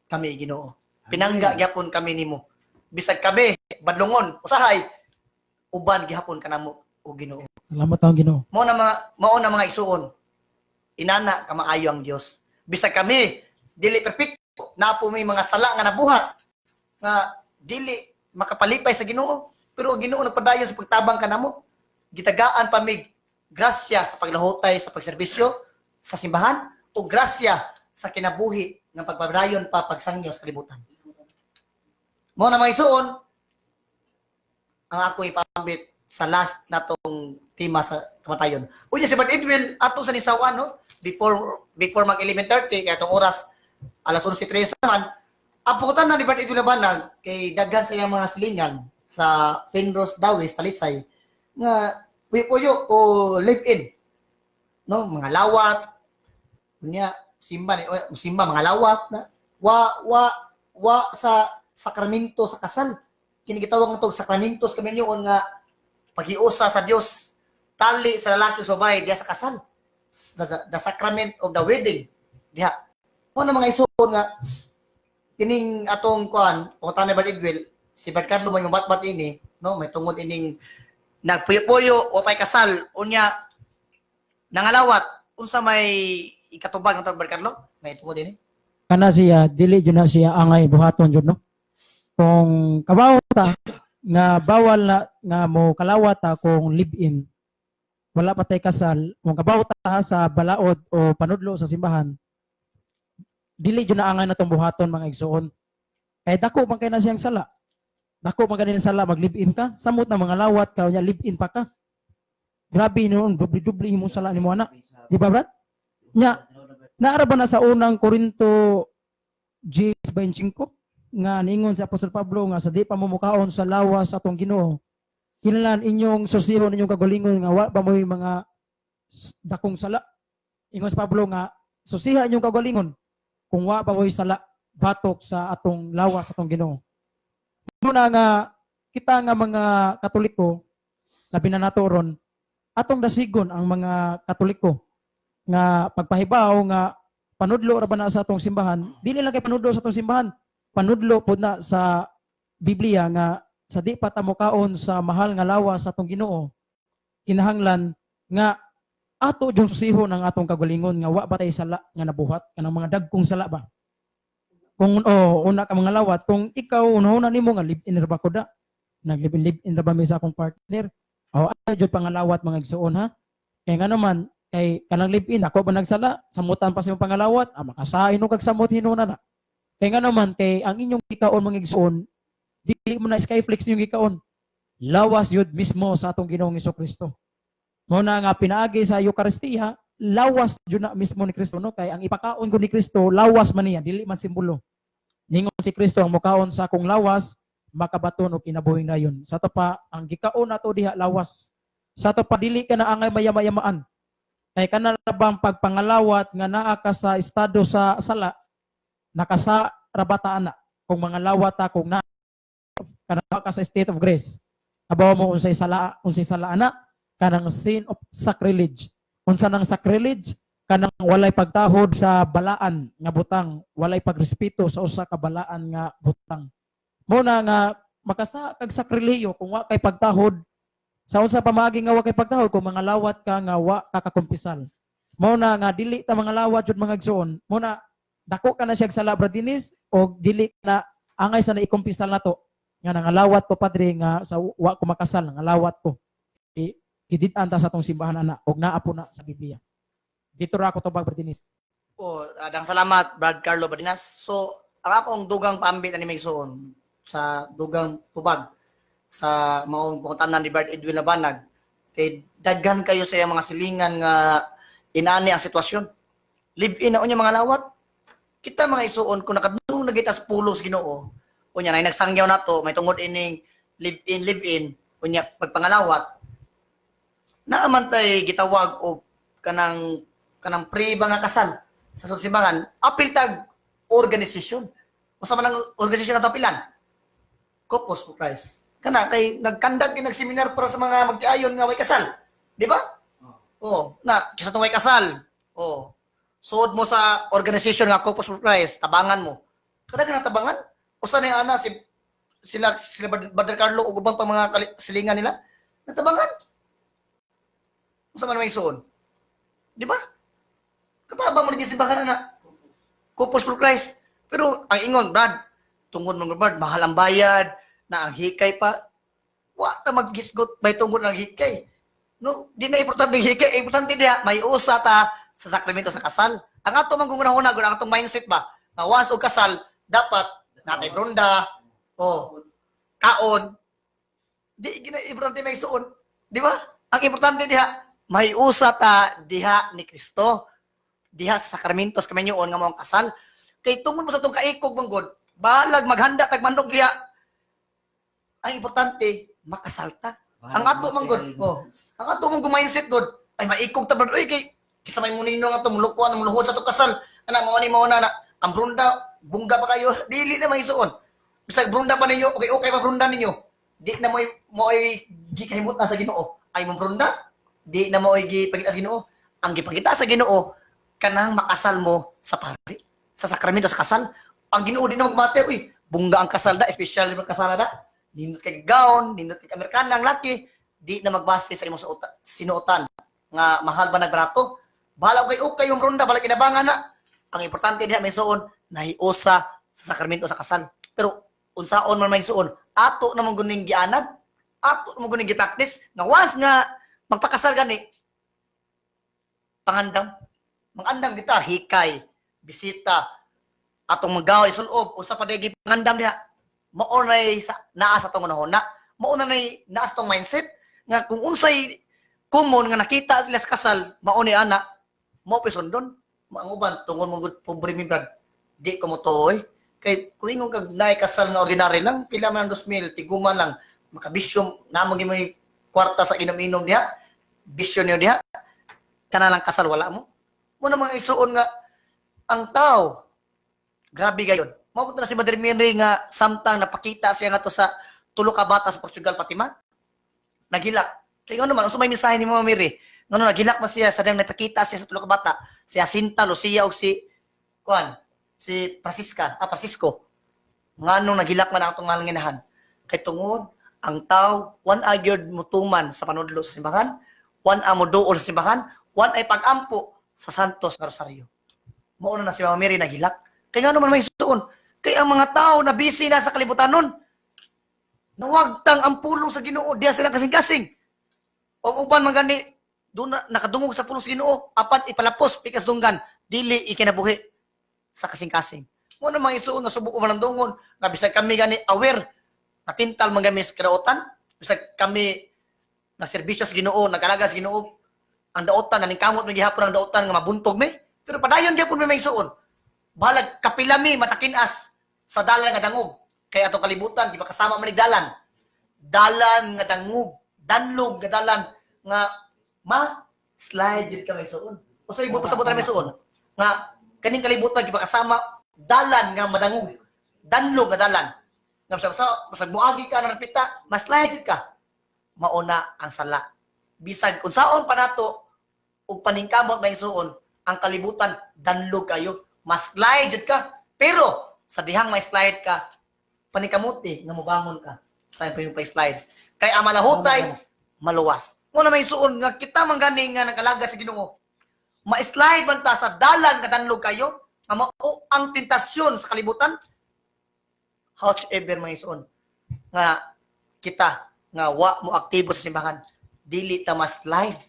kami Ginoo. Pinangga gihapon kami nimo. Bisag kami badlungon, usahay uban gihapon kanamo o Ginoo. Salamat taong Ginoo. Mao na mga isuon. Inana ka maayo ang Dios. Bisag kami dili perpekto, na po may mga sala nga nabuhat nga dili makapalipay sa Ginoo, pero ang Ginoo nagpadayon sa pagtabang kanamo. Gitagaan pa mig grasya sa paglahutay sa pagserbisyo sa simbahan o grasya sa kinabuhi ng pagpadayon pa pagsangyo sa kalibutan. Mao na mga isuon ang ako ipambit sa last natong tema sa kamatayon. Unya si Brad Edwin ato sa nisawan no before mag 11:30 kaya itong oras alas 11:03 naman aputan na ni Brad Edwin Labanag kay daghan sa iyang mga silingan sa Fenros Dawis Talisay nga puyo o live in no mga lawat unya simba mga lawat na wa sa sakramento sa kasal kini gitawag nga tog sakramento sa kaminyoon nga paghiusa sa Dios tali sa lalaki ug babae diha sa kasal the sacrament of the wedding diha mo na mga isuon nga kining atong kuan pangutan ni Brad Edwin si Brad Carlo may batbat ini no may tungod ining nagpuyo-puyo o pay kasal unya nangalawat unsa may ikatubag ng Brad Carlo may tungod ini Kana siya dili jud na siya angay buhaton jud no. Kung kabaw ta nga bawal na nga mo kalawat ta kung live-in wala pa tay kasal kung kabaw ta sa balaod o panudlo sa simbahan dili jud na angay natong buhaton mga igsoon kay dako man kay na siyang sala dako man ganin sala mag live-in ka samot na mga lawat ka unya live-in pa ka grabe noon dubli-dubli imong sala nimo ana di ba brad nya naara ba na sa unang Korinto 10:25 nga ningon si Apostol Pablo nga sa di pa mumukaon sa lawas atong Ginoo kinahanglan inyong susihon inyong kagalingon nga wa ba mo'y mga dakong sala ingon si Pablo nga susiha inyong kagalingon kung wa ba mo'y sala batok sa atong lawas atong Ginoo muna nga kita nga mga Katoliko labi na nato ron atong dasigon ang mga Katoliko nga pagpahibaw nga panudlo ra ba na sa atong simbahan dili lang kay panudlo sa atong simbahan panudlo po na sa Biblia nga sa di pa ta mokaon sa mahal nga lawas sa atong Ginoo kinahanglan nga ato jung susihon ang atong kagalingon nga wa ba tay sala nga nabuhat kanang mga dagkong sala ba kung una ka mga lawat kung ikaw una nimo nga live-in ra ba ko da naglive-in ra ba mi sa akong partner o ayo jud pangalawat mga igsoon ha kay nga naman kay kanang live-in ako ba nagsala samutan pa sa imong pangalawat makasain og kag samot hinuna na kay nga naman kay ang inyong gikaon mga igsoon dili mo na skyflex ninyong gikaon lawas jud mismo sa atong Ginoong Hesukristo mo na nga pinaagi sa Eucharistia lawas jud na mismo ni Kristo no kay ang ipakaon ko ni Kristo lawas man niya dili man simbolo ningon si Kristo ang mokaon sa akong lawas makabaton og kinabuhing dayon sa to pa ang gikaon nato diha lawas sa to pa dili ka na angay mayama-yamaan kay kana bang pagpangalawat nga naa ka sa estado sa sala nakasa rabataan na kung mga lawat ta kung na kana ka sa state of grace abaw mo unsay sala ana kanang sin of sacrilege unsa nang sacrilege kanang walay pagtahod sa balaan nga butang walay pagrespeto sa usa ka balaan nga butang mo na nga makasa kag sakrileyo kung wa kay pagtahod Sa unsa pamagi nga wa kay pagtahod kung mga lawat ka nga wa kakakumpisal. Mao na nga dili ta mga lawat jud mga igsoon. Mao na dako ka na siya sa labra dinis o dili na angay sa naikumpisal nato. Nga nga lawat ko padre nga sa wa ko makasal nga lawat ko. Kidit-an ta sa tong simbahan ana og naa po na sa Biblia. Dito ra ako tubag Brad Dennis. Adang salamat, Brad Carlo Badinas. So, ang akong dugang paambit na ni Megsoon sa dugang tubag sa maong pangutanan ni Brad Edwin Labanag, kay daghan kayo sa iyang mga silingan nga inani ang sitwasyon. Live-in na unya mga lawat. Kita mga isuon, kung nakadungog na kita sa pulos Ginoo, unya na nagsangyaw na to, may tungod ining live-in, unya pagpangalawat, naaman tay gitawag og kanang pre ba nga kasal sa simbahan, apil tag organisasyon. Usa man ang organisasyon na tapilan? Corpus Christi. Kana kay nagkandag nagseminar para sa mga magtiayon nga way kasal. Di ba? Na kisa tong way kasal. Suod mo sa organisasyon nga Corpus Christi, tabangan mo. Kada ka tabangan? Usa na ana sila Brother Carlo ug ubang pang mga silingan nila natabangan. Usa man may suon. Di ba? Katabang mo rin yung simbahan na Corpus Christi. Pero ang ingon, Brad, tungod mga Brad, mahal ang bayad, na ang hikay pa. Wa ta maggisgot may tungod ng hikay. No, di na importante ng hikay, importante diha may usa ta sa sakramento sa kasal. Ang ato man guna-una gud ang atong mindset ba, na once og kasal dapat natay ronda, kaon. Di gina importante may suon, di ba? Ang importante diha may usa ta diha ni Kristo. Diha sa sakramento sa kaminyoon nga mao ang kasal. Kay tungod mo sa tong kaikog manggod, balag maghanda tag manok diha. Ang importante makasalta. Ang ato manggod, ang ato mong mindset god ay maikog ta bro, kay kisa may munino nga to mulukuan muluhod sa to kasal. Ana mao na ang brunda bungga pa kayo, dili na may suon. Bisag brunda pa ninyo, okay pa brunda ninyo. Di na mo ay gikahimot na sa Ginoo. Ay mong brunda, di na mo ay gipakita sa Ginoo. Ang gipakita sa Ginoo kanang makasal mo sa pari, sa sakramento sa kasal. Ang Ginoo di na magmatter, bungga ang kasal da, especially ang kasal da. Nindot kay gown, nindot kay Amerikana ang laki, di na magbase sa imong sinuotan nga mahal ba nagbarato. Bahala okay yung ronda, bala kinabangan na. Ang importante diha may suon nahiusa sa sakramento sa kasal. Pero unsaon man may suon, ato na mong guning gianad, ato na mong guning gi-practice nga once nga magpakasal gani pangandam. Mangandam kita hikay, bisita, atong magaw isulob unsa pa day pangandam diha. Mao nay naa sa tong unahon na. Mao na nay naa sa tong mindset nga kung unsay common nga nakita sila sa kasal, mao ni ana, mao pisondon. Ang uban tungod mo gud pobre mi brad. Di ko mo tuoy. Kay kung ingon kag naay kasal nga ordinary lang, pila man ang 2,000, tiguman lang. Makabisyo namo gi may kwarta sa inom-inom diha. Bisyo niyo diha. Kana lang kasal wala mo. Mo na mga isuon nga ang tao grabe gayon. Mao na si Mother Mary nga samtang napakita siya nga to sa tulo ka bata sa Portugal Fatima. Naghilak. Kay ano man unsa may mensahe ni Mama Mary? Ngano naghilak man siya sa dang napakita siya sa tulo ka bata. Si Jacinta, Lucia ug si Francisco. Ngano naghilak man ang atong nginahan. Kay tungod ang tao wan agyod mutuman sa panudlo sa simbahan, wan amo duol sa simbahan, wan ay pagampo sa Santos Rosario. Mao na si Mama Mary naghilak. Kay ngano man may suon? Kay ang mga tao na busy na sa kalibutan nun, nawagtang ang pulong sa Ginoo, diya sila kasing-kasing. O uban man gani, doon na nakadungog sa pulong sa Ginoo, apat ipalapos, pikas dunggan, dili ikinabuhi sa kasing-kasing. Muna mga isuon nga subok man ang dungon, nga bisag kami gani aware, natintal man kami sa kadaotan, bisag kami na serbisyo sa Ginoo, nagalaga sa Ginoo, ang daotan, naningkamot na gihapon ang daotan nga mabuntog mi, pero padayon gyapon may isuon. Balag kapilami matakinas sa dalan nga dangog. Kaya atong kalibutan, di ba kasama man dalan. Dalan nga dangog, danlog nga dalan nga slide yun ka may suon. O sa ibo pasabot na may suon. Nga kaning kalibutan di ba kasama dalan nga madangog, danlog nga dalan. Nga masag muagi ka na napita, slide yun ka. Mauna ang sala. Bisag kung saon pa nato ug paningkamot may suon, ang kalibutan danlog kayo. Mas slide ka. Pero, sa dihang may slide ka, panikamuti nga mobangon ka. Saan pa yung pa-slide? Kaya ang malahutay, maluwas. Muna may suon nga kita man gani nga nakalagad sa Ginoo. Ma-slide man ta sa dalan katanlog kayo nga mao ang tentasyon sa kalibutan. However may suon nga kita nga wa mo aktibo sa simbahan, dili ta ma-slide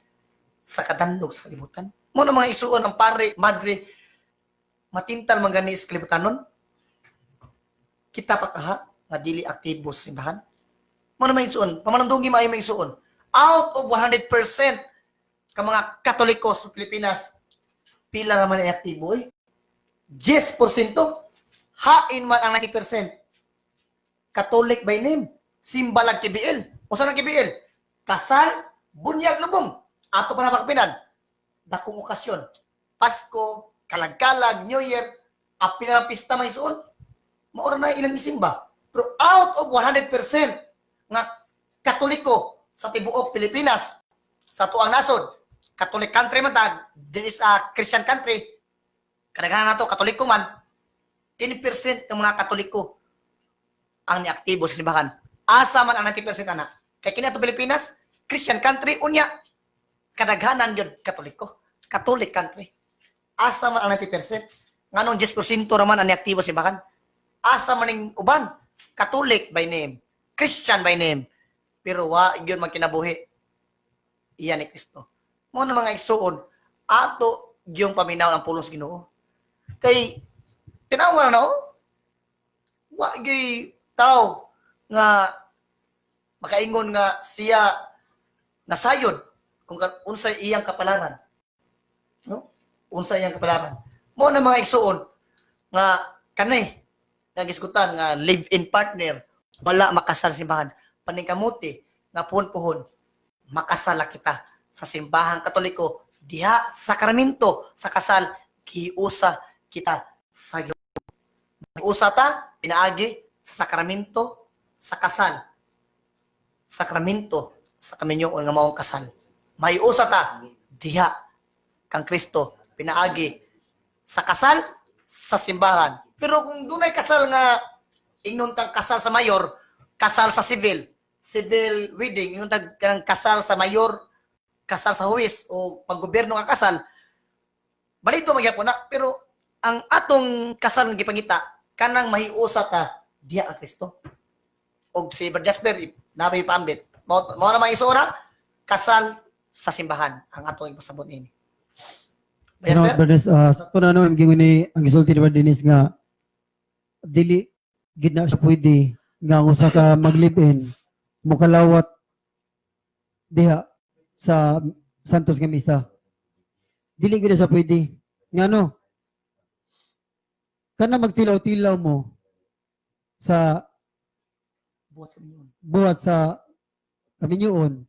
sa katanlog sa kalibutan. Muna mga isuon ang pare, madre, matintal man gani sa kalibutanon. Kita pa kaha nga dili aktibo sa simbahan. Muna may isuon, pamanandungi maayo may isuon. Out of 100% ka mga Katoliko sa Pilipinas, pila naman ay aktibo eh? 10%, hain man ang 90%. Catholic by name, simbalag KBL. O saan ang KBL? Kasal, bunyag, lubong. Ato pa napakapinan. Dakong okasyon. Pasko, kalag-kalag, New Year, api na ng pista may suon. Maura na ilang isimba. Pero out of 100% nga Katoliko sa tibuok Pilipinas, sa tuang nasod, Catholic country man tag, there is a Christian country, kadaghanan nato Katoliko man, 10% ng mga Katoliko ang niaktibo sa simbahan. Asa man ang 90% anak. Kaya kini ato Pilipinas, Christian country, unya, kadaghanan yun Katoliko. Catholic country. Asa man ang 90%. Nganong 10% raman ang niaktibo sa simbahan. Asa man ang uban. Catholic by name. Christian by name. Pero wa yun magkinabuhi. Iyan ni Kristo. Mo na mga isuon, ato yung paminaw ng pulong sa Ginoo. Kay tinawa na wa gyud tao nga makaingon nga siya nasayod kung unsay iyang kapalaran. No? Unsay iyang kapalaran. Mo na mga isuon nga kanay nga gisgutan nga live-in partner wala makasal sa simbahan. Paningkamuti nga puhon-puhon makasala kita sa simbahan Katoliko diha sa sakramento sa kasal giusa kita sa Ginoo. Giusa ta pinaagi sa sakramento sa kasal. Sakramento sa kaminyoon nga maong kasal. May usa ta diha kang Kristo pinaagi sa kasal sa simbahan. Pero kung dunay kasal nga ingnon tang kasal sa mayor, kasal sa civil wedding, yung kanang kasal sa mayor, kasal sa huwis o paggobyerno nga kasal, balito magyapon na. Pero ang atong kasal nga gipangita kanang mahiusa ta diha ang Kristo. Og si Brother Jasper nabay paambit. Mao na maisura kasal sa simbahan ang atong ipasabot ini. You know, Jasper? brothers, sakto na no, ang gingon ni ang gisulti ni Brother Dennis nga dili gid na siya pwede nga usa ka mag-live-in mukalawat diha sa Santos nga misa. Dili gid sa pwede. Ngano? Kana magtilaw-tilaw mo sa buhat sa kaminyoon,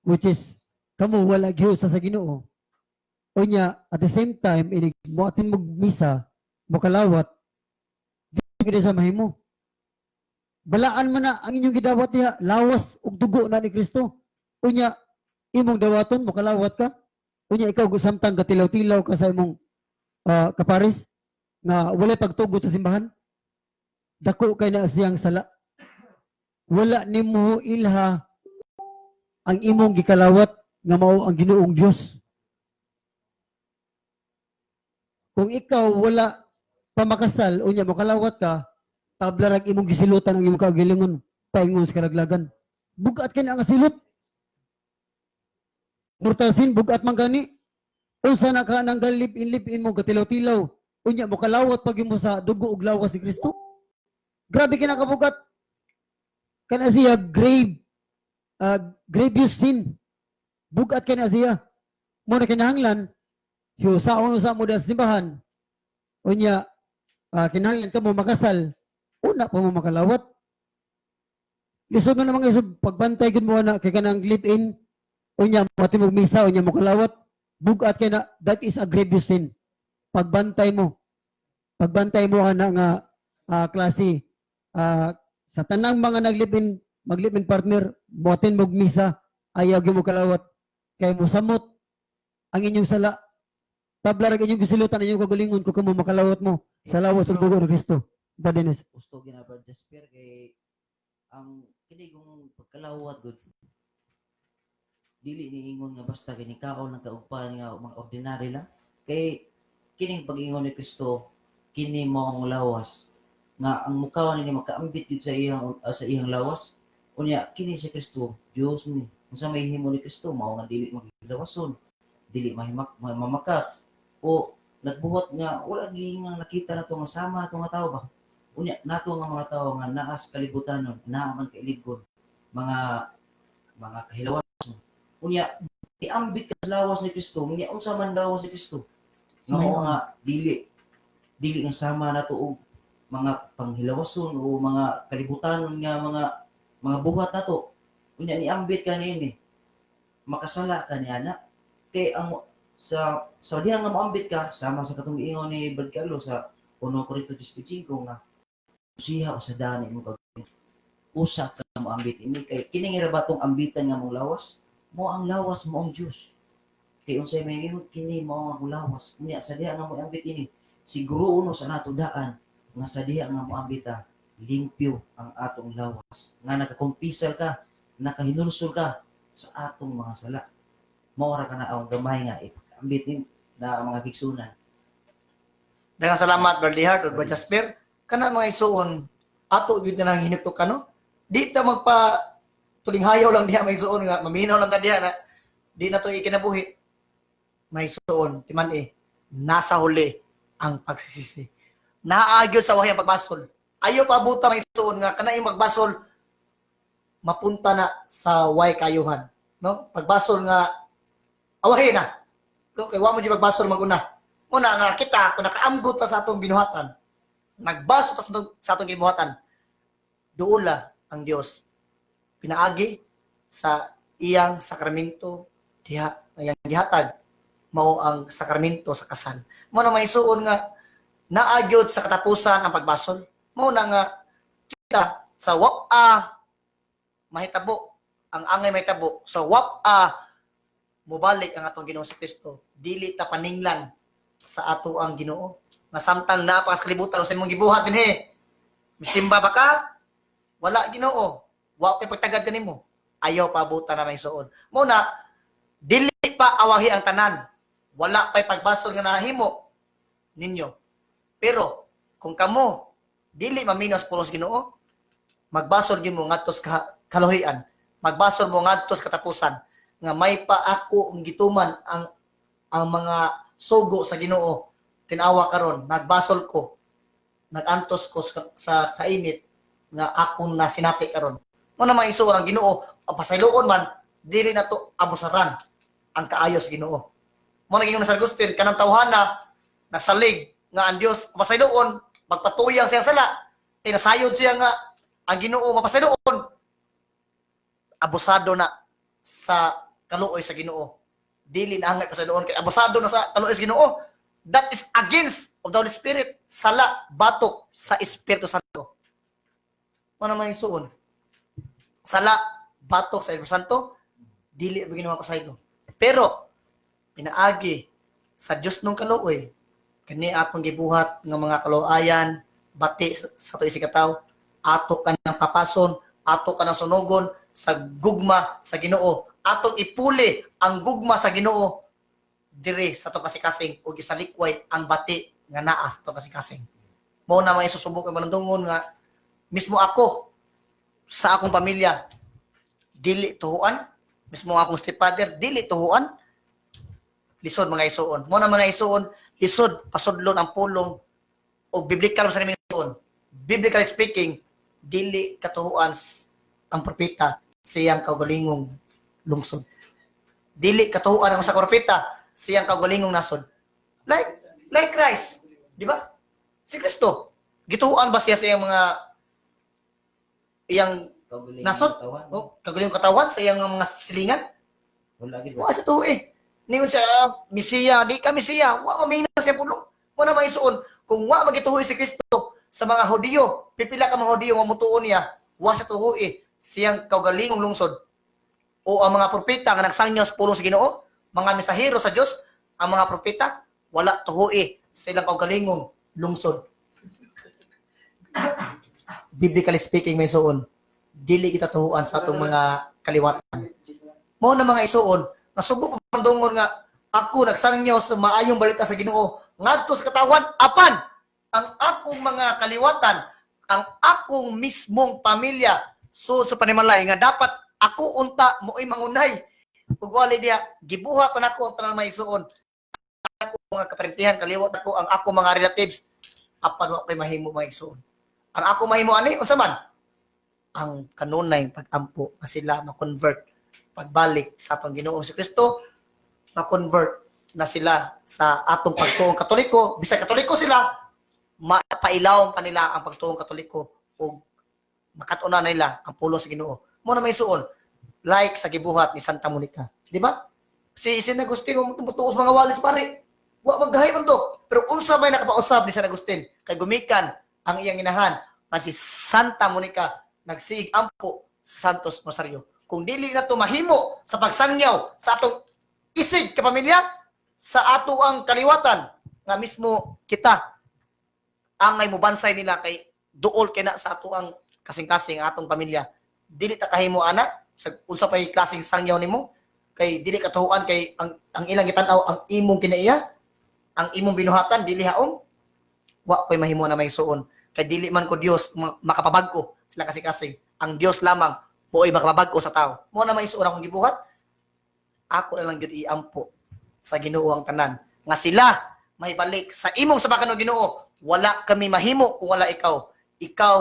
which is kamo wala gihusa sa Ginoo. Unya at the same time inig mo atin mo misa mukalawat dili gid sa mahimo. Balaan man na ang inyong gidawat diha, lawas ug dugo na ni Kristo. Unya, imong dawaton mo kalawat ka. Unya ikaw samtang gatilaw-tilaw ka sa imong kaparis na walay pagtugot sa simbahan. Dako kay na siyang sala. Wala nimo ilha ang imong gikalawat nga mao ang Ginoong Dios. Kung ikaw wala pamakasal, unya mo kalawat ka, tablarag imong gisilutan ang imong kagalingon paingon sa karaglagan. Bugat kini ang silot. Mortal sin bugat man gani. Unsa na ka nang galip-in mo gatilaw-tilaw. Unya mo kalawat pag mo sa dugo ug lawas ni Kristo. Grabe kina kabugat. Kana siya grievous sin. Bugat kina siya. Mo na kinahanglan hiusaon sa mo sa simbahan. Unya kinahanglan ka mo makasal. Una pa mo makalawat. Lisod na naman isod, pagbantay gud mo na kay kanang live-in, unya mo timog misa, unya mo kalawat, bugat kay na, that is a grievous sin. Pagbantay mo ana nga klase sa tanang mga mag-live-in partner, mo timog misa, ayaw gyud mo kalawat, kay mo samot ang inyong sala. Tablarag inyong gisilutan inyong kagalingon kung kamo makalawat mo sa lawas ug dugo ni Kristo. Brother Dennis. Gusto gina Brother Jasper kay ang kini kung pagkalawat good dili niingon nga basta kini kaon ng kaugpan nga mga ordinary lang. Kay kining pag-ingon ni Kristo kini maong lawas nga ang mukawan ni makaambit gid sa iyang lawas. Unya kini si Kristo, Dios ni. Unsa may himo ni Kristo mao nga dili magilawason, dili mamakak o nagbuhat nga wala gyud nga nakita nato nga sama nato nga tawo ba. Unya nato nga mga tawo nga naa sa kalibutanon, naa man kailigon, mga kahilawason. Unya iambit ka sa lawas ni Kristo, unya unsa man lawas ni Kristo. Nga mao nga dili nga sama nato og mga panghilawason o mga kalibutan nga mga buhat nato. Unya niambit ka niini. Makasala ka niya na. Kay ang sa diha nga moambit ka sama sa katong giingon ni Brad Carlo sa 1 Corinto 10:5 nga siya o sa dani mo kag usa ka moambit ini kay kining ra batong ambitan nga mong lawas mo ang lawas mo ang Dios. Kay unsay may ingon kini mao ang lawas. Unya sa diha nga moambit ini siguro uno sa nato daan nga sa diha nga moambita limpyo ang atong lawas nga nakakumpisal ka nakahinulsol ka sa atong mga sala. Maura ka na ang gamay nga ipakambit na mga kigsunan. Daghang salamat Brother Hart ug Brother Jasper. Kana mga isuon ato gyud na nang hinuptok kano. Di ta magpa tuling hayaw lang diha may isuon nga maminaw lang ta diha na di na to ikinabuhi. May isuon timan nasa huli ang pagsisisi. Naagyod sa wahay ang pagbasol. Ayo pabuta may isuon nga kana yung pagbasol mapunta na sa way kayuhan, no? Pagbasol nga awahin na. Kay wa mo di pagbasol maguna. Una nga kita kung nakaamgot ta sa atong binuhatan, nagbasol ta sa atong gibuhatan, duula ang Dios pinaagi sa iyang sakramento diha iyang gihatag mao ang sakramento sa kasal. Mao na may suon nga naagyod sa katapusan ang pagbasol. Mao na nga kita sa mahitabo ang angay mahitabo so mubalik ang atong Ginoo si Kristo dili ta paninglan sa ato ang Ginoo nga samtang napakas kalibutan sa imong gibuhat dinhi misimba ba ka wala Ginoo wa kay pagtagad kanimo ayaw pabuta na may suon mo na dili pa awahi ang tanan wala pay pagbasol nga nahimo ninyo pero kung kamo dili maminos pulos Ginoo magbasol gyud mo ngadto sa kaluhian magbasol mo ngadto sa katapusan nga may pa ako ang gituman ang mga sugo sa Ginoo tinawa karon nagbasol ko nagantos ko sa kainit nga akong nasinati karon mo na maisuon ang Ginoo pasayloon man dili na to abusaran ang kaayos Ginoo mo naging sa Agustin kanang tawhana nasalig nga ang Dios pasayloon magpatuyang siya sala tinasayod siya nga ang Ginoo mapasayloon abusado na sa kaluoy sa Ginoo. Dili na angay pasayloon kay abusado na sa kaluoy sa Ginoo. That is against of the Holy Spirit. Sala, batok sa Espiritu Santo. Ano naman yung suon? Sala, batok sa Espiritu Santo, dili ba ginawa pasaylo. Pero, pinaagi sa Diyos nung kaluoy, kani akong gibuhat ng mga kaluayan, bati sa to isikataw, ato ka ng papason, ato ka ng sunugon, sa gugma sa Ginoo atong ipuli ang gugma sa Ginoo dire sa to kasing ug isalikway ang bati nga naa sa to kasing mo na may susubok ang manundungon nga mismo ako sa akong pamilya dili tuhuan mismo akong stepfather dili tuhuan lisod mga isuon mo na mga isuon lisod pasudlon ang pulong og biblical sa naming isuon biblically speaking dili katuhuan ang propeta siyang kaugalingong lungsod. Dili katuhuan ang sa propeta siyang kaugalingong nasod. Like Christ, di ba? Si Kristo, gituhuan ba siya sa iyang nasod? Kaugalingong katawan sa iyang mga silingan? Wala gid. Wa sa tuo Ningon siya, Mesiya, di ka Mesiya, wa mamina siya pulong. Mo na maisuon, kung wa magituhoy si Kristo sa mga Hudiyo, pipila ka mga Hudiyo nga mutuon niya, wa sa tuhoy siyang kaugalingong lungsod o ang mga propeta nga nagsangyo pulong sa Ginoo, mga mensahero sa Dios, ang mga propeta wala tuhoy sa ilang kaugalingong lungsod. Biblically speaking, may suon, dili kita tuhuan sa atong mga kaliwatan. Mao na mga isuon, nasubok pandungon nga ako nagsangyaw sa maayong balita sa Ginoo ngadto sa katawan apan ang akong mga kaliwatan, ang akong mismong pamilya so sa panimalay nga dapat ako unta mo'y mangunay ug wali diya gibuhat na ako ang tanan may isuon. Ako mga kaparentihan kaliwat ako ang ako mga relatives apan wa ko'y mahimo mga isuon. Ang ako mahimo ani unsa man? Ang kanunay pag-ampo nga sila ma-convert pagbalik sa atong Ginoong si Kristo, ma-convert na sila sa atong pagtuong Katoliko. Bisag Katoliko sila, mapailawon pa nila ang pagtuong Katoliko o makatuna nila ang pulong sa Ginoo. Mo na may suon, like sa gibuhat ni Santa Monica. Di ba? Si San Agustin, tumutuos mga walis pare. Wa maggahay man to. Pero unsa may nakapausab ni San Agustin, kay gumikan ang iyang inahan, man si Santa Monica, nagsiig ampo sa Santos Rosario. Kung dili na to mahimo sa pagsangyaw sa atong isig kapamilya, sa ato ang kaliwatan, nga mismo kita, ang may mubansay nila kay duol kay na sa ato ang kasing-kasing atong pamilya. Dili ta kahimo ana, sa unsa pay klaseng sangyaw nimo, kay dili katuhuan kay ang ilang gitanaw ang imong kinaiya, ang imong binuhatan, dili haon, wa ko'y mahimo na may suon. Kay dili man ko Dios makapabag-o sila kasing-kasing. Ang Dios lamang mo'y makapabag-o sa tao. Mo na may suon akong gibuhat, ako na lang gyud iampo sa Ginoo ang tanan. Nga sila mahibalik sa imong sabakan ng Ginoo. Wala kami mahimo kung wala ikaw. Ikaw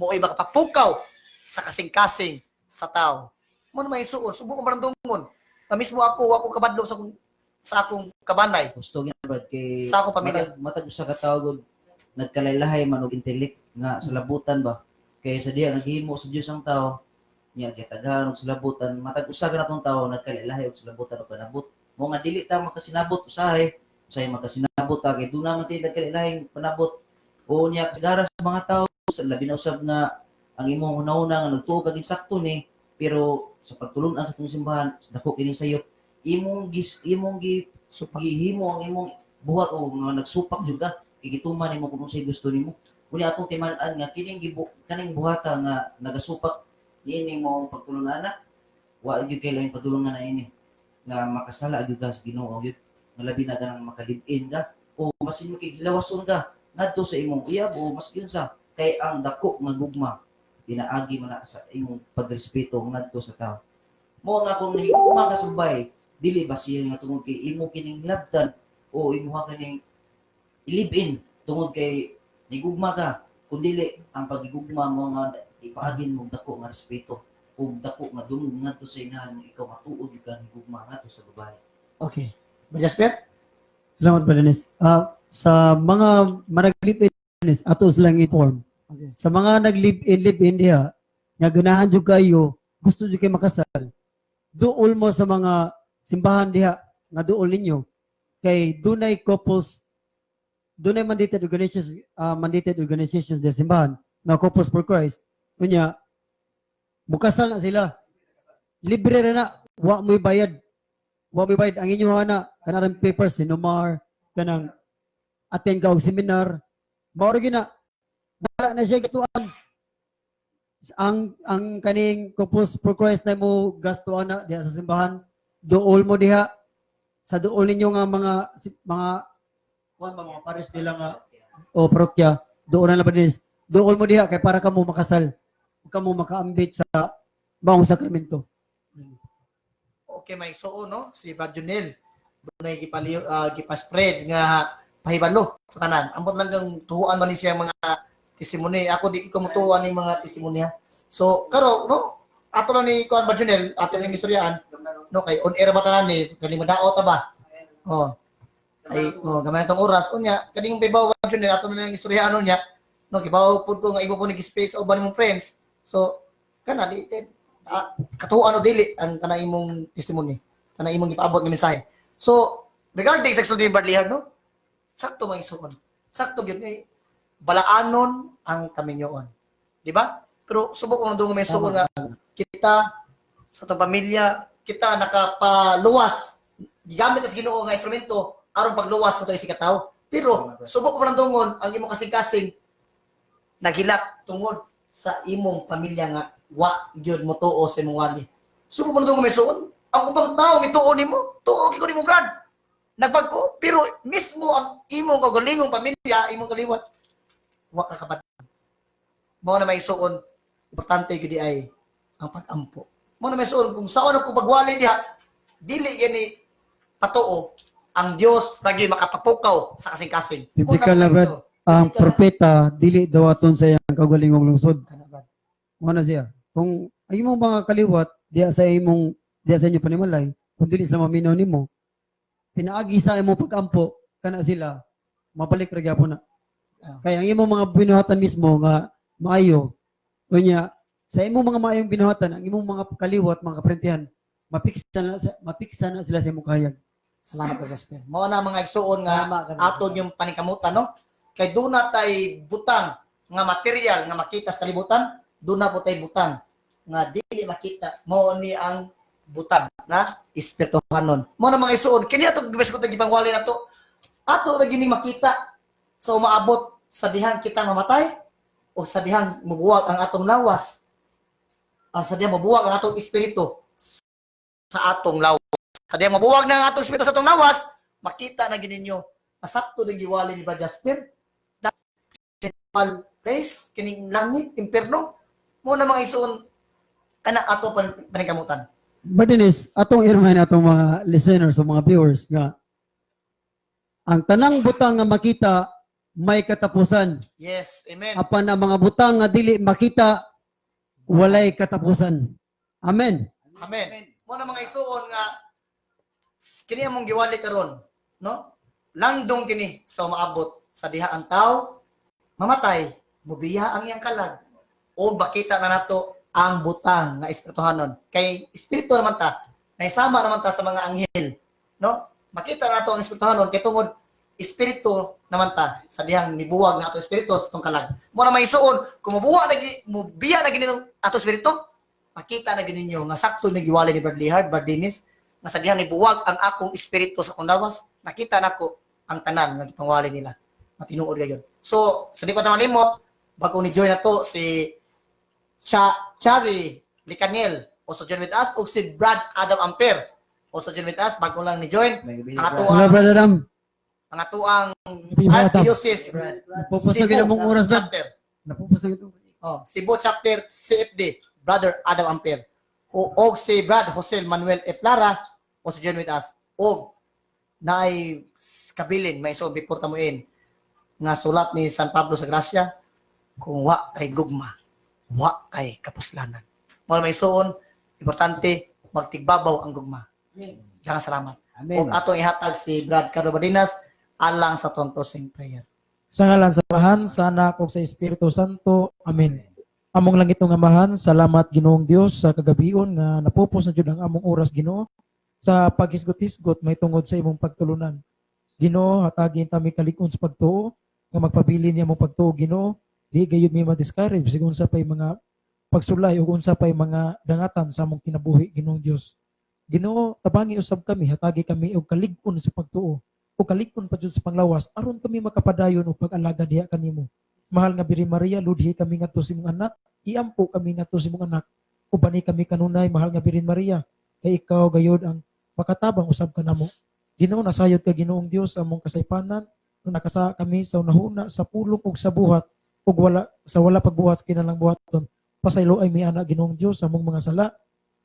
mo'y makapapukaw sa kasing-kasing sa tao. Mo na may suon, subok ang barandungon. Na mismo ako kabadlong sa akong kabanay. Gusto nga brad kay Sa akong pamilya. matag usa ka tawo nagkalaylahay man og intelek nga sa labutan ba. Kay sa diya naghimo sa Dios ang tao niya gitaghan og salabutan matag usa ka natong tawo nagkalaylahay og salabutan og panabot. Mo nga dili ta makasinabot usahay makasinabot ta kay duna man tay nagkalaylahay panabot. O niya kasagara sa mga tawo sa labi na usab nga ang imong una-una nga nagtuo kag insakto ni pero sa pagtulon-an sa atong simbahan dako kini sayop imong gihimo ang imong buhat o nga nagsupak jud ka igituman nimo kung unsay gusto nimo uni atong timan-an nga kaning buhata nga nagasupak niini mo pagtulungan na wa gyud kay lain padulungan na ini nga makasala gyud ka sa Ginoo gyud nga labi na ganang makalib-in ka o masin makihilawason ka ngadto sa imong iyab o mas gyud sa kay ang dako nga gugma pinaagi man na sa imong pagrespeto ngadto sa tao mo nga kung higugma ka subay dili ba siya nga tungod kay imo kining labdan o imuha kining ilibin tungod kay nigugma ka kun dili ang pagigugma mo nga ipaagin mo dako nga respeto ug dako nga dungog ngadto sa inahan ikaw matuod ka nigugma ngadto sa babae. Okay. Jasper? Salamat Brother Dennis. Sa mga manag-live-in Dennis, ato silang inform. Okay. Sa mga nag-live-in diha, nga ganahan jud kayo, gusto jud kayo makasal. Duol mo sa mga simbahan diha nga duol ninyo kay dunay couples dunay mandated organizations sa simbahan na Couples for Christ. Unya mukasal na sila. Libre ra na, wa mo'y bayad. Wa mo'y bayad ang inyo na kanang papers sinumar kanang attend ka og seminar. Mao ra gina wala na siya gituan. Ang kaning Couples for Christ na mo gastuan na diha sa simbahan, duol mo diha sa duol ninyo nga mga pares nila nga o parokya, duol na ba din? Duol mo diha kay para kamo makasal. Kamo makaambit sa maong sakramento. Okay, may suon, no? Si Brad Junel. Dunay gipaspread nga pahibalo sa tanan. Ambot lang gang tuhuan man ni siya mga testimony. Ako di ko mutuan ni mga testimony ha. So, karo, no? Ato lang ni Kuan Barjonel, ato lang ni istoryaan. No, kay on air ba tanan ni kalimadaot ta ba? Oh. Ay, gamay tong oras unya, kaning pibaw Barjonel ato lang istoryaan niya. No, kibaw pud ko nga ibo po nag-space o ba nimong friends. So, kana di katuan o dili ang kanang imong testimony. Kanang imong ipaabot nga mensahe. So, regarding sexual liberty, no? Sakto man isuon. Sakto gyud ni balaanon ang kaminyoon. Di ba? Pero subok mo doon may suon nga kita sa itong pamilya, kita nakapaluwas. Gigamit as Ginoo nga instrumento aron pagluwas sa ito isikataw. Pero subok mo ng dungon ang imong kasing-kasing naghilak tungod sa imong pamilya nga wa gyud mo tuo sa imong wali. Subok mo ng dungon may suon. Ang utang tao mituon nimo, tuo ko nimo brad. Nagbago pero mismo ang imong kagalingong pamilya, imong kaliwat wa ka kapad. Mao na may suon importante gid ay ang pag-ampo. Mao na may suon kung saan ako pagwali diha dili gani patuo ang Dios lagi makapapukaw sa kasing-kasing. Biblical na, brad. Ang propeta, dili daw aton sa iyang kagalingong lungsod. Mao na siya. Kung ang imong mga kaliwat, diya sa inyo panimalay, kung dili sila maminaw nimo, pinaagi sa imong pag-ampo, kana sila, mabalik ra gyapon na. Kaya ang imong mga binuhatan mismo nga maayo, unya, sa imong mga maayong binuhatan, ang imong mga kaliwat, mga kaprentihan, mapiksa na sila sa imong kahayag. Salamat po, Jasper. Mao na mga igsuon nga atod yung paningkamutan, no? Kay doon na tay butang nga material nga makita sa kalibutan, doon na po tay butang nga dili makita. Mao ni ang butang na espirituhanon. Mao na mga igsuon. Kini atong gibes ko gipangwali nato. Ato ra gini makita sa umaabot sa dihang kita mamatay o sa dihang mabuwag ang atong lawas. Sa dihang mabuwag ang atong espiritu sa atong lawas. Kaya mabuwag na ang atong espiritu sa atong lawas, makita na gininyo. Asakto ng giwali ni Brad Jasper. That place, kining langit, impierno. Mo na mga isuon, anak ato paningkamutan. Bardinis, atong irmahin atong mga listeners o mga viewers nga, ang tanang butang nga makita, may katapusan. Yes, amen. Apan ang mga butang nga dili makita, walay katapusan. Amen. Amen. Mo na mga isuon nga, kini among giwali karon, no? Langdong kini sa umaabot sa diha ang tao mamatay, mubiya ang iyang kalag o bakita na nato ang butang nga espirituhanon. Kay espiritu naman ta, naisama naman ta sa mga anghel, no? Makita nato ang espirituhanon kay tungod espiritu naman ta sa dihang nibuwag na ato espiritu sa tong kalag. Mo na may suon, kung mubiya na gini ato espiritu, makita na gini ninyo nga sakto ni giwali ni Bradley Hard, Bardinis, nga sa dihang nibuwag ang akong espiritu sa kundawas, nakita nako ang tanan nga gipangwali nila. Matinuod gayon. So, sa di pa ta malimot, bago ni join na to si Chari Licaniel o sa join with us o si Brad Adam Ampere o sa join with us bago lang ni join ang Hello, atuang Brother Adam. ang atuang Brad Adam. Archdiocese Napupos na gina mong oras, Brad. chapter. Napupos na ito. Oh, Cebu chapter CFD, Brother Adam Ampere. O si Brad Jose Manuel F. Lara o si join with us. O na ay kabilin may so before tamuin nga sulat ni San Pablo sa Gracia, kung wa kay gugma, wa kay kapuslanan. Mo may suon, importante magtigbabaw ang gugma. Daghang salamat. Amen. Ug atong ihatag si Brad Carlo Badinas alang sa atong closing prayer. Sa ngalan sa Amahan, sa Anak ug sa Espiritu Santo. Amen. Among langit ng Amahan, salamat Ginoong Dios sa kagabion nga napupos na jud ang among oras Ginoo sa paghisgot-hisgot may tungod sa imong pagtulunan. Ginoo, hatagin ta mi kalig-on sa pagtuo nga magpabilin niya mong pagtuo Ginoo. Di gayud mi ma-discourage sigon sa pay mga pagsulay ug unsa pay mga dangatan sa among kinabuhi Ginoong Dios. Ginoo, tabangi usab kami, hatagi kami og kalig-on sa pagtuo o kalig-on pa jud sa panglawas aron kami makapadayon og pag-alaga diha kanimo. Mahal nga Birhen Maria, ludhi kami ngadto sa imong anak, iampo kami ngadto sa imong anak. Ubani kami kanunay, mahal nga Birhen Maria, kay ikaw gayud ang makatabang usab kanamo. Ginoo, nasayod ka Ginoong Dios sa among kasaypanan, nung nakasa kami sa unahuna sa pulong ug sa buhat ug wala pagbuhat kinalang buhaton. Pasaylo ay mi ana Ginoong Dios sa among mga sala.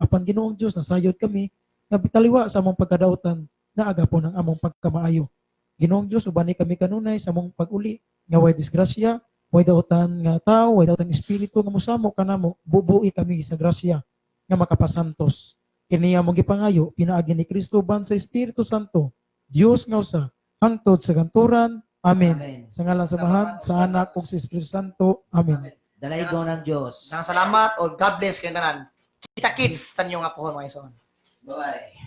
Apan Ginoong Dios, nasayod kami nga bitaliwa sa among pagkadaotan na agapon ang among pagkamaayo. Ginoong Dios, ubani kami kanunay sa among pag-uli nga way disgrasya, way daotan nga tao, way daotan espiritu nga musamo kanamo, bubuhi kami sa grasya nga makapasantos. Kini among gipangayo pinaagi ni Kristo ban sa Espiritu Santo, Dios nga usa, hangtod sa kanturan. Amen. Amen. Sa ngalan sa Amahan, sa Anak ug sa Espiritu Santo. Amen. Dalaygo ng Diyos. Daghang salamat o God bless kayo tanan. Kita kids tanyo nga pohon mga ison. Bye-bye.